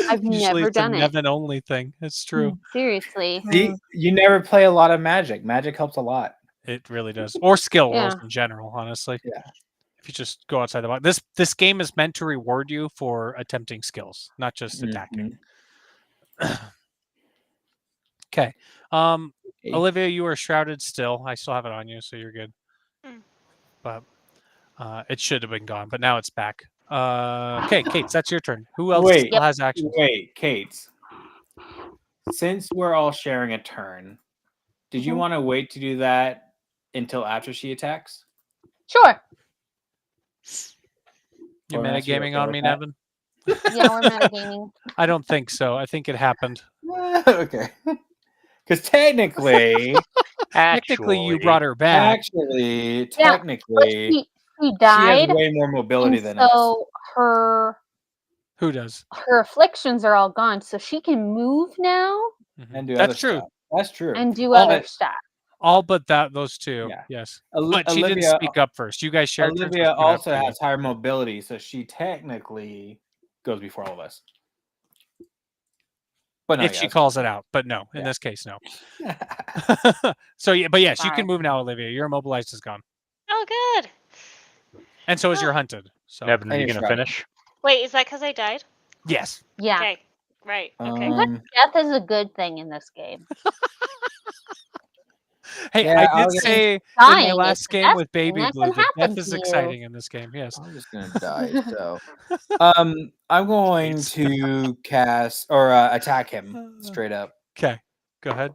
I've Usually never it's a done it. Nevin only thing. It's true. Seriously. See, you never play a lot of Magic. Magic helps a lot. It really does. Or skill rolls Yeah. in general, honestly. Yeah. If you just go outside the box. This game is meant to reward you for attempting skills, not just attacking. Okay. Okay. Olivia, you are shrouded still. I still have it on you, so you're good. Mm. But it should have been gone, but now it's back. Okay, Kate, that's your turn. Who else Wait. still has action? Wait, Kate. Since we're all sharing a turn, did you Mhm. want to wait to do that until after she attacks? Sure. You Or unless you're metagaming okay on with me, that? Nevin? Yeah, we're metagaming. I don't think so. I think it happened. Okay. Because technically, Technically, you brought her back. technically, But she she has died, way more mobility and than us. so her Who does? afflictions are all gone, so she can move now Mhm. And do That's other true. stuff. That's true. and do All other but- stuff. All but those two. Yeah. Yes. Oli- But she didn't Olivia- speak up first. You guys shared turns, so Olivia she went also after you. has higher mobility, so she technically goes before all of us. But if she calls it out. But no, in Yeah. this case, no. out. So yeah, but yes, you Sorry. can move now, Olivia. Your immobilized is gone, Oh, good. and so is your Oh. hunted. So Nevin, are And you you're going to shrouded. finish? Wait, is that because I died? yes, Yeah. Okay. Right. Okay. Death is a good thing in this game. hey, Yeah, I I'll did get- say in Dying my is last the game best with thing Baby that Blue can that happen death is to you. exciting in this game. Yes. I'm just gonna die. So, I'm going Jeez. to cast or attack him straight up. Okay, go ahead.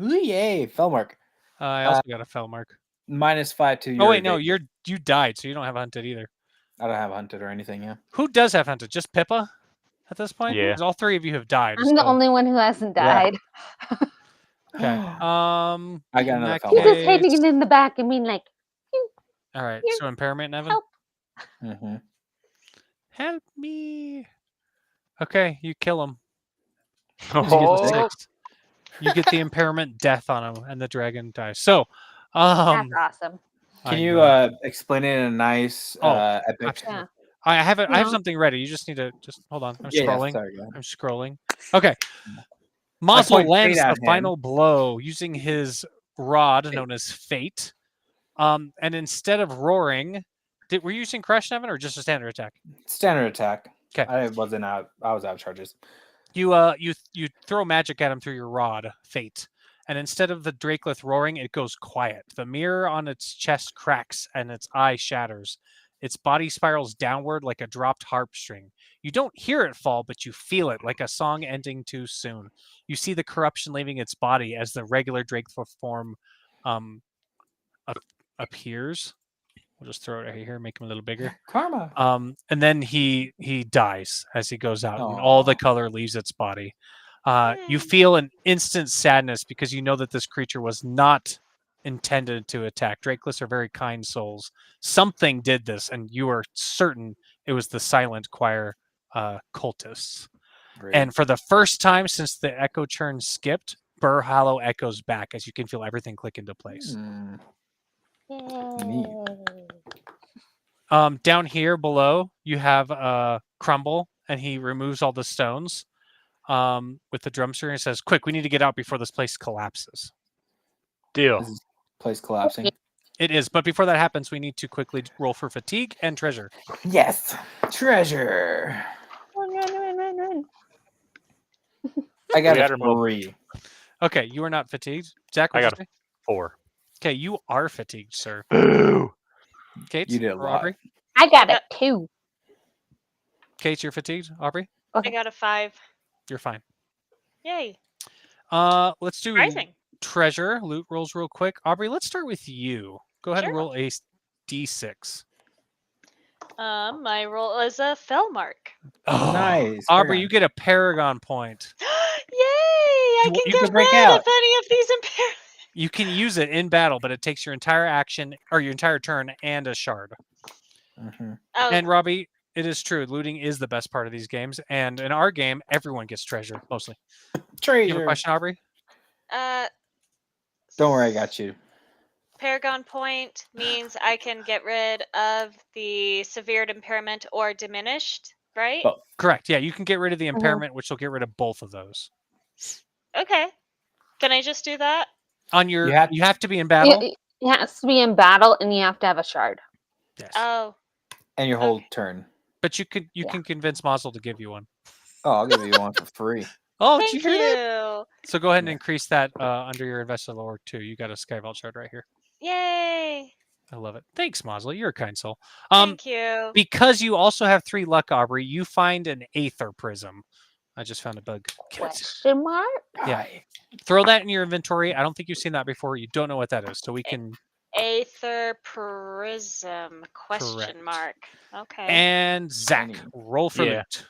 Ooh, yay, Felmark. I also got a fell mark. -5 to your. Oh wait, no, evade. you died, so you don't have hunted either. I don't have hunted or anything. Yeah. Who does have hunted? Just Pippa at this point? Yeah. 'Cause all three of you have died. I'm the so- only one who hasn't Yeah. died. Okay. I got in another that fell He mark. was hiding in the back and being like, All right. Here, So impairment, Evan. help. Mm-hmm. Help me. Okay, you kill him. get the Oh, Six. You get the impairment death on him, and the dragon dies. So, that's awesome. Can I you know. explain it in a nice Oh, epic? absolutely. Yeah. I have it. I have No. something ready. You just need to hold on. I'm Yeah, scrolling. sorry, go ahead. I'm scrolling. Okay. I Mazel point lands straight the at him. final blow using his rod known as Fate. And instead of roaring, were you using Crush, Evan, or just a standard attack? Standard attack. 'Kay. I wasn't out. I was out of charges. You throw magic at him through your rod, Fate, and instead of the Drakelith roaring, it goes quiet. The mirror on its chest cracks and its eye shatters. Its body spirals downward like a dropped harp string. You don't hear it fall, but you feel it like a song ending too soon. You see the corruption leaving its body as the regular Drakelith form appears. We'll just throw it right here, make him a little bigger. Karma. And then he dies as he goes out, and all the Aw. color leaves its body. You feel an instant sadness because you know that this creature was not intended to attack. Drakeliths are very kind souls. Something did this, and you are certain it was the Silent Choir cultists. Great. And for the first time since the echo churn skipped, Burhallow echoes back as you can feel everything click into place. Neat. Down here below, you have Crumble, and he removes all the stones with the drumster and says, "Quick, we need to get out before this place collapses." deal. This is place collapsing. It is, but before that happens, we need to quickly roll for fatigue and treasure. Yes. Treasure. Run. I got We a had her mobile. 3. Okay, you are not fatigued. Zach, I what'd got you say? 4. Okay, you are fatigued, sir. Boo! Kate, You did a or lot. Aubrey? I got a 2. Kate, you're fatigued. Aubrey, I got a 5. you're fine. Yay. Let's do Surprising. treasure loot rolls real quick. Aubrey, let's start with you. Go ahead and Sure. roll a d6. My roll is a fell mark. Oh, Nice. Aubrey, Very you get a paragon point. Yay! I You- can you get can break rid out. of any of these impairments. You can use it in battle, but it takes your entire action or your entire turn and a shard. Mhm. Oh, And Robbie, it is true. Looting is the best part of these games. And in our game, everyone gets treasure, mostly. You have a Treasure. question, Aubrey? Don't worry, I got you. Paragon point means I can get rid of the severe impairment or diminished, right? Both. Correct. Yeah, you can get rid of the Mhm. impairment, which will get rid of both of those. Okay. Can I just do that? On your, You have- you have to be in battle. It has to be in battle, and you have to have a shard. Yes. Oh, And your whole turn. But you Yeah. can convince Mazel to give you one. Oh, I'll give you one for free. Oh, thank did you hear that? you. So go ahead and Yeah. increase that under your invested lore too. You got a Skyvault shard right here. Yay. I love it. Thanks, Mazel. You're a kind soul. Thank you. Because you also have 3 luck, Aubrey, you find an Aether Prism. I just found a bug. Kill it. Question mark? Yeah. Hi. Throw that in your inventory. I don't think you've seen that before. You don't know what that is. So we can... Aether prism? Question Correct. mark. Okay. And Zach, Any- roll for Yeah. loot.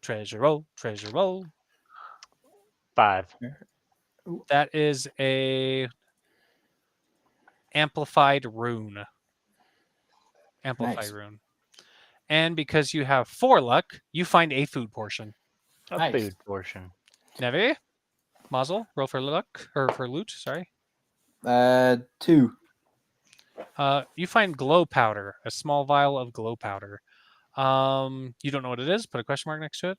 Treasure roll. Treasure roll. 5. That is a... Amplified rune. Amplified Nice. rune. And because you have 4 luck, you find a food portion. A Nice. food portion. Nevi, Mazel, roll for luck or for loot. Sorry. 2. You find glow powder, a small vial of glow powder. You don't know what it is. Put a question mark next to it.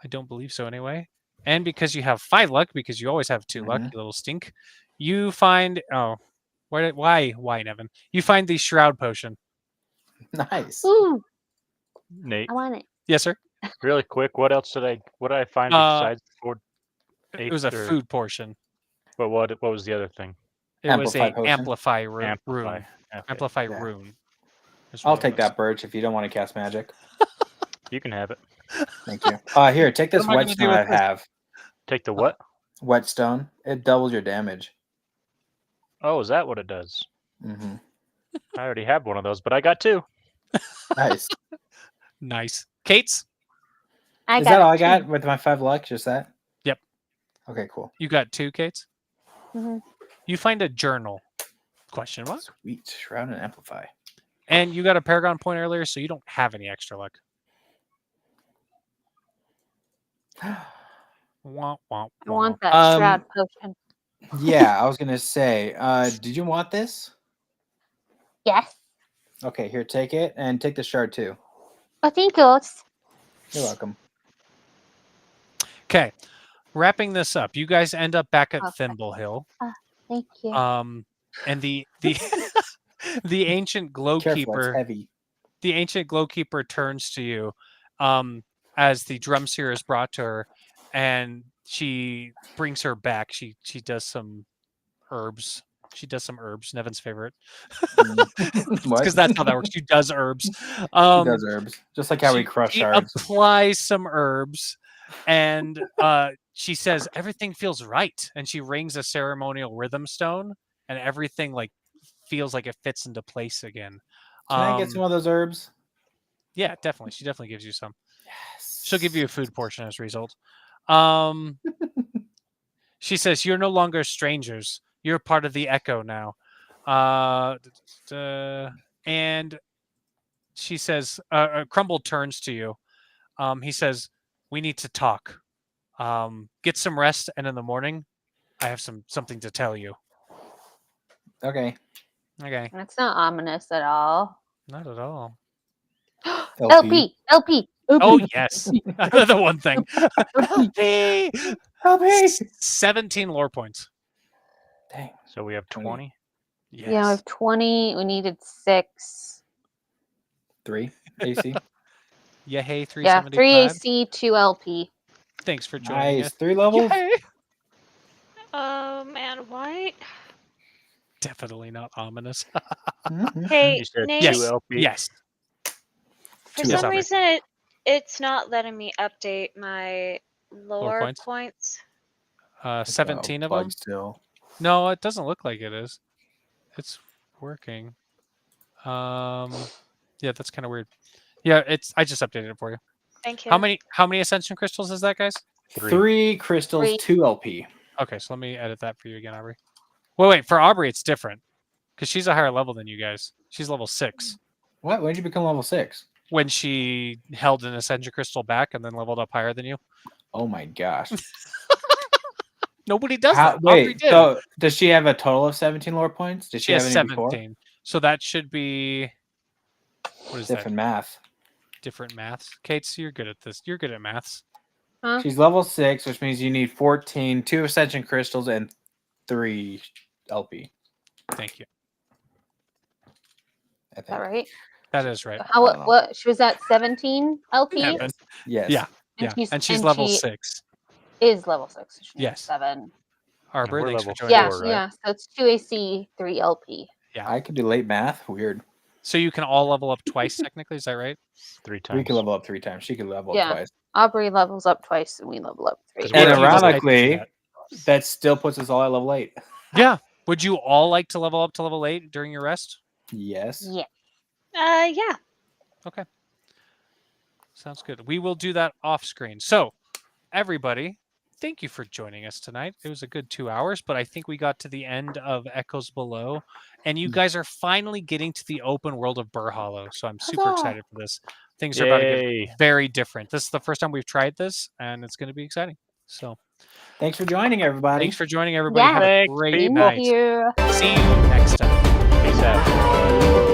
I don't believe so, anyway. And because you have 5 luck, because you always have 2 luck, Mhm. you little stink, you find why, Nevin? You find the shroud potion. Nice. Ooh, Nate, I want it. Yes, sir. really quick, what else did I find Uh, besides the 4? It was a Aether- food portion. But what was the other thing? It was Amplify a potion? amplify Amplify. rune. Okay. Amplify Yeah. rune. is I'll what it take was. that, Birch, if you don't want to cast magic. You can have it. Thank you. Here, take this What am I gonna do whetstone I with this? have. Take the what? Whetstone. It doubles your damage. Oh, is that what it does? Mm-hmm. I already have one of those, but I got 2. Nice. Nice. Kate's, I Is got that all a I got 2. with my 5 luck? Just that? Yep. Okay, cool. you got 2, Kate's. Mhm. You find a journal, question mark, Sweet. Shroud and amplify. and you got a Paragon point earlier, so you don't have any extra luck. Wah, wah, I wah. want that shroud potion. Yeah, I was gonna say. Did you want this? Yes. Okay, here, take it and take the shard too. Oh, thank you. You're welcome. Okay, wrapping this up, you guys end up back at Okay. Thimble Hill. Thank you. And the the ancient Careful, it's glowkeeper, heavy. the ancient glowkeeper turns to you, as the drum seer is brought to her, and she brings her back. She does some herbs. She does some herbs. Nevin's favorite, What? because that's how that works. She does herbs. He does herbs, just like how we crush she shards. applies some herbs, and she says everything feels right, and she rings a ceremonial rhythm stone, and everything like feels like it fits into place again. Can I get some of those herbs? Yeah, definitely. She definitely gives you some. Yes. She'll give you a food portion as a result. She says, "You're no longer strangers. You're part of the Echo now." And she says, Crumble turns to you. He says, "We need to talk. Get some rest, and in the morning, I have something to tell you." Okay. Okay, That's not ominous at all. not at all. LP. Oh yes, the one thing. LP! Help me! 17 lore points. Dang. So we have 20. Yes. Yeah, we have 20. We needed 6. 3 AC. Yeah, hey, Yeah, 375. 3 AC, 2 LP. Thanks for joining Nice. us. 3 levels. Yay! Oh man, what? Definitely not ominous. Mhm. Hey, You said Nate, 2 LP. Yes. for Two Yes, some Aubrey. reason it's not letting me update my lore points? points. 17 of bug them. still. No, it doesn't look like it is. It's working. Yeah, that's kind of weird. Yeah, I just updated it for you. Thank you. How many ascension crystals is that, guys? 3 crystals, 3. 2 LP. Okay, so let me edit that for you again, Aubrey. Wait, for Aubrey it's different because she's a higher level than you guys. She's level 6. What? When did you become level 6? When she held an ascension crystal back and then leveled up higher than you. Oh my gosh. Nobody does that. Aubrey Wait, did. so does she have a total of 17 lore points? Did She have has any before? 17. So that should be, what is Different math. that? Different maths. Kate, so you're good at this. You're good at maths. Huh? She's level 6, which means you need 14, 2 ascension crystals, and 3 LP. Thank you. I Is that think. right? That is right. How? I don't know. What? She was at 17 LP? Evan. Yes. Yeah. And Yeah. And she's level 6. Is level 6. So she needs Yes. 7. Arbor, we're thanks for level joining Yeah, us. right? yeah. So it's 2 AC, 3 LP. Yeah. I could do late math. Weird. So you can all level up twice, technically. Is that right? 3 We times. could level up 3 times. She could level Yeah. up twice. Aubrey levels up twice, and we level up 3. 'Cause And We're- ironically, that. that still puts us all at level 8. Yeah. Would you all like to level up to level 8 during your rest? Yes. Yeah. Yeah. Okay. Sounds good. We will do that off screen. So, everybody, thank you for joining us tonight. It was a good 2 hours, but I think we got to the end of Echoes Below, and you guys are finally getting to the open world of Burhallow. So I'm super Huzzah! excited for this. Things are about to Yay. get very different. This is the first time we've tried this, and it's going to be exciting. So, Thanks for joining, everybody. thanks for joining, everybody. Yeah. Have a Thanks, great people. night. Thank you. See you next time. Peace out.